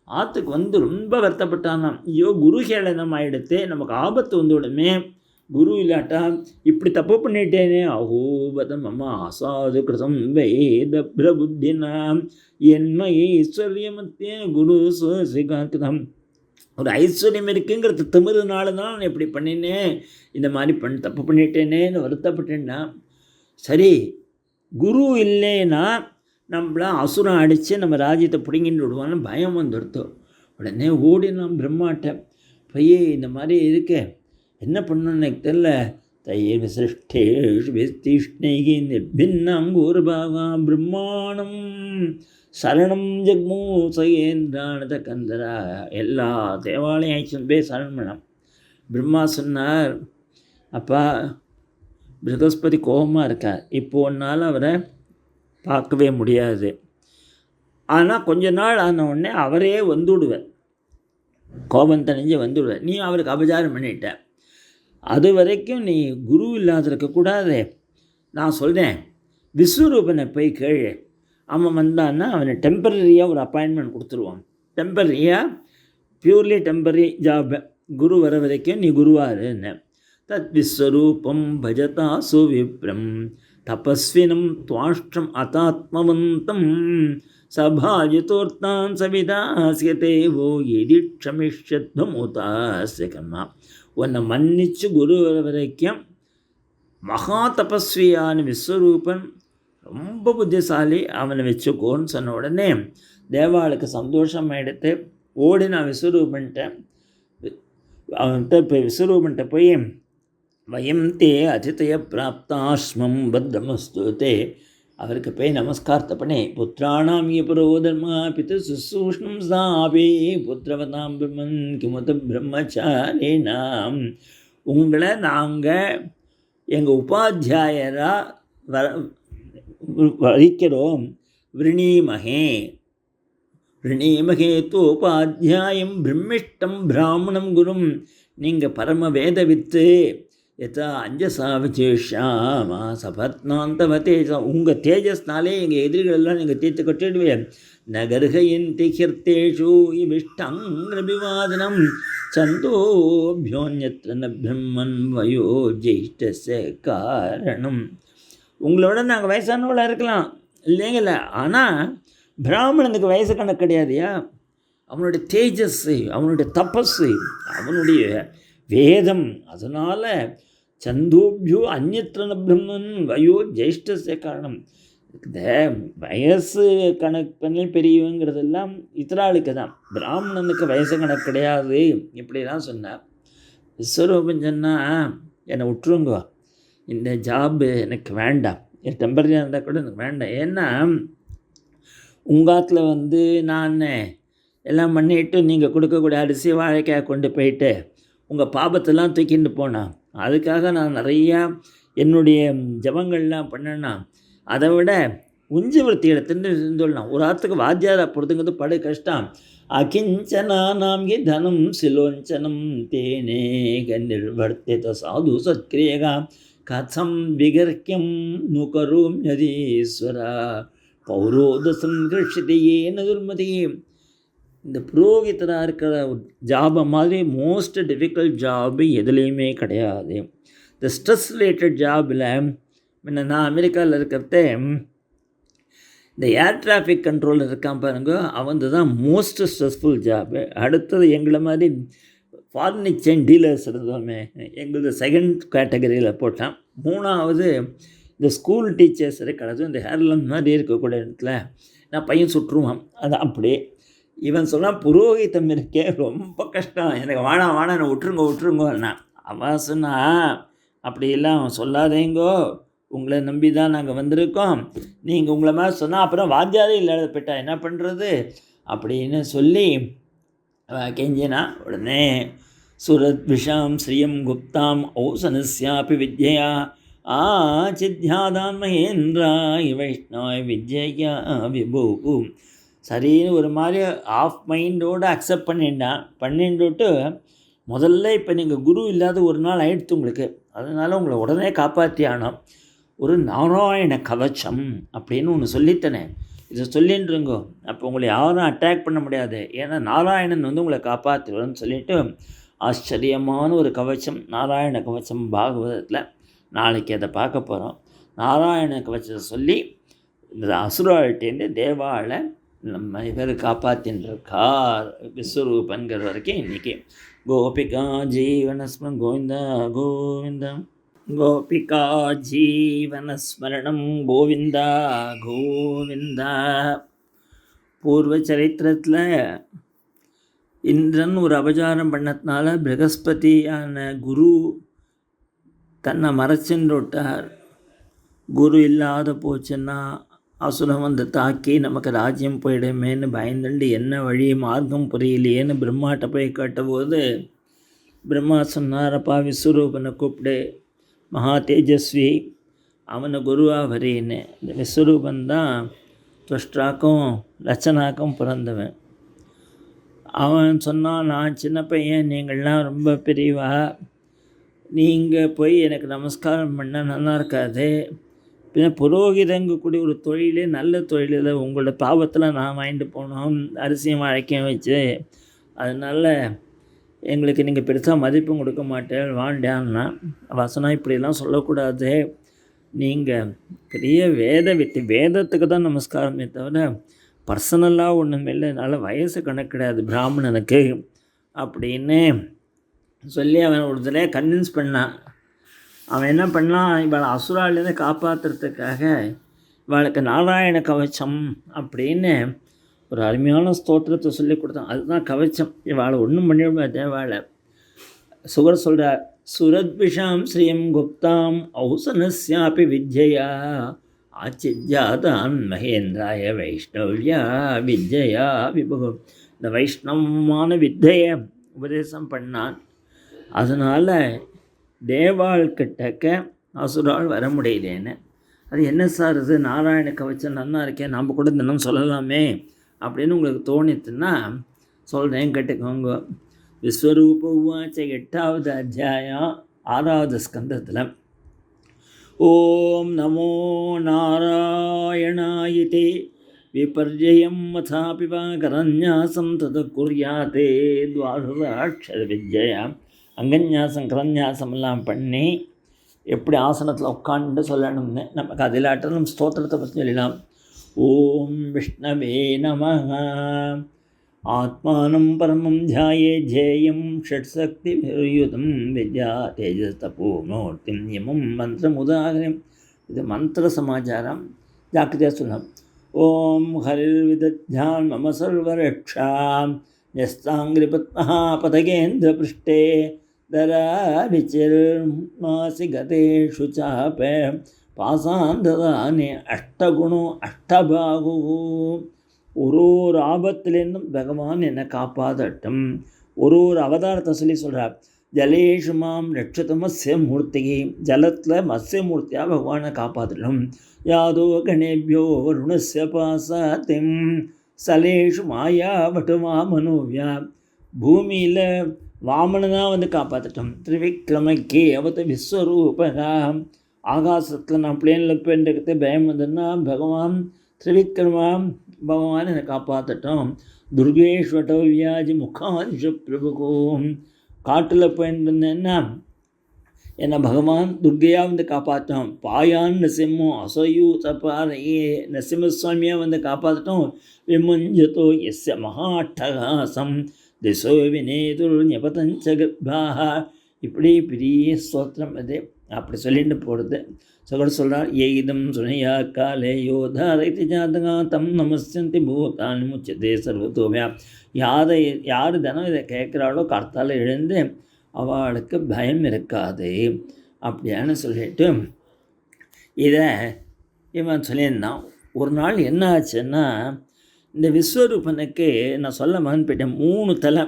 ஆற்றுக்கு ரொம்ப வருத்தப்பட்டானாம். ஐயோ, குரு கேளனம் ஆகிடுத்தே, நமக்கு ஆபத்து உடனே குரு இல்லாட்டா இப்படி தப்பு பண்ணிட்டேனே. அகோபதம் அம்மா அசாது கிருதம் வேத பிரபுத்தினாம் என்மை ஐஸ்வர்யமத்தே குரு சுகாக்கிதம். ஒரு ஐஸ்வர்யம் இருக்குங்கிறது திமிருனால தான் நான் இப்படி பண்ணினேன், இந்த மாதிரி தப்பு பண்ணிட்டேனேன்னு வருத்தப்பட்டேன்னா. சரி, குரு இல்லைன்னா நம்மள அசுரம் அடித்து நம்ம ராஜ்யத்தை பிடிங்கிட்டு விடுவான்னு பயம் வந்துடுத்தோம். உடனே ஓடி நான் பிரம்மாட்ட பையே இந்த மாதிரி இருக்கே, என்ன பண்ணணும்னு எனக்கு தெரியல. தைய விசிஷ்டேஷ் விஸ்திஷ்ணைகி நிர்பின்னாங்கூர்பாகா பிரம்மாணம் சரணம் ஜக்மூ சயேந்திரானத கந்தரா. எல்லா தேவாலயம் ஆயிடுச்சு போய் சரணம் பண்ணான். பிரம்மா சொன்னார், அப்பா ப்ரகஸ்பதி கோபமாக இருக்கார், இப்போ ஒன்றால் அவரை பார்க்கவே முடியாது. ஆனால் கொஞ்ச நாள் ஆன உடனே அவரே வந்துவிடுவார், கோபம் தணிஞ்சு வந்துவிடுவார். நீ அவருக்கு அபச்சாரம் பண்ணிட்ட, அது வரைக்கும் நீ குரு இல்லாத இருக்கக்கூடாது. நான் சொல்கிறேன், விஸ்வரூபனை போய் கேளு. அவன் வந்தான்னா அவனை டெம்பரரியாக ஒரு அப்பாயின்மெண்ட் கொடுத்துருவான். டெம்பரரியாக, பியூர்லி டெம்பரரி ஜாப். குரு வர வரைக்கும் நீ குருவாருன்னு. தத் விஸ்வரூபம் பஜதா சுவிப்ரம் தபஸ்வினம் துவாஷ்டம் அதாத்மவந்தம் சபாஜிதோர்த்தான் சவிதாசியதே ஓ எதி க்ஷமிஷ்யத்வமுதாஸ்ய கர்மா. உன்னை மன்னிச்சு குரு வர வரைக்கும் மகா தபஸ்வியான விஸ்வரூபன் ரொம்ப புத்திசாலி, அவனை வச்சுக்கோன்னு சொன்ன உடனே தேவாளுக்கு சந்தோஷமாயிடுத்து. ஓடி நான் விஸ்வரூபன்ட்ட போய் வயம் தே அதிதய பிராப்தாஸ்மம் பத்ரமஸ்து தே, அவருக்கு போய் நமஸ்காரத்தை பண்ணி புத்திராணாம் புரோதர்மா பித்து சுசூஷ்ணம் சாபி புத்திரவதாம் பிரம்மன் கிமுத பிரம்மச்சாரிணாம். உங்களை நாங்கள் எங்கள் உபாத்தியாயராக வரிக்கிறோம். விரணீமகே தோபாத்தியாயம் பிரம்மிஷ்டம் பிராமணம் குரும். நீங்கள் பரம வேத வித்து, எதா அஞ்சசா விசேஷாமா சபத்னாந்தவ தேஜா. உங்கள் தேஜஸ்னாலே எங்கள் எதிரிகளெல்லாம் நீங்கள் தீர்த்து கட்டிடுவேன். நகர்கையந்தி கீர்த்தேஷு இவிஷ்டங்கிரபிவாதனம் சந்தோபியோன்யத்ர ந பிரம்மன் வயோ ஜெயிஷ்டஸ்ய காரணம். உங்களோட நாங்கள் வயசானவளாக இருக்கலாம் இல்லைங்கள, ஆனால் பிராமணனுக்கு வயசு கணக்கு கிடையாதுயா. அவனுடைய தேஜஸ்ஸு, அவனுடைய தபஸு, அவனுடைய வேதம். அதனால் சந்தோபியோ அந்நியத்திரன பிரம்மன் வயோ ஜெயிஷ்டஸ்ய காரணம். இந்த வயசு கணக்கு பண்ணி பெரியவங்கிறதெல்லாம் இத்தராளுக்கு தான், பிராமணனுக்கு வயசு கணக்கு கிடையாது இப்படிலாம் சொன்னார். விஸ்வரூபம் சொன்னால் என்னை விட்டுருங்க, இந்த ஜாபு எனக்கு வேண்டாம், என் டெம்பரரியாக இருந்தால் கூட எனக்கு வேண்டாம். ஏன்னா உங்காத்தில் நான் எல்லாம் பண்ணிவிட்டு நீங்கள் கொடுக்கக்கூடிய அரிசி வாழைக்காய் கொண்டு போயிட்டு உங்கள் பாபத்தெல்லாம் தூக்கிட்டு போனேன். அதுக்காக நான் நிறையா என்னுடைய ஜபங்கள்லாம் பண்ணேன்னா அதை விட உஞ்சி விருத்தி எடுத்துன்னு சொல்லலாம். ஒரு ஆற்றுக்கு வாத்தியாரை பொறுத்துங்கிறது படு கஷ்டம். அகிஞ்சனா நாம் கி தனம் சிலோஞ்சனம் தேனே கநிர்வர்த்தித சாது சத்கிரியகா கதம் விகர்க்கியம் நுகரும் யதீஸ்வரா பௌரோதசம் கிருஷிதையேன துர்மதியே. இந்த புரோகிதராக இருக்கிற ஜாபை மாதிரி மோஸ்ட் டிஃபிகல்ட் ஜாபு எதுலேயுமே கிடையாது. இந்த ஸ்ட்ரெஸ் ரிலேட்டட் ஜாபில் முன்ன நான் அமெரிக்காவில் இருக்கிறத இந்த ஏர் டிராஃபிக் கண்ட்ரோல் இருக்கான் பாருங்க, அவன் தான் மோஸ்ட் ஸ்ட்ரெஸ்ஃபுல் ஜாபு. அடுத்தது எங்களை மாதிரி ஃபாரின் எக்ஸ்சேஞ்ச் டீலர்ஸ் இருந்தோமே, எங்களது செகண்ட் கேட்டகரியில் போட்டான். மூணாவது இந்த ஸ்கூல் டீச்சர்ஸ் கிடையாது. இந்த ஹேர்லம் மாதிரி இருக்கக்கூடிய இடத்துல நான் பையன் சுற்றுவான். அது அப்படியே இவன் சொன்னால் புரோகிதம் இருக்கே ரொம்ப கஷ்டம், எனக்கு வாணா என்னை விட்டுருங்கோன்னா. அவன் சொன்னா அப்படியெல்லாம் அவன் சொல்லாதேங்கோ, உங்களை நம்பி தான் நாங்கள் வந்திருக்கோம், நீங்கள் உங்களை மாதிரி சொன்னால் அப்புறம் வாத்தியாரே இல்லாத போயிட்டா என்ன பண்ணுறது அப்படின்னு சொல்லி கெஞ்சினா. உடனே சுரத் விஷாம் ஸ்ரீயம் குப்தாம் ஔசனஸ்யாபி வித்யா சித்யாதான் மகேந்திராய் வைஷ்ணவாய் வித்யா விபூ. சரின்னு ஒரு மாதிரி ஆஃப் மைண்டோடு அக்செப்ட் பண்ணிட்டு முதல்ல இப்போ நீங்கள் குரு இல்லாத ஒரு நாள் ஆயிடுத்து உங்களுக்கு, அதனால் உங்களை உடனே காப்பாற்றி ஆனோம். ஒரு நாராயண கவச்சம் அப்படின்னு ஒன்று சொல்லித்தனேன், இதை சொல்லின்றுங்கோ. அப்போ உங்களை யாரும் அட்டாக் பண்ண முடியாது, ஏன்னா நாராயணன் உங்களை காப்பாற்றுவார்னு சொல்லிவிட்டு ஆச்சரியமான ஒரு கவச்சம், நாராயண கவச்சம் பாகவதத்தில். நாளைக்கு அதை பார்க்க போகிறோம். நாராயண கவச்சத்தை சொல்லி இந்த அசுராள்கிட்டேருந்து தேவாளை நம்ம இவர் காப்பாற்றின்றிருக்கார் விஸ்வரூபன்கிற வரைக்கும் இன்றைக்கி. கோபிகா ஜீவனஸ்மரணம் கோவிந்தா கோவிந்தா, கோபிகா ஜீவனஸ்மரணம் கோவிந்தா கோவிந்தா. பூர்வ சரித்திரத்தில் இந்திரன் ஒரு அபச்சாரம் பண்ணதுனால பிரகஸ்பதியான குரு தன்னை மறைச்சுன்னு விட்டார். குரு இல்லாத போச்சுன்னா அசுரம் தாக்கி நமக்கு ராஜ்யம் போயிடுமேன்னு பயந்துண்டு என்ன வழி மார்க்கம் புரியலையேன்னு பிரம்மாட்ட போய் கேட்டபோது பிரம்மா சொன்னாரப்பா விஸ்வரூபனை கூப்பிடு, மகா தேஜஸ்வி, அவனை குருவாக வரேன்னு. இந்த விஸ்வரூபந்தான் துஷ்டாக்கும் லட்சணாக்கும் பிறந்தவன். அவன் சொன்னான், நான் சின்ன பையன், நீங்கள்லாம் ரொம்ப பெரியவா, நீங்கள் போய் எனக்கு நமஸ்காரம் பண்ண நல்லா இருக்காது. பின்ன புரோகிதங்கக்கூடிய ஒரு தொழிலே நல்ல தொழிலில் உங்களோட பாவத்தில் நான் வாங்கிட்டு போனோம் அரிசியும் வாழைக்கையும் வச்சு, அதனால் எங்களுக்கு நீங்கள் பெருசாக மதிப்பும் கொடுக்க மாட்டேன் வாண்டான்னா. வசனம் இப்படிலாம் சொல்லக்கூடாது, நீங்கள் பெரிய வேதத்துக்கு தான் நமஸ்காரமே தவிர பர்சனலாக ஒன்றும் இல்லை, என்னால் வயசு கணக்கு கிடையாது பிராமணனுக்கு அப்படின்னு சொல்லி அவன் ஒரு தடவை கன்வின்ஸ் பண்ணான். அவன் என்ன பண்ணான், இவளை அசுராலேருந்து காப்பாற்றுறதுக்காக இவளுக்கு நாராயண கவச்சம் அப்படின்னு ஒரு அருமையான ஸ்தோத்திரத்தை சொல்லி கொடுத்தான். அதுதான் கவச்சம். இவளை ஒன்றும் பண்ணிவிட தேவாளை. சுகர் சொல்கிறார், சுரத்விஷாம் ஸ்ரீயம் குப்தாம் ஔசனஸ்யாபி வித்யா ஆச்சித்யாதான் மகேந்திராய வைஷ்ணவ்யா வித்யா விபு. இந்த வைஷ்ணவமான வித்தையை உபதேசம் பண்ணான். அதனால் தேவாள் கிட்டக்க அசுரால் வர முடியலேன்னு. அது என்ன சார் இது நாராயண கவச்சம் நல்லா இருக்கேன், நாம் கூட தினம் சொல்லலாமே அப்படின்னு உங்களுக்கு தோணித்துன்னா சொல்கிறேன் கேட்டுக்கோங்க. விஸ்வரூப உவாச்ச 8வது அத்தியாயம் 6வது ஸ்கந்தத்தில் ஓம் நமோ நாராயணாயிதே விபர்ஜயம் மதாபி வா கரநியாசம் தது குர்யாதே துவாதசாட்சர வித்யா அங்கன்யாசம் கரநியாசமெல்லாம் பண்ணி எப்படி ஆசனத்தில் உட்காந்து சொல்லணும்னு நமக்கு அதிலாட்டம் ஸ்தோத்திரத்தை பற்றி சொல்லலாம். ஓம் விஷ்ணவே நமஹ. ஆத்மானம் பரமம் தியாயே ஜேயம் ஷட்சக்தியுதம் வித்யா தேஜஸ்தபோ மூர்த்திம் யமம் மந்திரமுதாகரம். இது மந்திர சமாச்சாரம் ஜாக்கிரதையாக சொல்லலாம். ஓம் ஹரிர்விதத்யான் மம சர்வரக்ஷாம் யஸ்தாங்கிரிபத்மஹா பதகேந்திர பிருஷ்டே தராரிச்சிர்மாசி கதேஷு சாப பாசாந்ததானே அஷ்டகுணோ அஷ்டபாகு. ஒரு ஆபத்துலேருந்தும் பகவான் என்னை காப்பாற்றட்டும். ஒரு அவதாரத்தை சொல்லி சொல்கிறார். ஜலேஷு மாம் ரட்சத்து மத்ஸ்ய மூர்த்திகி. ஜலத்தில் மத்ஸ்ய மூர்த்தியாக பகவானை காப்பாற்றணும். யாதோ கணேபியோ வருணஸ்ய பாசாத்திம் சலேஷு மாயா வட்டுமா மனோவியா. பூமியில் வாமனதான் வந்து காப்பாற்றட்டும். திரிவிக்ரமக்கே அவத்து விஸ்வரூபகா. ஆகாசத்தில் நான் பிளேனில் போயிட்டு பயம் வந்ததுன்னா பகவான் திரிவிக்ரமா பகவான் என்னை காப்பாற்றட்டும். துர்கேஸ்வட்டோ வியாஜி முகாதிஷ பிரபுகோம். காட்டில் போயிட்டு இருந்தேன்னா என்னை பகவான் துர்கையாக வந்து காப்பாற்றோம். பாயான் நரசிம்மோ அசையூ தப்பாரையே நரசிம்மசுவாமியாக வந்து காப்பாற்றட்டும். விமுஞ்சதோ எஸ்ய மகாட்டகாசம் திசோ வினேதுர் ஞபதஞ்ச கர்ப்பாக. இப்படி பெரிய ஸ்தோத்திரம் அது. அப்படி சொல்லிட்டு போகிறது. சகோதரர் சொல்கிறார். ஏதம் சுனையா காலே யோதா ரைத்தி ஜாதகா தம் நமஸ்யந்தி பூதானி முச்சதே சர்வத்தோவியா. யார் தினம் இதை கேட்குறாளோ கர்த்தால எழுந்து அவளுக்கு பயம் இருக்காது அப்படின்னு சொல்லிட்டு இதை இவன் சொல்லியிருந்தான். ஒரு நாள் என்ன ஆச்சுன்னா, இந்த விஸ்வரூபனுக்கு நான் சொல்ல மகன் போயிட்டேன். 3 தலை.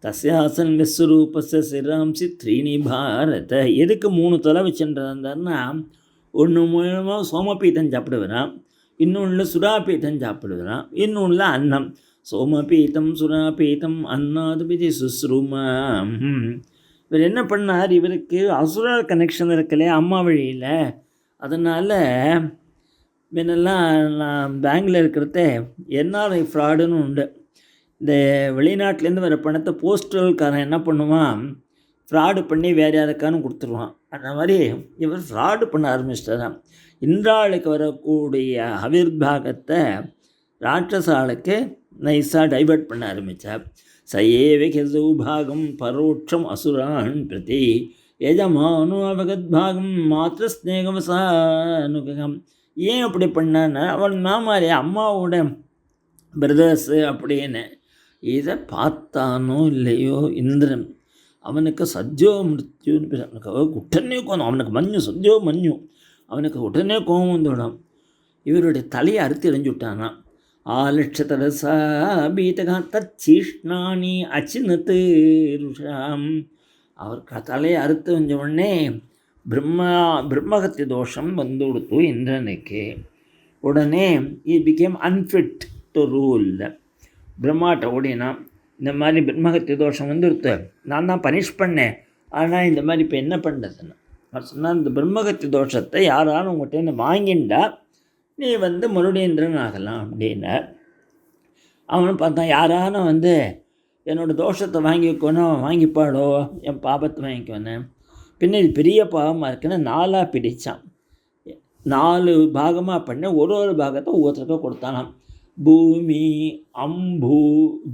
தஸ்யாசன் விஸ்வரூபஸ சிராம்சி த்ரீணி பாரத. எதுக்கு 3 தலை வச்சுருந்தாருன்னா, ஒன்று மூலமாக சோமபீத்தம் சாப்பிடுவான், இன்னொன்று சுறாபீத்தம் சாப்பிடுவான், இன்னொன்று அன்னம். சோமபீத்தம் சுறாபீத்தம் அன்னாதுபிதி சுஸ்ருமா. இவர் என்ன பண்ணார், இவருக்கு அசுரா கனெக்ஷன் இருக்குல்லையா அம்மா வழியில். அதனால் முன்னெல்லாம் நான் பேங்கில் இருக்கிறத என்ஆர்ஐ ஃப்ராடுன்னு உண்டு. இந்த வெளிநாட்டிலேருந்து வர பணத்தை போஸ்டல்காரன் என்ன பண்ணுவான், ஃப்ராடு பண்ணி வேறு யாருக்கானு கொடுத்துருவான். அந்த மாதிரி இவர் ஃப்ராடு பண்ண ஆரம்பிச்சிட்டாராம். இந்திராளுக்கு வரக்கூடிய அவிர்பாகத்தை ராட்சசாளுக்கு நைஸாக டைவர்ட் பண்ண ஆரம்பித்தார். சயேவ சௌபாகம் பரோட்சம் அசுரான் பிரதி எஜமானோ அவகத்பாகம் மாத்திர ஸ்நேகவசானுகம். ஏன் அப்படி பண்ணான்னா, அவன் மாமாரி அம்மாவோட பிரதர்ஸு அப்படின்னு. இதை பார்த்தானோ இல்லையோ இந்திரன் அவனுக்கு சத்யோ மிருத்யுன்னு பேர். அவனுக்கு உடனே கோவம். அவனுக்கு மஞ்சு சத்யோ மஞ்சு. அவனுக்கு உடனே கோவம் வந்துவிடும். இவருடைய தலையை அறுத்து எறிஞ்சு விட்டானா. 6,00,000 பீதகா தச்சீஷ்ணானி அச்சினத்து ருஷாம். அவர் தலையை அறுத்து வந்த உடனே பிரம்மகத்தி தோஷம் வந்து கொடுத்து இந்திரனுக்கு. உடனே he became unfit to rule. பிரம்மாட்ட ஓடினா, இந்த மாதிரி பிரம்மகத்தி தோஷம் வந்துடுத்து, நான் தான் பனிஷ் பண்ணேன், ஆனால் இந்த மாதிரி இப்போ என்ன பண்ணுறதுன்னு அவர் சொன்னால், இந்த பிரம்மகத்தி தோஷத்தை யாராலும் உங்கள்கிட்ட வாங்கிண்டா நீ வந்து மறுபடியும் இந்திரன் ஆகலாம் அப்படின்னு. அவனு பார்த்தான், யாராலும் வந்து என்னோடய தோஷத்தை வாங்கிக்கணும், வாங்கிப்பாடோ என் பாபத்தை வாங்கிக்கோன்னு. பின்ன இது பெரிய பாகமாக இருக்குன்னு 4ஆக பிடித்தான். 4 பாகமாக பண்ண ஒரு பாகத்தை ஒவ்வொருத்தருக்கும் கொடுத்தானாம். பூமி அம்பு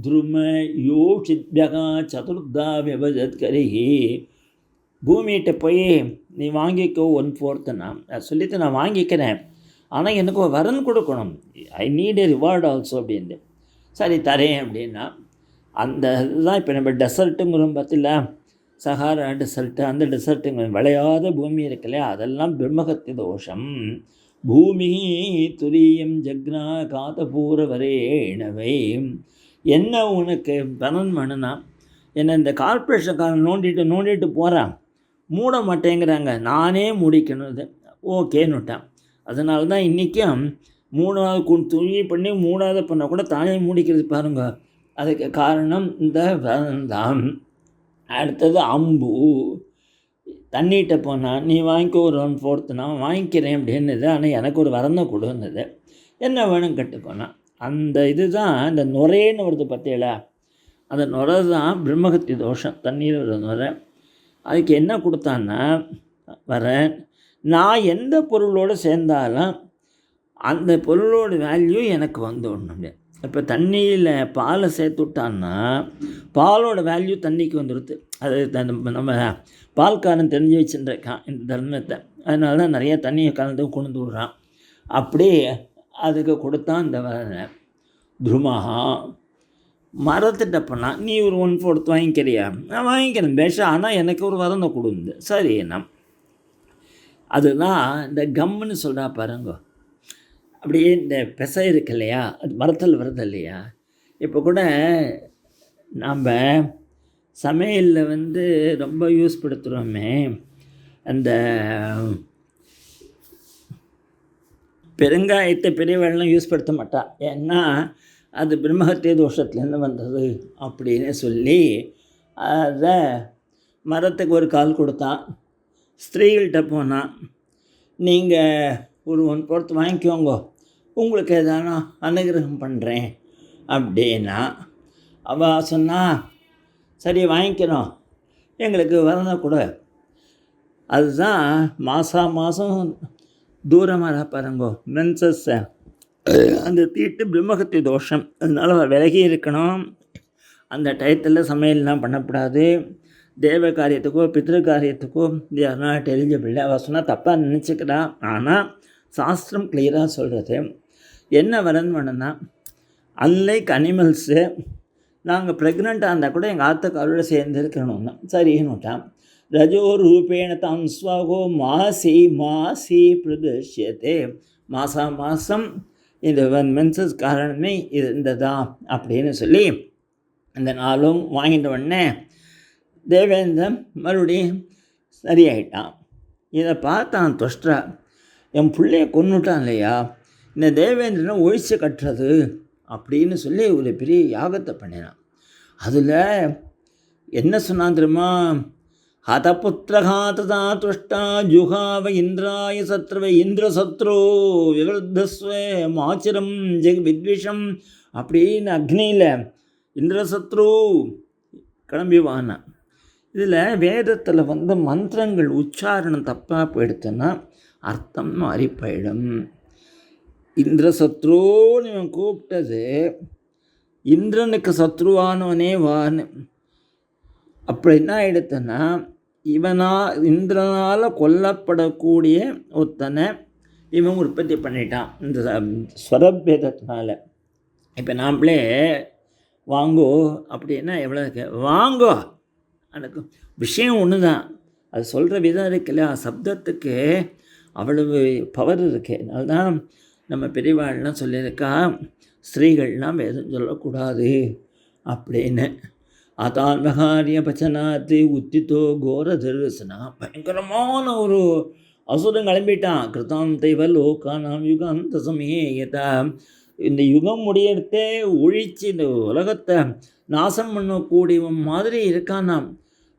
துரும யோஷித்யகா சதுர்தா விபஜத்கரி. பூமிகிட்ட போய் நீ வாங்கிக்கோ 1/4 நான் சொல்லிவிட்டு நான் வாங்கிக்கிறேன், ஆனால் எனக்கு ஒரு வரன் கொடுக்கணும், I need A reward also அப்படின்ட்டு. சரி தரேன் அப்படின்னா, அந்த இதுதான் இப்போ நம்ம டெசர்ட்டுங்கிறோம் பார்த்தில்ல, சஹாரா டெசர்ட்டு. அந்த டெசர்ட்டுங்க விளையாத பூமி இருக்குல்லையா, அதெல்லாம் பிரம்மகத்தி தோஷம். பூமி துரியம் ஜக்னா காதபூர வரேணவை. என்ன உனக்கு பலன் வேணும்னா, என்னை இந்த கார்பரேஷன்காரன் நோண்டிட்டு போகிறான், மூட மாட்டேங்கிறாங்க, நானே முடிக்கணும். இது ஓகேன்னுட்டான். அதனால தான் இன்றைக்கும் 3வது துணி பண்ணி 3வது பண்ணால் கூட தானே மூடிக்கிறது பாருங்க. அதுக்கு காரணம் இந்த தான். அடுத்தது அம்பு. தண்ணிகிட்ட போனால் நீ வாங்கிக்கோ ஒரு 1/4 நான் வாங்கிக்கிறேன் அப்படின்னுது. ஆனால் எனக்கு ஒரு வரந்த கொடுன்னுது. என்ன வேணும் கேட்டுக்கோனா அந்த இதுதான் இந்த நுரைன்னு வருது பார்த்தீங்களா, அந்த நுரை தான் பிரம்மஹத்தி தோஷம். தண்ணீர் ஒரு நுரை. அதுக்கு என்ன கொடுத்தான்னா வரேன், நான் எந்த பொருளோடு சேர்ந்தாலும் அந்த பொருளோட வேல்யூ எனக்கு வந்துடணும். இப்போ தண்ணியில் பாலை சேர்த்து விட்டான்னா பாலோட வேல்யூ தண்ணிக்கு வந்துடுது. அது நம்ம பால்காரன் தெரிஞ்சு வச்சுருக்கான் இந்த தர்மத்தை. அதனால தான் நிறைய தண்ணியை கலந்து கொண்டு விடுறான். அப்படி அதுக்கு கொடுத்தான் இந்த துருமஹா. மரத்திட்ட போனால் நீ ஒரு 1/4 வாங்கிக்கிறியா? நான் வாங்கிக்கிறேன் பேஷா, ஆனால் எனக்கு ஒரு வரந்த கொடுந்து. சரி நான் அதுதான் இந்த கம்முன்னு சொல்கிறா பாருங்க. அப்படியே இந்த பெசை இருக்கு இல்லையா, அது மரத்தில் வருது இல்லையா. இப்போ கூட நாம் சமையலில் ரொம்ப யூஸ் படுத்துகிறோமே அந்த பெருங்காயத்தை பெரியவெல்லாம் யூஸ் படுத்த மாட்டா. ஏன்னா அது பிரம்மஹத்திய தோஷத்துலேருந்து வந்தது அப்படின்னு சொல்லி அதை மரத்துக்கு ஒரு கால் கொடுத்தான். ஸ்திரீகள்கிட்ட போனால் நீங்கள் ஒரு 1/4 வாங்கிக்கோங்க, உங்களுக்கு எதானா அனுகிரகம் பண்ணுறேன் அப்படின்னா அவள் சொன்னா சரி வாங்கிக்கிறோம், எங்களுக்கு வரத கூட. அதுதான் மாதம் தூரமாக பாருங்கோ மென்சஸ்ஸை அந்த தீட்டு பிரம்மஹத்தி தோஷம். அதனால விலகி இருக்கணும். அந்த டயத்தில் சமையல்லாம் பண்ணக்கூடாது. தேவ காரியத்துக்கோ பித்ரு காரியத்துக்கோ யாருனா எலிஜிபிள். அவள் சொன்னால் தப்பாக நினச்சிக்கிறா. ஆனால் சாஸ்திரம் கிளியராக சொல்கிறது என்ன வரன்னு வேணும்னா, அன்லைக் அனிமல்ஸு நாங்கள் ப்ரெக்னெண்ட்டாக இருந்தால் கூட எங்கள் ஆத்துக்காரோட சேர்ந்து இருக்கணும்னா சரின்னுட்டான். ரஜோ ரூபேண தாம் ஸ்வாகோ மாசி பிரதிஷ்யத்தே. மாதம் இந்த மென்சஸ் காரணமே இது இந்த தான் அப்படின்னு சொல்லி இந்த நாளும் வாங்கிட்ட உடனே தேவேந்திரன் மறுபடியும் சரியாயிட்டான். இதை பார்த்தான் துஷ்டா, என் பிள்ளைய கொன்னுட்டான் இல்லையா, இந்த தேவேந்திரனை ஒழிச்சு கட்டுறது அப்படின்னு சொல்லி ஒரு பெரிய யாகத்தை பண்ணினான். அதில் என்ன சொன்னான் தெரியுமா, ஹதபுத்திரகாததா துஷ்டா ஜுகாவ இந்திராய சத்ருவை இந்திரசத்ரு விவருத்தஸ்வே மாச்சிரம் ஜெக் வித்விஷம் அப்படின்னு அக்னியில் இந்திரசத்ரு கிளம்பி வானான். இதில் வேதத்தில் மந்திரங்கள் உச்சாரணம் தப்பாக போயிடுத்துன்னா அர்த்தம் மாறி போயிடும். இந்திரசத்ருன்னு இவன் கூப்பிட்டது இந்திரனுக்கு சத்ருவானவனே வான்னு. அப்படி என்ன ஆகிடுத்துன்னா இந்திரனால் கொல்லப்படக்கூடிய ஒருத்தனை இவன் உற்பத்தி பண்ணிட்டான் இந்த ஸ்வரபேதத்தினால. இப்போ நாம்ளே வாங்கோ அப்படின்னா எவ்வளோ இருக்கு, வாங்கோ எனக்கு விஷயம் ஒன்று தான், அது சொல்கிற விதம் இருக்கு இல்லையா, சப்தத்துக்கு அவ்வளவு பவர் இருக்கு. அதனால்தான் நம்ம பெரியவாள்லாம் சொல்லியிருக்கா ஸ்திரீகள்லாம் வேதம் சொல்லக்கூடாது அப்படின்னு. ஆதான்மகாரிய பச்சனாத்து உத்தித்தோ கோர தரிசனா. பயங்கரமான ஒரு அசுரம் கிளம்பிட்டான். கிருதாந்தைவ லோகானாம் யுகாந்த சமயதா. இந்த யுகம் முடியறதே ஒழிச்சு இந்த உலகத்தை நாசம் பண்ணக்கூடியவன் மாதிரி இருக்கானாம்.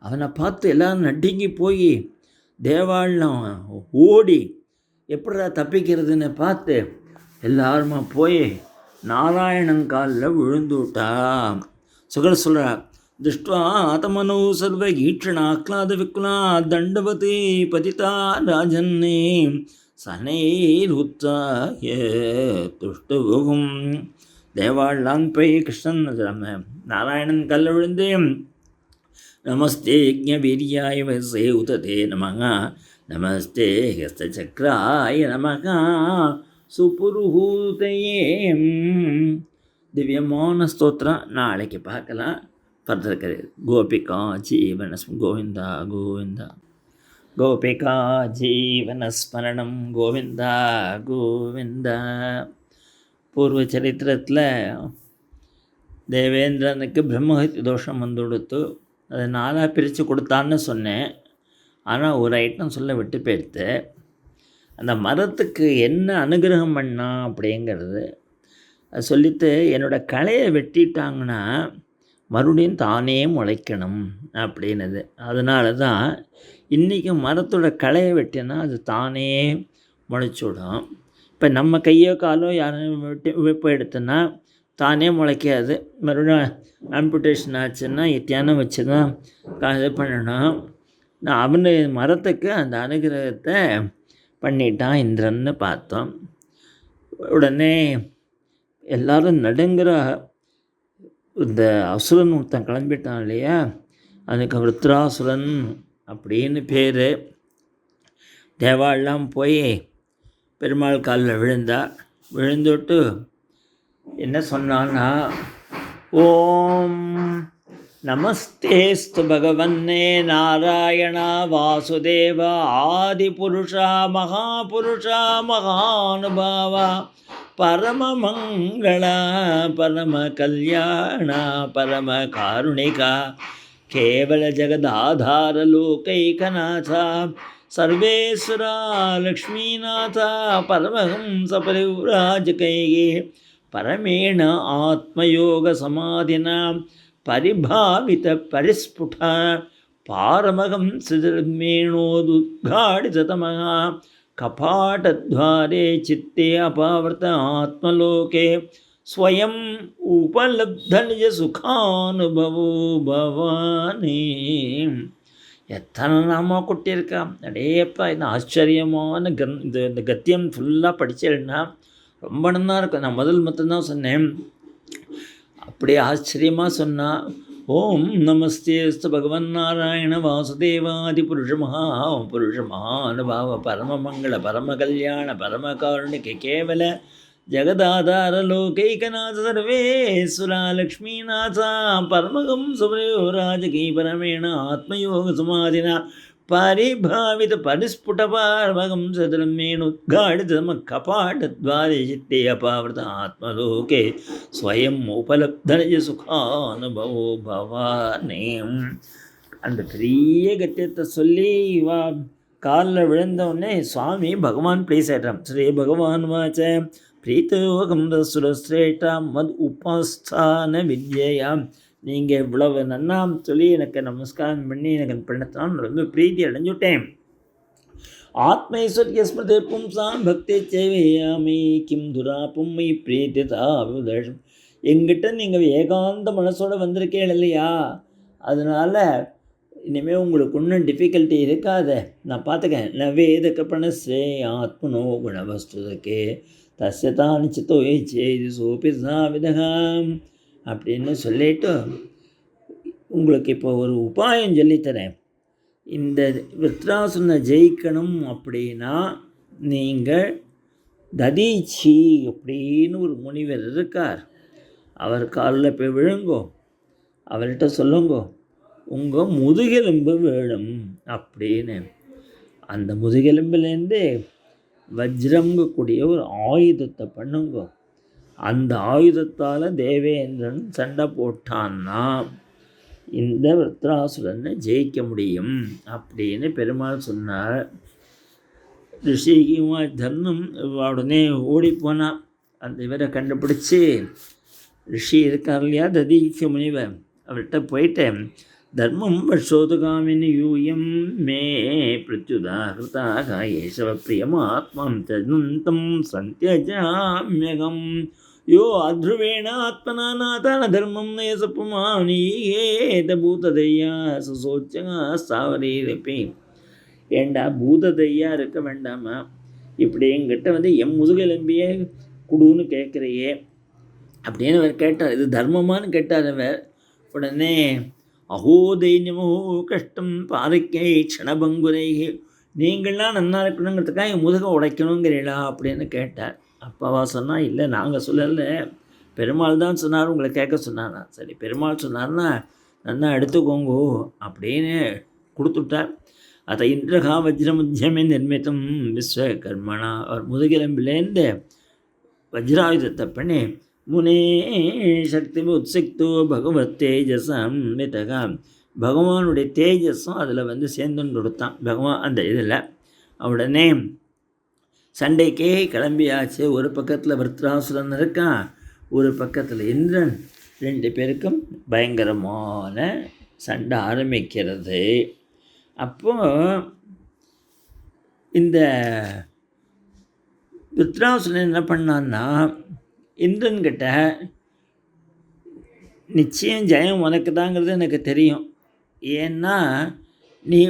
அவனை பார்த்து எல்லோரும் நடுங்கி போய் தேவாளம் ஓடி எப்படா தப்பிக்கிறதுன்னு பார்த்து எல்லாருமா போய் நாராயணன் காலில் விழுந்து விட்டா. சுகர் சொல்கிறார், திருஷ்டுவா ஆத்மனோ சர்வ ஈட்சணாக்லாத விக்குலா தண்டவதி பதிதா ராஜன்னே சனைருத்தாய துஷ்டவும். தேவாளான் போய் கிருஷ்ணன் நாராயணன் கல்ல விழுந்து நமஸ்தே யஜ்ஞ வீரியாய வசே உததே நமக நமஸ்தே ஹஸ்தசக்ராய நமக சுபுருஹூதையே. திவ்யமான ஸ்தோத்திரம் நாளைக்கு பார்க்கலாம். ஃபர்தர் கோபிகா ஜீவனஸ்ம கோவிந்தா கோவிந்தா. கோபிகா ஜீவனஸ்மரணம் கோவிந்தா கோவிந்தா. பூர்வ சரித்திரத்தில் தேவேந்திரனுக்கு பிரம்மஹத்தி தோஷம் வந்துடுத்து. அதை 4 பிரித்து கொடுத்தான்னு சொன்னேன். ஆனால் ஒரு ஐட்டம் சொல்ல விட்டு போயிடுத்து. அந்த மரத்துக்கு என்ன அனுகிரகம் பண்ணான் அப்படிங்கிறது அது சொல்லித்து, என்னோடய களையை வெட்டிட்டாங்கன்னா மறுபடியும் தானே முளைக்கணும் அப்படின்னது. அதனால தான் இன்றைக்கி மரத்தோட களையை வெட்டினா அது தானே முளைச்சிவிடும். இப்போ நம்ம கையோ காலோ யாரும் வெப்ப எடுத்தோன்னா தானே முளைக்காது. மறுபடியும் ஆம்புடேஷன் ஆச்சுன்னா தியானம் வச்சு தான் இது பண்ணணும். அவனு மரத்துக்கு அந்த அனுகிரகத்தை பண்ணிட்டான் இந்திரன்னு பார்த்தோம். உடனே எல்லாரும் நடுங்கிற இந்த அசுரன் ஒருத்தன் கிளம்பிட்டான் இல்லையா, அதுக்கு விருத்ராசுரன் அப்படின்னு பேர். தேவாலெலாம் போய் பெருமாள் காலில் விழுந்துட்டு என்ன சொன்னான்னா, ஓம் நமஸ்தேஸ்து பகவன்னே நாராயணா வாசுதேவ ஆதிபுருஷா மகாபுருஷா மகானுபாவா பரமமங்களா பரம கல்யாணா பரம காருணிகா கேவல ஜகதாதார லோகைகநாதா சர்வேஸ்வரா லக்ஷ்மீநாதா பரமஹம்ச பரிவ்ராஜகையே பரமேண ஆத்மயோக சமாதினா பரிபாவித பரிஸ்புட பாரமஹம்சேணோதுத்காடிதமஹா கபாடத்வாரே சித்தே அபாவர்த்த ஆத்மலோகே ஸ்வயம் உபலப்த நிஜ சுகானுபவோ பவானி. எத்தனை நாமா கொட்டியிருக்கா அடேப்பா! இந்த ஆச்சரியமான இந்த கத்தியம் ஃபுல்லாக படித்தேன்னா ரொம்ப நல்லா இருக்கும். நான் மட்டும்தான் சொன்னேன், அப்படியே ஆச்சரியமாக சொன்னால் ஓம் நமஸ்தேஸ்து பகவன் நாராயண வாசுதேவாதி புருஷ மகானுபாவ பரமமங்கள பரம கல்யாண பரம காருணிக கேவல ஜகதாதார லோகைகநாத சர்வேஸ்வரா லக்ஷ்மீநாதா பரமஹம்ச பரிவ்ராஜகை பரமேண ஆத்மயோக சமாதினா பரிபாவித பரிஸ்புட பார்வகம்சதர்மேணுத்காடிதம கபாடத்வாரே சித்தே அபாவிரத ஆத்மலோகே ஸ்வயம் உபலப்தனஜ சுகானுபவோ பவானே. அந்த பெரிய கத்தியத்தை சொல்லி வா காலில் விழுந்தவுடனே சுவாமி பகவான் ப்ளீஸ் ஆகிட்டான். ஸ்ரீ பகவான் வாச்ச பிரீத்தோகம் சுரஸ்ரேஷ்டா மத் உபாஸ்தான வித்யாம். நீங்கள் இவ்வளவு நன்னா சொல்லி எனக்கு நமஸ்காரம் பண்ணி எனக்கு பண்ணத்தான் ரொம்ப பிரீத்தி அடைஞ்சுட்டேன். ஆத்மைஸ்வர்ய ஸ்மிருதி பும்சாம் பக்தி சேவையாமி கிம் துராப்பும்மை பிரீத்திதா விதேஷம். எங்கிட்ட நீங்கள் ஏகாந்த மனசோடு வந்திருக்கேன் இல்லையா, அதனால் இனிமேல் உங்களுக்கு ஒன்றும் டிஃபிகல்ட்டி இருக்காத, நான் பார்த்துக்கேன். ந வேத கப்பணசே ஆத்மனோ குணவஸ்துதக்கே தஸ்யதான் சித்தோ சேது சோபி விதகாம் அப்படின்னு சொல்லிட்டு உங்களுக்கு இப்போ ஒரு உபாயம் சொல்லித்தரேன். இந்த விருத்ராசுரனை ஜெயிக்கணும் அப்படின்னா நீங்கள் ததீச்சி அப்படின்னு ஒரு முனிவர் இருக்கார், அவர் காலில் போய் விழுங்கோ, அவர்கிட்ட சொல்லுங்கோ உங்கள் முதுகெலும்பு வேணும் அப்படின்னு. அந்த முதுகெலும்புலேருந்து வஜ்ரங்கக்கூடிய ஒரு ஆயுதத்தை பண்ணுங்கோ. அந்த ஆயுதத்தால் தேவேந்திரன் சண்டை போட்டான்னா இந்த விருத்ராசுரனை ஜெயிக்க முடியும் அப்படின்னு பெருமாள் சொன்னார். ரிஷிக்குமா தர்மம் உடனே ஓடிப்போனான். அந்த இவரை கண்டுபிடிச்சி ரிஷி இருக்கார் இல்லையா ததீட்ச முனிவர், அவர்கிட்ட போயிட்டேன். தர்மம் வர்ஷோதுகாமினி யூயம் மே பிரத்யுதா கிருதாக ஏசவ பிரியம் ஆத்மம் தம் சந்தியஜாமியகம் யோ அத்ருவேண ஆத்மனா நாதான தர்மம் நேசப்புமானீத பூததையா சுசோச்சகா சாவரீரப்பி. ஏண்டா பூததையா இருக்க வேண்டாமா, இப்படி எங்கிட்ட வந்து எம் முதுகெலும்பியே குடுன்னு கேட்குறையே அப்படின்னு அவர் கேட்டார். இது தர்மமானு கேட்டார் அவர். உடனே அஹோ தைன்யமோ கஷ்டம் பாதைக்கை க்ஷணபங்குரை, நீங்கள்லாம் நன்னா இருக்கணுங்கிறதுக்காக என் முதுகை உடைக்கணுங்கிறீங்களா அப்படின்னு கேட்டார். அப்பாவா சொன்னால் இல்லை நாங்கள் சொல்லலை, பெருமாள் தான் சொன்னார், உங்களை கேட்க சொன்னானா. சரி பெருமாள் சொன்னார்னா நன்னா எடுத்துக்கோங்கோ அப்படின்னு கொடுத்துட்டார். அதை இந்திரகா வஜ்ரமுத்தியமே நிர்மித்தம் விஸ்வகர்மனா, அவர் முதுகெலும்பிலேருந்து வஜ்ராயுதத்தை பண்ணி முனே சக்தி உத்சிக்தோ பகவத் தேஜஸம் மிதகா, பகவானுடைய தேஜஸும் அதில் வந்து சேர்ந்துன்னு கொடுத்தான் பகவான் அந்த இதில். உடனே சண்டைக்கே கிளம்பியாச்சு. ஒரு பக்கத்தில் விருத்ராசுரன் இருக்கான், ஒரு பக்கத்தில் இந்திரன். ரெண்டு பேருக்கும் பயங்கரமான சண்டை ஆரம்பிக்கிறது. அப்போது இந்த விருத்ராசுரன் என்ன பண்ணான்னா இந்திரன்கிட்ட நிச்சயம் ஜெயம் உனக்கு தாங்கிறது எனக்கு தெரியும், ஏன்னா நீ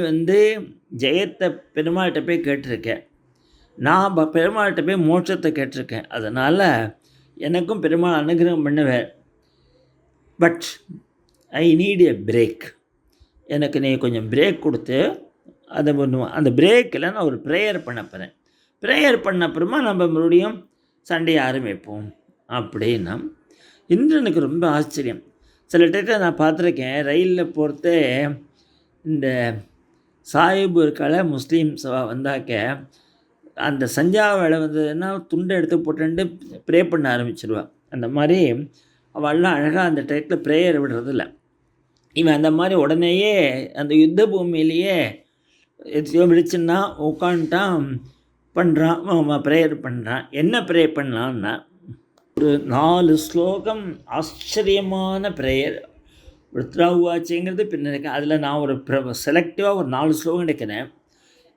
ஜெயத்தை பெருமாள்கிட்ட போய் கேட்டிருக்க, நான் பெருமாள்கிட்ட போய் மோட்சத்தை கேட்டிருக்கேன், அதனால் எனக்கும் பெருமாள் அனுகிரகம் பண்ணுவேன். But I need a break, எனக்கு நீ கொஞ்சம் பிரேக் கொடுத்து அதை பண்ணுவோம். அந்த பிரேக்கில் நான் ஒரு ப்ரேயர் பண்ண போகிறேன், ப்ரேயர் பண்ண அப்புறமா நம்ம மறுபடியும் சண்டையை ஆரம்பிப்போம் அப்படின்னா. இந்திரனுக்கு ரொம்ப ஆச்சரியம். சில டைத்தில் நான் பார்த்துருக்கேன், ரயிலில் போகிறதே இந்த சாஹிப் இருக்கால முஸ்லீம்ஸ் வந்தாக்க அந்த சஞ்சா வேலை வந்ததுன்னா துண்டை எடுத்து போட்டுட்டு ப்ரே பண்ண ஆரம்பிச்சிடுவாள். அந்த மாதிரி அவள்லாம் அழகாக அந்த டைத்தில் ப்ரேயர் விடுறதில்ல. இவன் அந்த மாதிரி உடனேயே அந்த யுத்த பூமியிலேயே எதையோ விழிச்சுன்னா உட்காந்துட்டான், பண்ணுறான், ப்ரேயர் பண்ணுறான். என்ன ப்ரே பண்ணலான்னா ஒரு 4 ஸ்லோகம் ஆச்சரியமான ப்ரேயர். விருத்ராவாச்சிங்கிறது பின்ன அதில் நான் ஒரு செலக்டிவாக ஒரு 4 ஸ்லோகம் எடுக்கிறேன்.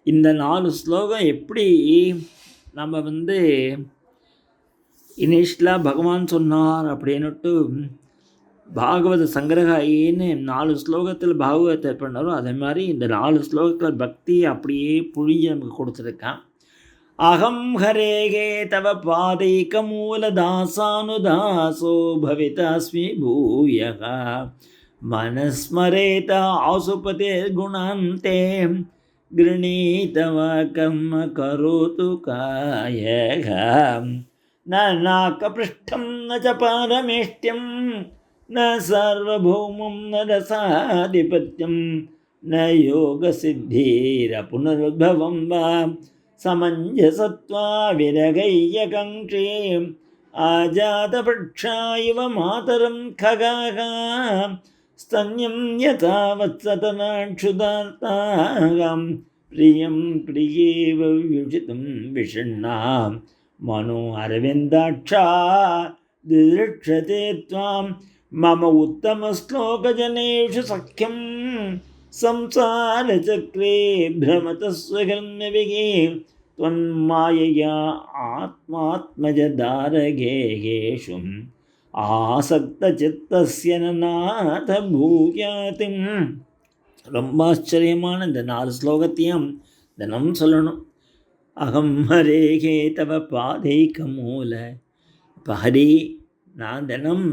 இந்த 4 ஸ்லோகம் எப்படி நம்ம இனிஷியலாக பகவான் சொன்னார் அப்படின்னுட்டு பாகவத சங்கிரகாயின்னு 4 ஸ்லோகத்தில் பாகவதத்தை பண்ணாரோ அதே மாதிரி இந்த 4 ஸ்லோகத்தில் பக்தி அப்படியே புழிஞ்சு நமக்கு கொடுத்துருக்கான். அகம் ஹரேகே தவ பாதைக மூலதாசானுதாசோ பவிதாஸ்மி பூயக மனஸ்மரேத ஆசுபதே குணாந்தே கிருணீதவ கர்ம கரோது காயக ந நாகபிருஷ்டம் ந ச பாரமேஷ்டியம் ந சார்வபௌமம் ந ரசாதிபத்யம் ந யோகசித்தீர புனருத்பவம் வா சமஞ்சசத்வா விரகையகங்கே ஆஜாதபக்ஷா இவ மாதரம் खगाः स्तन्यं यथा वत्सतनाक्षुदार्तां प्रियं प्रियेव विषितं विषण्णा मनो अरविन्दाक्षा दिदृक्षते त्वां मम उत्तमश्लोकजनेषु सख्यं संसारचक्रे भ्रमतस्वगम्यविगे त्वन्मायया आत्मात्मजदारगेहेषु ஆசக்தசித்தஸ்ய நாத பூயாதிம். ரொம்ப ஆச்சரியமான இந்த 4 ஸ்லோகத்தையும் தினம் சொல்லணும். அகம் ஹரேகே தவ பாதைக மூல. இப்போ ஹரி, நான் தினம்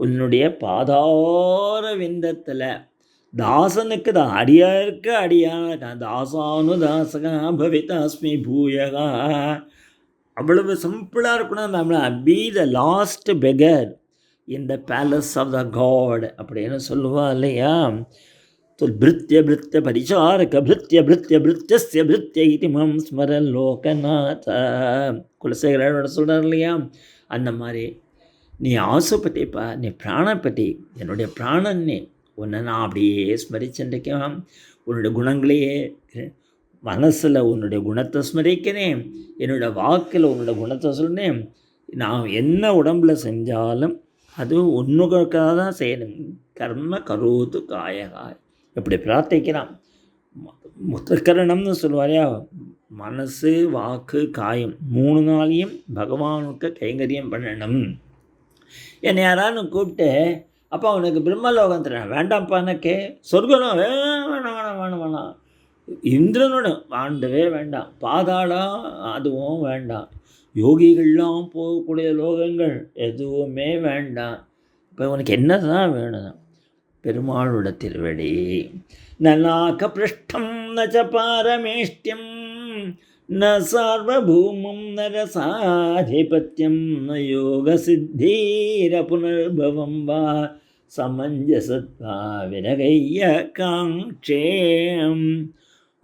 உன்னுடைய பாதார விந்தத்தில் தாசனுக்கு தான் அடியாருக்கு அடியான தாசானு தாசகா பவிதாஸ்மி பூயகா. அவ்வளவு சிம்பிளாக இருக்கணும். நம்மளை be the last beggar in the palace of the God அப்படின்னு சொல்லுவா இல்லையா. பிருத்திய பிருத்திய பரிசாரக பிருத்திய பிருத்திய பிருத்தியஸ்ய பிருத்திய இது மம் ஸ்மர லோகநாத குலசேகரோட சொல்கிறார் இல்லையா. அந்த மாதிரி நீ ஆசைப்பட்டிப்பா, நீ பிராணப்பட்டி, என்னுடைய பிராணன் நீ. உன்னை நான் அப்படியே ஸ்மரிச்சுருக்கேன். உன்னுடைய குணங்களையே மனசில் உன்னுடைய குணத்தை ஸ்மரிக்கிறேன், என்னோடய வாக்கில் உன்னோட குணத்தை சொன்னேன். நான் என்ன உடம்பில் செஞ்சாலும் அது ஒன்றுக்காக தான் செய்யணும். கர்ம கரோது காயகாய் இப்படி பிரார்த்திக்கிறான். முத்தக்கரணம்னு சொல்லுவாரையா, மனசு வாக்கு காயம் 3 நாளையும் பகவானுக்கு கைங்கரியம் பண்ணணும். என்னை யாரான்னு கூப்பிட்டு அப்பா உனக்கு பிரம்மலோகம் தரேன், வேண்டாம்ப்பா எனக்கு சொர்க்கம் வேணாம் வேணாம் வேணாம் வேணாம், இந்திரனோட ஆண்டவே வேண்டாம், பாதாளம் அதுவும் வேண்டாம், யோகிகள்லாம் போகக்கூடிய லோகங்கள் எதுவுமே வேண்டாம், இப்போ உனக்கு என்ன தான் வேணும்? பெருமாளோட திருவடி. நநாக பிருஷ்டம் நச்ச பாரமேஷ்டியம் ந சார்வபூமம் ந ரசாதிபத்தியம் ந யோக சித்தீர புனர்பவம் வா சமஞ்சசத்வா விரகைய காங்ஷேம்.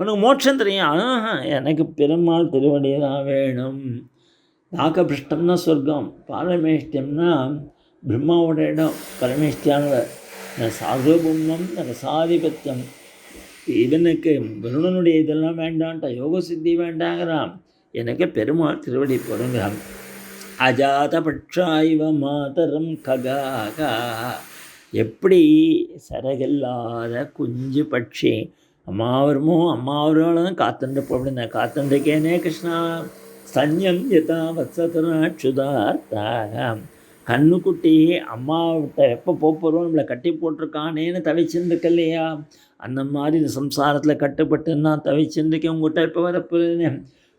உனக்கு மோட்சம் தெரியும், எனக்கு பெருமாள் திருவடி தான் வேணும். நாகபிருஷ்டம்னா சொர்க்கம், பாரமேஷ்டியம்னா பிரம்மாவோட இடம், பரமேஷ்டியானவர். சார்வபூமம் ரசாதிபத்தியம். இவனுக்கு வருணனுடைய இதெல்லாம் வேண்டான்ட்டா, யோக சித்தி வேண்டாங்கிறான், எனக்கு பெருமாள் திருவடி போடுங்கிறான். அஜாத பட்சாய்வ மாதரம் ககாகா. எப்படி சரகில்லாத குஞ்சு பட்சி அம்மா வருமோ அம்மா வருவாள் காத்துண்டு போடுங்க, காத்துண்டுக்கேனே கிருஷ்ணா சன்யம் யதா வத்சதனாட்சுதார்த்தாக. கண்ணுக்குட்டி அம்மாவிட்ட எப்போ போகிறோம் நம்மளை கட்டி போட்டிருக்கானேன்னு தவிச்சுருக்க இல்லையா, அந்த மாதிரி இந்த சம்சாரத்தில் கட்டுப்பட்டு நான் தவிச்சுருக்கேன். உங்கள்கிட்ட எப்போ வரப்போன்னு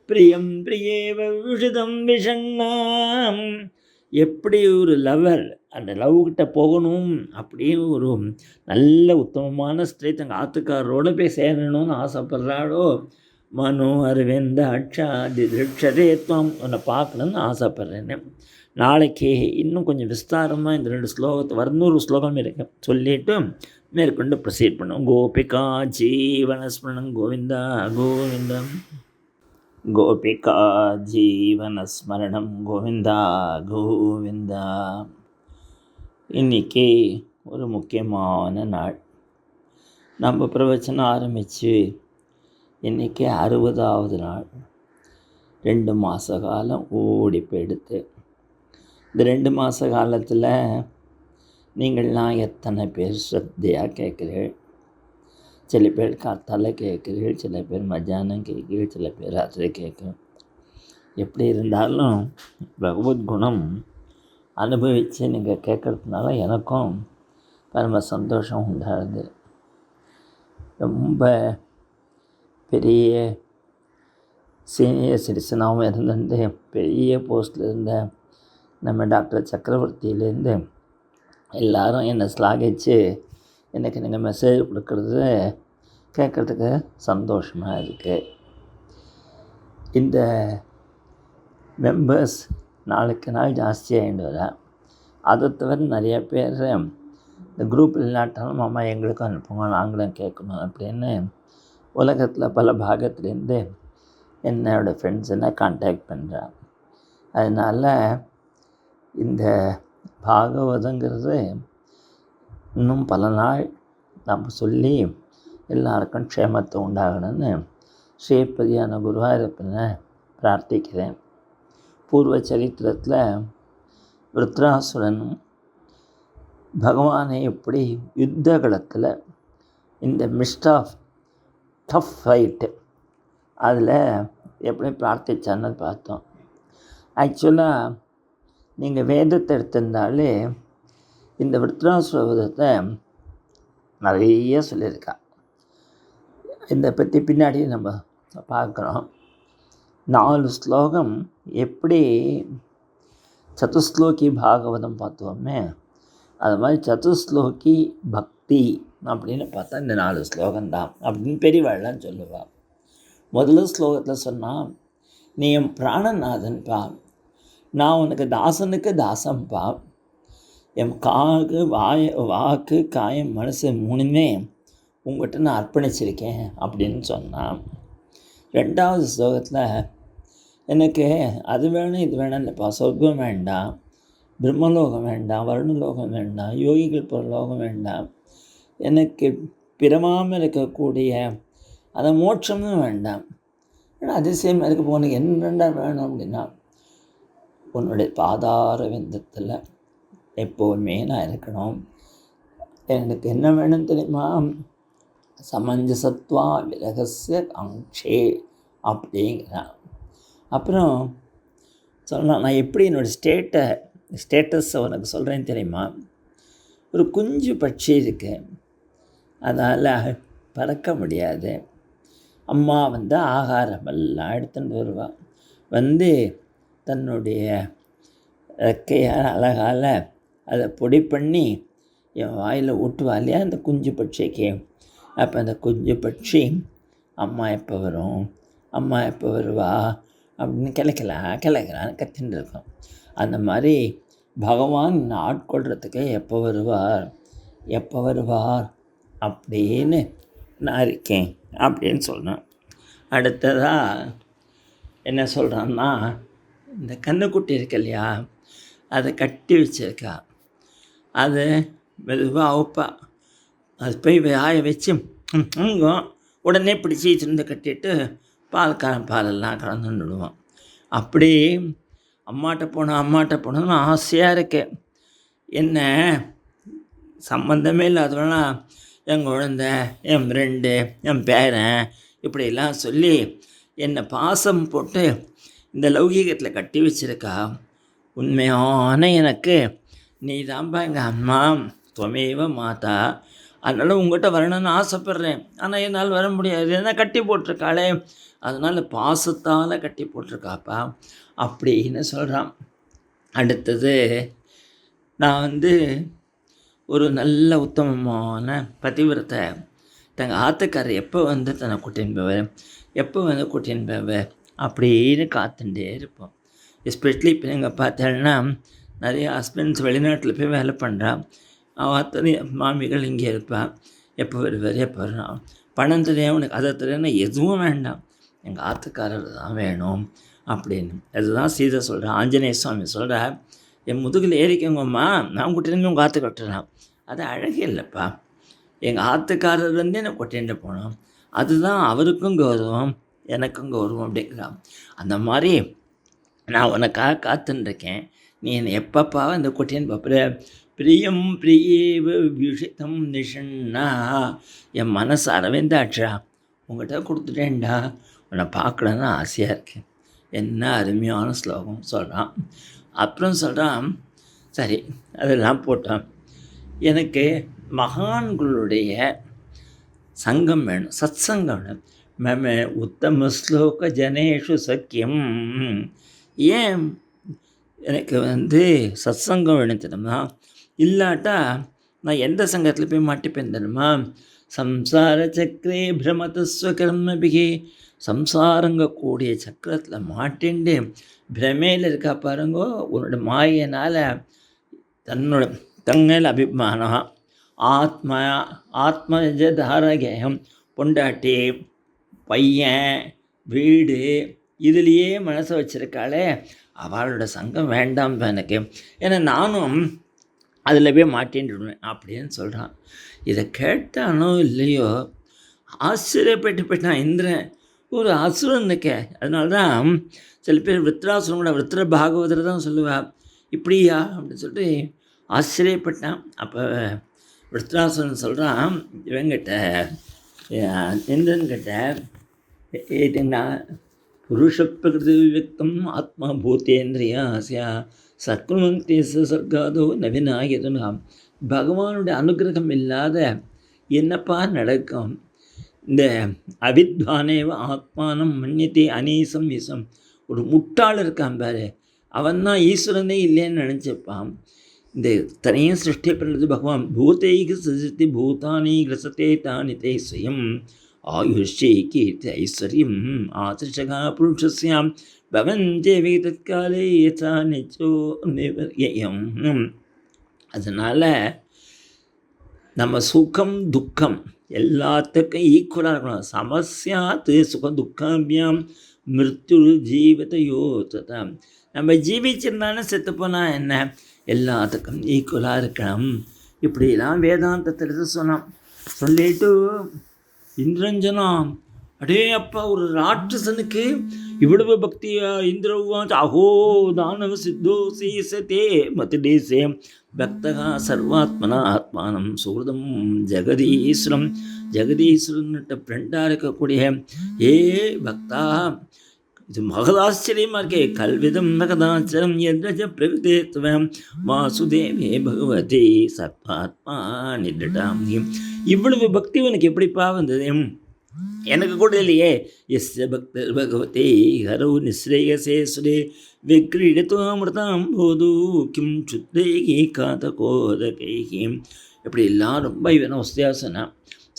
பிரியம் பிரியேவ விஷிதம் விஷண்ணாம். எப்படி ஒரு லவர் அந்த லவ்கிட்ட போகணும் அப்படின்னு ஒரு நல்ல உத்தமமான ஸ்திரீ தங்கள் ஆத்துக்காரரோடு போய் சேரணும்னு ஆசைப்படுறாளோ, மனோ அரவிந்த அட்சாதி திருட்சரேத்வம் உன்னை பார்க்கணுன்னு ஆசைப்பட்றேன்னு. நாளைக்கு இன்னும் கொஞ்சம் விஸ்தாரமாக இந்த 2 ஸ்லோகத்தை வரநூறு ஸ்லோகம் இருக்கு சொல்லிவிட்டு மேற்கொண்டு ப்ரொசீட் பண்ணுவோம். கோபிகா ஜீவனஸ்மரணம் கோவிந்தா கோவிந்தம். கோபிகா ஜீவனஸ்மரணம் கோவிந்தா கோவிந்தா. இன்றைக்கி ஒரு முக்கியமான நாள். நம்ம பிரவச்சனம் ஆரம்பித்து இன்றைக்கி 60வது நாள். 2 மாத காலம் ஓடி போயிடுத்து. இந்த 2 மாத காலத்தில் நீங்கள்லாம் எத்தனை பேர் ஸ்ரத்தையாக கேட்குறீர்கள். சில பேர் காத்தால கேட்குறீர்கள், சில பேர் மத்தியானம் கேட்குறீர்கள், சில பேர் ராத்திரி கேட்குறோம். எப்படி இருந்தாலும் பகவத்குணம் அனுபவித்து நீங்கள் கேட்குறதுனால எனக்கும் பரம சந்தோஷம் உண்டாகுது. ரொம்ப பெரிய சீனியர் சிட்டிசனாகவும் இருந்துட்டு பெரிய போஸ்டில் இருந்த நம்ம டாக்டர் சக்கரவர்த்தியிலேருந்து எல்லாரும் என்னை ஸ்லாகிச்சு எனக்கு நீங்கள் மெசேஜ் கொடுக்குறது கேட்குறதுக்கு சந்தோஷமாக இருக்குது. இந்த மெம்பர்ஸ் நாளுக்கு நாள் ஜாஸ்தியாகிட்டு வர. அதை தவிர நிறைய பேர் இந்த குரூப் இல்லாட்டாலும் அம்மா எங்களுக்கும் அனுப்புங்க, நாங்களும் கேட்கணும் அப்படின்னு உலகத்தில் பல பாகத்துலேருந்து என்னோடய ஃப்ரெண்ட்ஸ் என்ன கான்டாக்ட் பண்ணுறாங்க. அதனால் இந்த பாகவதங்கிறது இன்னும் பல நாள் நம்ம சொல்லி எல்லாருக்கும் க்ஷேமத்தை உண்டாகணும்னு ஸ்ரீபதியான குருவாயூரப்பனை பிரார்த்திக்கிறேன். பூர்வ சரித்திரத்தில் விருத்ராசுரன் பகவானை எப்படி யுத்த களத்தில் இந்த மிஸ்ட் ஆஃப் டஃப் ஃபைட்டு அதில் எப்படி பிரார்த்திச்சான்னு பார்த்தோம். ஆக்சுவலாக நீங்கள் வேதத்தை எடுத்திருந்தாலே இந்த விருத்ராசுரவதத்தை நிறைய சொல்லியிருக்கா. இதை பற்றி பின்னாடி நம்ம பார்க்குறோம். 4 ஸ்லோகம் எப்படி சதுஸ்லோகி பாகவதம் பார்த்தோமே, அது மாதிரி சதுஸ்லோகி பக்தி அப்படின்னு பார்த்தா இந்த 4 ஸ்லோகம்தான் அப்படின்னு பெரியவாள்லாம் சொல்லுவாள். முதல்ல ஸ்லோகத்தில் சொன்னால், நீ என் பிராணநாதன்பா, நான் உனக்கு தாசனுக்கு தாசன்பா, என் வாக்கு காயம் மனசு 3மே உங்கள்கிட்ட நான் அர்ப்பணிச்சிருக்கேன் அப்படின்னு சொன்னான். 2வது ஸ்லோகத்தில் எனக்கு அது வேணும் இது வேணும் இல்லைப்பா, சொர்க்கம் வேண்டாம், பிரம்மலோகம் வேண்டாம், வருணலோகம் வேண்டாம், யோகிகள் போகிற லோகம் வேண்டாம், எனக்கு பிறமாமல் இருக்கக்கூடிய அதை மோட்சமும் வேண்டாம். ஆனால் அதிசயமாக இருக்க போனக்கு என்னென்ன வேணும் அப்படின்னா, உன்னுடைய பாதார விந்தத்தில் எப்போவுமே நான் இருக்கணும். எனக்கு என்ன வேணும் தெரியுமா, சமஞ்சசத்வா விரகசிய அங்கே அப்படிங்கிறான். அப்புறம் சொல்லலாம், நான் எப்படி என்னோடய ஸ்டேட்டஸை உனக்கு சொல்கிறேன்னு தெரியுமா, ஒரு குஞ்சு பட்சி இருக்கு, அதால் பறக்க முடியாது. அம்மா ஆகாரமெல்லாம் எடுத்துகிட்டு வருவாள், தன்னுடைய ரெக்கையால் அழகால் அதை பொடி பண்ணி என் வாயில் ஊட்டுவா இல்லையா அந்த குஞ்சு பட்சிக்கு. அப்போ அந்த குஞ்சு பட்சி அம்மா எப்போ வரும், அம்மா எப்போ வருவா அப்படின்னு கிளைக்கலான்னு கத்தின்னு இருக்கும். அந்த மாதிரி பகவான் ஆட்கொள்கிறதுக்கு எப்போ வருவார் அப்படின்னு நான் இருக்கேன் அப்படின்னு சொன்னேன். அடுத்ததாக என்ன சொல்கிறான்னா, இந்த கன்றுக்குட்டி இருக்கு இல்லையா, அதை கட்டி வச்சிருக்கா, அது மெதுவாக அவுப்பா, அது போய் ஆய வச்சு உடனே பிடிச்சி வச்சுருந்து கட்டிட்டு பாலெல்லாம் கலந்து விடுவான். அப்படி அம்மாட்ட போனோன்னு ஆசையாக இருக்கு. என்ன சம்பந்தமே இல்லாதவனா என் குழந்தை, என் ஃப்ரெண்டு, என் பேரன் இப்படியெல்லாம் சொல்லி என்னை பாசம் போட்டு இந்த லௌகீகத்தில் கட்டி வச்சிருக்கா. உண்மையான எனக்கு நீ தான்ப்பா எங்கள் அம்மா, துவமேவ மாதா. அதனால் உங்கள்கிட்ட வரணும்னு ஆசைப்பட்றேன். ஆனால் என்னால் வர முடியாது, ஏன்னா கட்டி போட்டிருக்காளே, அதனால் பாசத்தால் கட்டி போட்டிருக்காப்பா அப்படின்னு சொல்கிறான். அடுத்தது, நான் ஒரு நல்ல உத்தமமான பதிவிரத்தை, தங்கள் ஆத்துக்காரர் எப்போ தன்னை கூட்டின்னு போவேன், எப்போ கூட்டின்னு போவேன் அப்படின்னு காத்துட்டே இருப்போம். எஸ்பெஷலி இப்போ நீங்கள் பார்த்தேன்னா நிறைய ஹஸ்பண்ட்ஸ் வெளிநாட்டில் போய் வேலை பண்ணுறான். அத்தனை மாமிகள் இங்கே இருப்பான். எப்போ வருவார், எப்போ வரும், பணம் தெரியும் உனக்கு, அதை தெரியும்னா எதுவும் வேண்டாம், எங்கள் ஆத்துக்காரர் தான் வேணும் அப்படின்னு. அதுதான் சீதை சொல்கிறேன். ஆஞ்சநேய சுவாமி சொல்கிறார், என் முதுகில் ஏறிக்கோங்கம்மா, நான் கூட்டிருந்து உங்கள் ஆற்று கட்டுறேன். அது அழகே இல்லைப்பா. எங்கள் ஆத்துக்காரர் என்னை கொட்டிட்டு போனோம், அதுதான் அவருக்கும் கௌரவம் எனக்கும் கௌரவம் அப்படிங்கிறான். அந்த மாதிரி நான் உனக்காக காத்துருக்கேன், நீ என்னை எப்பப்பா இந்த கொட்டின்னு பார்ப்பற. பிரியம் பிரியேவ விஷிதம் நிஷன்னா, என் மனசு அரவிந்தாட்சா உங்கள்கிட்ட கொடுத்துட்டேன்டா, உன்னை பார்க்கணுன்னு ஆசையாக இருக்கேன். என்ன அருமையான ஸ்லோகம் சொல்கிறான். அப்புறம் சொல்கிறான், சரி அதெல்லாம் போட்டான், எனக்கு மகான்களுடைய சங்கம் வேணும், சத் சங்கம் வேணும். மம உத்தம ஸ்லோக ஜனேஷு சக்கியம். ஏன் எனக்கு சத் சங்கம் வேணும் தெரியுமா? இல்லாட்டா நான் எந்த சங்கத்தில் போய் மாட்டிப்பேன் தெரியுமா? சம்சார சக்கரே பிரமதஸ்வகர்மபிகி, சம்சாரங்க கூடிய சக்கரத்தில் மாட்டிண்டு பிரமையில் இருக்கா பாருங்கோ. உன்னோட மாயினால் தன்னோட தங்கள் அபிமானம் ஆத்மஜதாரகேயம், பொண்டாட்டி பையன் வீடு இதுலேயே மனசை வச்சுருக்காளே, அவளோட சங்கம் வேண்டாம் எனக்கு, ஏன்னா நானும் அதில் போய் மாட்டின்டுவேன் அப்படின்னு சொல்கிறான். இதை கேட்டானோ இல்லையோ ஆச்சரியப்பட்டு போயிட்டான் இந்திரன். ஒரு அசுரன் இருக்கே, அதனால தான் சில பேர் விருத்ராசுரன் கூட விருத்திர பாகவதர் தான் சொல்லுவாள், இப்படியா அப்படின்னு சொல்லிட்டு ஆச்சரியப்பட்டான். அப்போ விருத்ராசுரன் சொல்கிறான் இவங்கிட்ட, இந்திரன்கிட்ட, ஏன்னா புருஷ பிரகிருதி வியக்தம் ஆத்மா பூத்தேந்திரியாசியா சக்னுவந்தி சர்க்காதோ நவீனாகியதுனா, பகவானுடைய அனுகிரகம் இல்லாத என்னப்பா நடக்கும்? இந்த அவித்வானேவ ஆத்மானம் மன்னித்தே அனீசம் விசம். ஒரு முட்டாள் இருக்கான் பாரு, அவன் தான் ஈஸ்வரனே இல்லைன்னு நினச்சிப்பான். இந்த தனியும் சிருஷ்டி பண்ணுறது பகவான். பூத்தைக்கு சிருஷ்டி பூதானி கிரசத்தே தானி தே ஸ்வயம் ஆயுஷ்யே கீர்த்தி ஐஸ்வர்யம் ஆதிர்ஷகா புருஷஸ்யாம் பவஞ்சேவி தற்காலே யதா நிச்சோ நிவர்யம். அதனால் நம்ம சுகம் துக்கம் எல்லாத்துக்கும் ஈக்குவலாக இருக்கணும். சமஸ்யாத்து சுக துக்காபியாம் மிருத்யு ஜீவத்தையோ ததா. நம்ம ஜீவிச்சிருந்தானே செத்துப்போனா என்ன, எல்லாத்துக்கும் ஈக்குவலாக இருக்கணும். இப்படிலாம் வேதாந்தத்தில் சொன்னான். சொல்லிட்டு இந்திரஞ்சனம், அடே அப்பா, ஒரு ராட்சசனுக்கு இவ்வளவு பக்தியா? இந்திரவாச் அஹோ தானவ சித்தோ சீசதே மதிடேசே பக்தகா சர்வாத்மனா ஆத்மானம் சுகிருதம் ஜெகதீஸ்வரம். ஜெகதீஸ்வரன்கிட்ட ஃப்ரெண்டாக இருக்கக்கூடிய ஏ பக்தா, இது மகதாச்சரியமாக இருக்கே. கல்விதம் மகதாச்சரம் என்ற பிரகதேத்துவம் வாசுதேவே பகவதி சர்வாத்மா நிதிடாம். இவ்வளவு பக்தி உனக்கு எப்படிப்பா வந்தது? எனக்கு கூட இல்லையே. எஸ் பக்தர் பகவதி ஹரோ நிஸ்ரேயசே சுரே விக்ரீடத்துவமிருதாம் போது கிம் சுத்தேகி காதகோதகைகி. இப்படி எல்லாம் ரொம்ப இவனை உஸ்தியாசனா.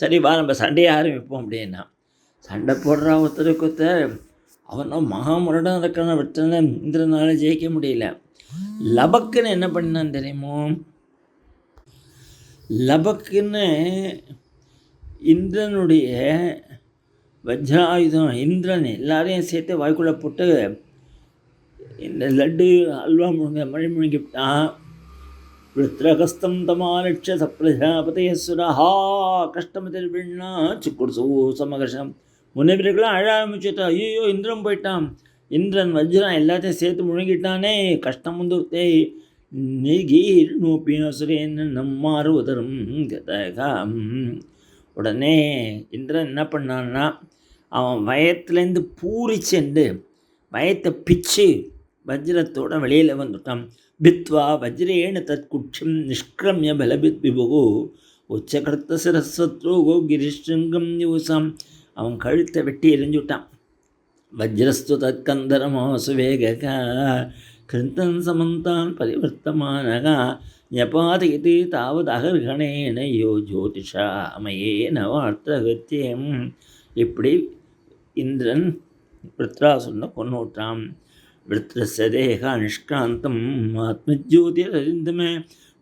சரி வா நம்ம சண்டையை ஆரம்பிப்போம் அப்படின்னா. சண்டை போடுறான் ஒருத்தருக்கு ஒருத்தர். அவனும் மகாமுரடாக இருக்கிறான். விட்டன இந்திரனால ஜெயிக்க முடியல. லபக்குன்னு என்ன பண்ணான்னு தெரியுமோ? லபக்குன்னு இந்திரனுடைய வஜ்ராயுதம், இந்திரன் எல்லாரையும் சேர்த்து வாய்க்குள்ளே போட்டு இந்த லட்டு அல்வா மழை முழுங்கிவிட்டான். விருத்ரகஸ்தம் தமாலட்ச சப்ரஜாபதேஸ்வரஹா கஷ்டமதில் விண்ணா சுக்குடு சமகர்ஷம். முன்னேறிகளாம் அழ ஆரம்பிச்சுட்டா. ஐயோ இந்திரன் போயிட்டான், இந்திரன் வஜ்ரம் எல்லாத்தையும் சேர்த்து முழுங்கிட்டானே, கஷ்டம் வந்துருத்தே. நீகீர் நோப்பினசுரேன் நம்மாறு உதரும் கதகம். உடனே இந்திரன் என்ன பண்ணான்னா அவன் வயத்துலேருந்து பூரிச்சென்று வயத்தை பிச்சு வஜ்ரத்தோடு வெளியில் வந்துட்டான். பித்வா வஜ்ரேண தற்குட்சம் நிஷ்கிரமிய பலபித் விபு உச்சகர்த்த சிரஸ்வத்ரோகோ கிரிஷ்ருங்கம் யூசாம். அவன் கழுத்தை வெட்டி எரிஞ்சுட்டான். வஜ்ரஸ்து தற்கந்தரமாசு வேககா கிருந்தன் சமந்தான் பரிவர்த்தமானகா ஞபாதயதி தாவது அகர்கணேன யோ ஜோதிஷா அமயேன வார்த்தகத்தியம். இப்படி இந்திரன் விருத்ராசுரனை கொண்டு விட்டான். விருத்ரஸ்ய தேகா நிஷ்காந்தம் ஆத்மஜோதிரரிந்தமே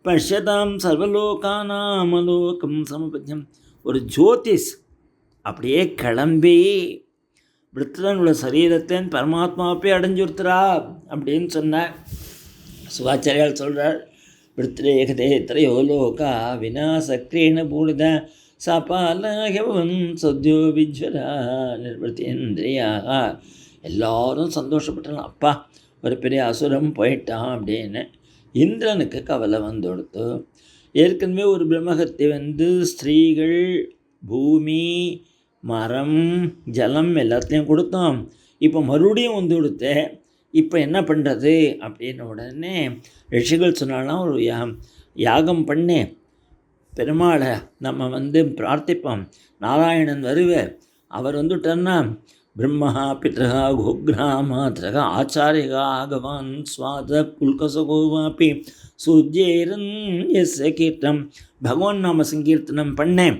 பஷ்யதாம் சர்வலோகானாமலோகம் சமபத்யம். ஒரு ஜோதிஷ் அப்படியே கிளம்பி விருத்திரனோட சரீரத்தின் பரமாத்மாவை அடைஞ்சுருத்துறா அப்படின்னு சொன்னார். சுகாச்சாரியால் சொல்கிறார், விருத்திரேகதே திரையோ லோகா வினாசக்ரேண பூரித சபாலகவன் சத்யோ விஜ்வரா நிர்வர்த்தேந்திரியாக. எல்லாரும் சந்தோஷப்பட்டாலும் அப்பா ஒரு பெரிய அசுரம் போயிட்டான் அப்படின்னு. இந்திரனுக்கு கவலை வந்து கொடுத்து, ஏற்கனவே ஒரு பிரம்மகத்தை ஸ்திரீகள் பூமி மரம் ஜலம் எல்லாத்தையும் கொடுத்தோம், இப்போ மறுபடியும் வந்து கொடுத்தேன், இப்போ என்ன பண்ணுறது அப்படின்னு உடனே ரிஷிகள் சொன்னாலும் ஒரு யாகம் பண்ணி பெருமாளை நம்ம பிரார்த்திப்போம். நாராயணன் வருவே, அவர் வந்துட்டார்னா பிரம்மஹா பித்ரஹா கோக்ராமாத்ரக ஆச்சாரியா ஆகவான் சுவாத புல்கசகோவாப்பி சுஜேரன் எஸ் கீர்த்தம். பகவான் நாம சங்கீர்த்தனம் பண்ணேன்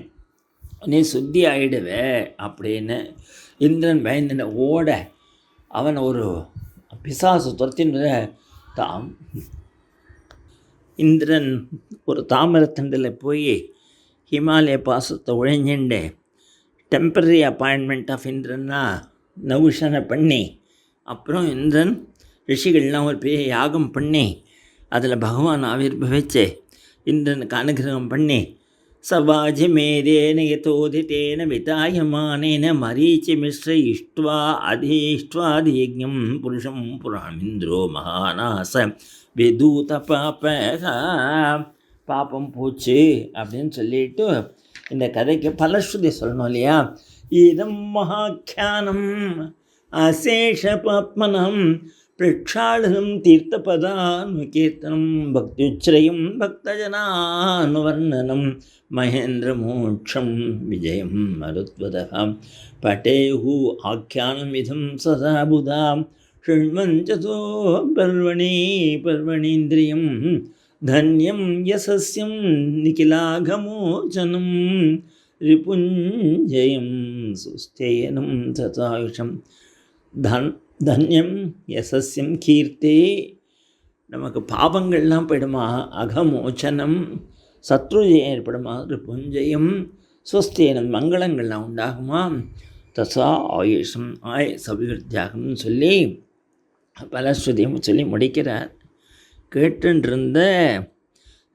நீ சுத்தி ஆயிடுவே அப்படின்னு. இந்திரன் பயந்தின ஓட அவன் ஒரு பிசாசு துரத்தின இந்திரன் ஒரு தாமரத்தண்டில் போய் ஹிமாலய பாசத்தை உழைஞ்சுண்டு டெம்பரரி அப்பாயின்மெண்ட் ஆஃப் இந்திரன்னா நவுஷனை பண்ணி, அப்புறம் இந்திரன் ரிஷிகள்லாம் ஒரு பெரிய யாகம் பண்ணி அதில் பகவான் ஆவிர்பவிச்சு இந்திரனுக்கு அனுகிரகம் பண்ணி சவாஜிமேதேன யதோதிதேன விதாயமானேன மரீச்சி மிஸ்ர இஷ்ட்வா அதீஷ்ட்வாதீஜம் புருஷம் புராணிந்திரோ மகாநாச விதூத பாப்பம் போச்சு அப்படின்னு சொல்லிட்டு இந்த கதைக்கு பலஸ்ருதி சொல்லணும் இல்லையா. இதம் மகாக்கியானம் அசேஷ பாத்மனம் பிரக்ஷாளனம் தீர்த்தபதானுகீர்த்தனம் பக்தியுச்சிரயம் பக்தஜனானுவர்ணனம் மகேந்திர மோட்சம் விஜயம் மருத்வதம் பட்டேஹு ஆக்கியானம் இதம் சதா புதாம் ஷண்மஞ்சதோ பர்வணீந்திரியம் தன்யம் யசஸ்யம் நிகிலாகமோச்சனம் ரிபுஞ்சயம் சுஸ்தேனம் சதாயுஷம். தன்யம் யசஸ்யம் கீர்த்தே, நமக்கு பாவங்கள்லாம் போயிடுமா, அகமோச்சனம் சத்ருஜயம் ஏற்படுமா, ரிபுஞ்சயம் சுஸ்தேனம் மங்களங்கள்லாம் உண்டாகுமா, தசா ஆயுஷம் சபிவிருத்தியாகம்னு சொல்லி பலஸ்ருதியும் சொல்லி முடிக்கிறார். கேட்டுருந்த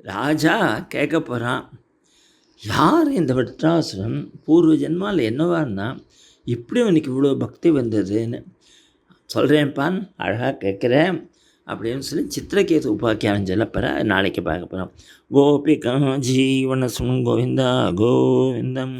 ராஜா கேட்க போகிறான், யார் இந்த விருத்ராசுரன், பூர்வ ஜென்மாவில் என்னவான்னா இப்படி அவனுக்கு இவ்வளோ பக்தி வந்ததுன்னு சொல்கிறேன்ப்பான், அழகாக கேட்குறேன் அப்படின்னு சொல்லி சித்திரகேது உபாக்கியானம் சொல்லப்போகிற நாளைக்கு பார்க்க போகிறோம். கோபிகா ஜீவன சுமன் கோவிந்தா கோவிந்தம்.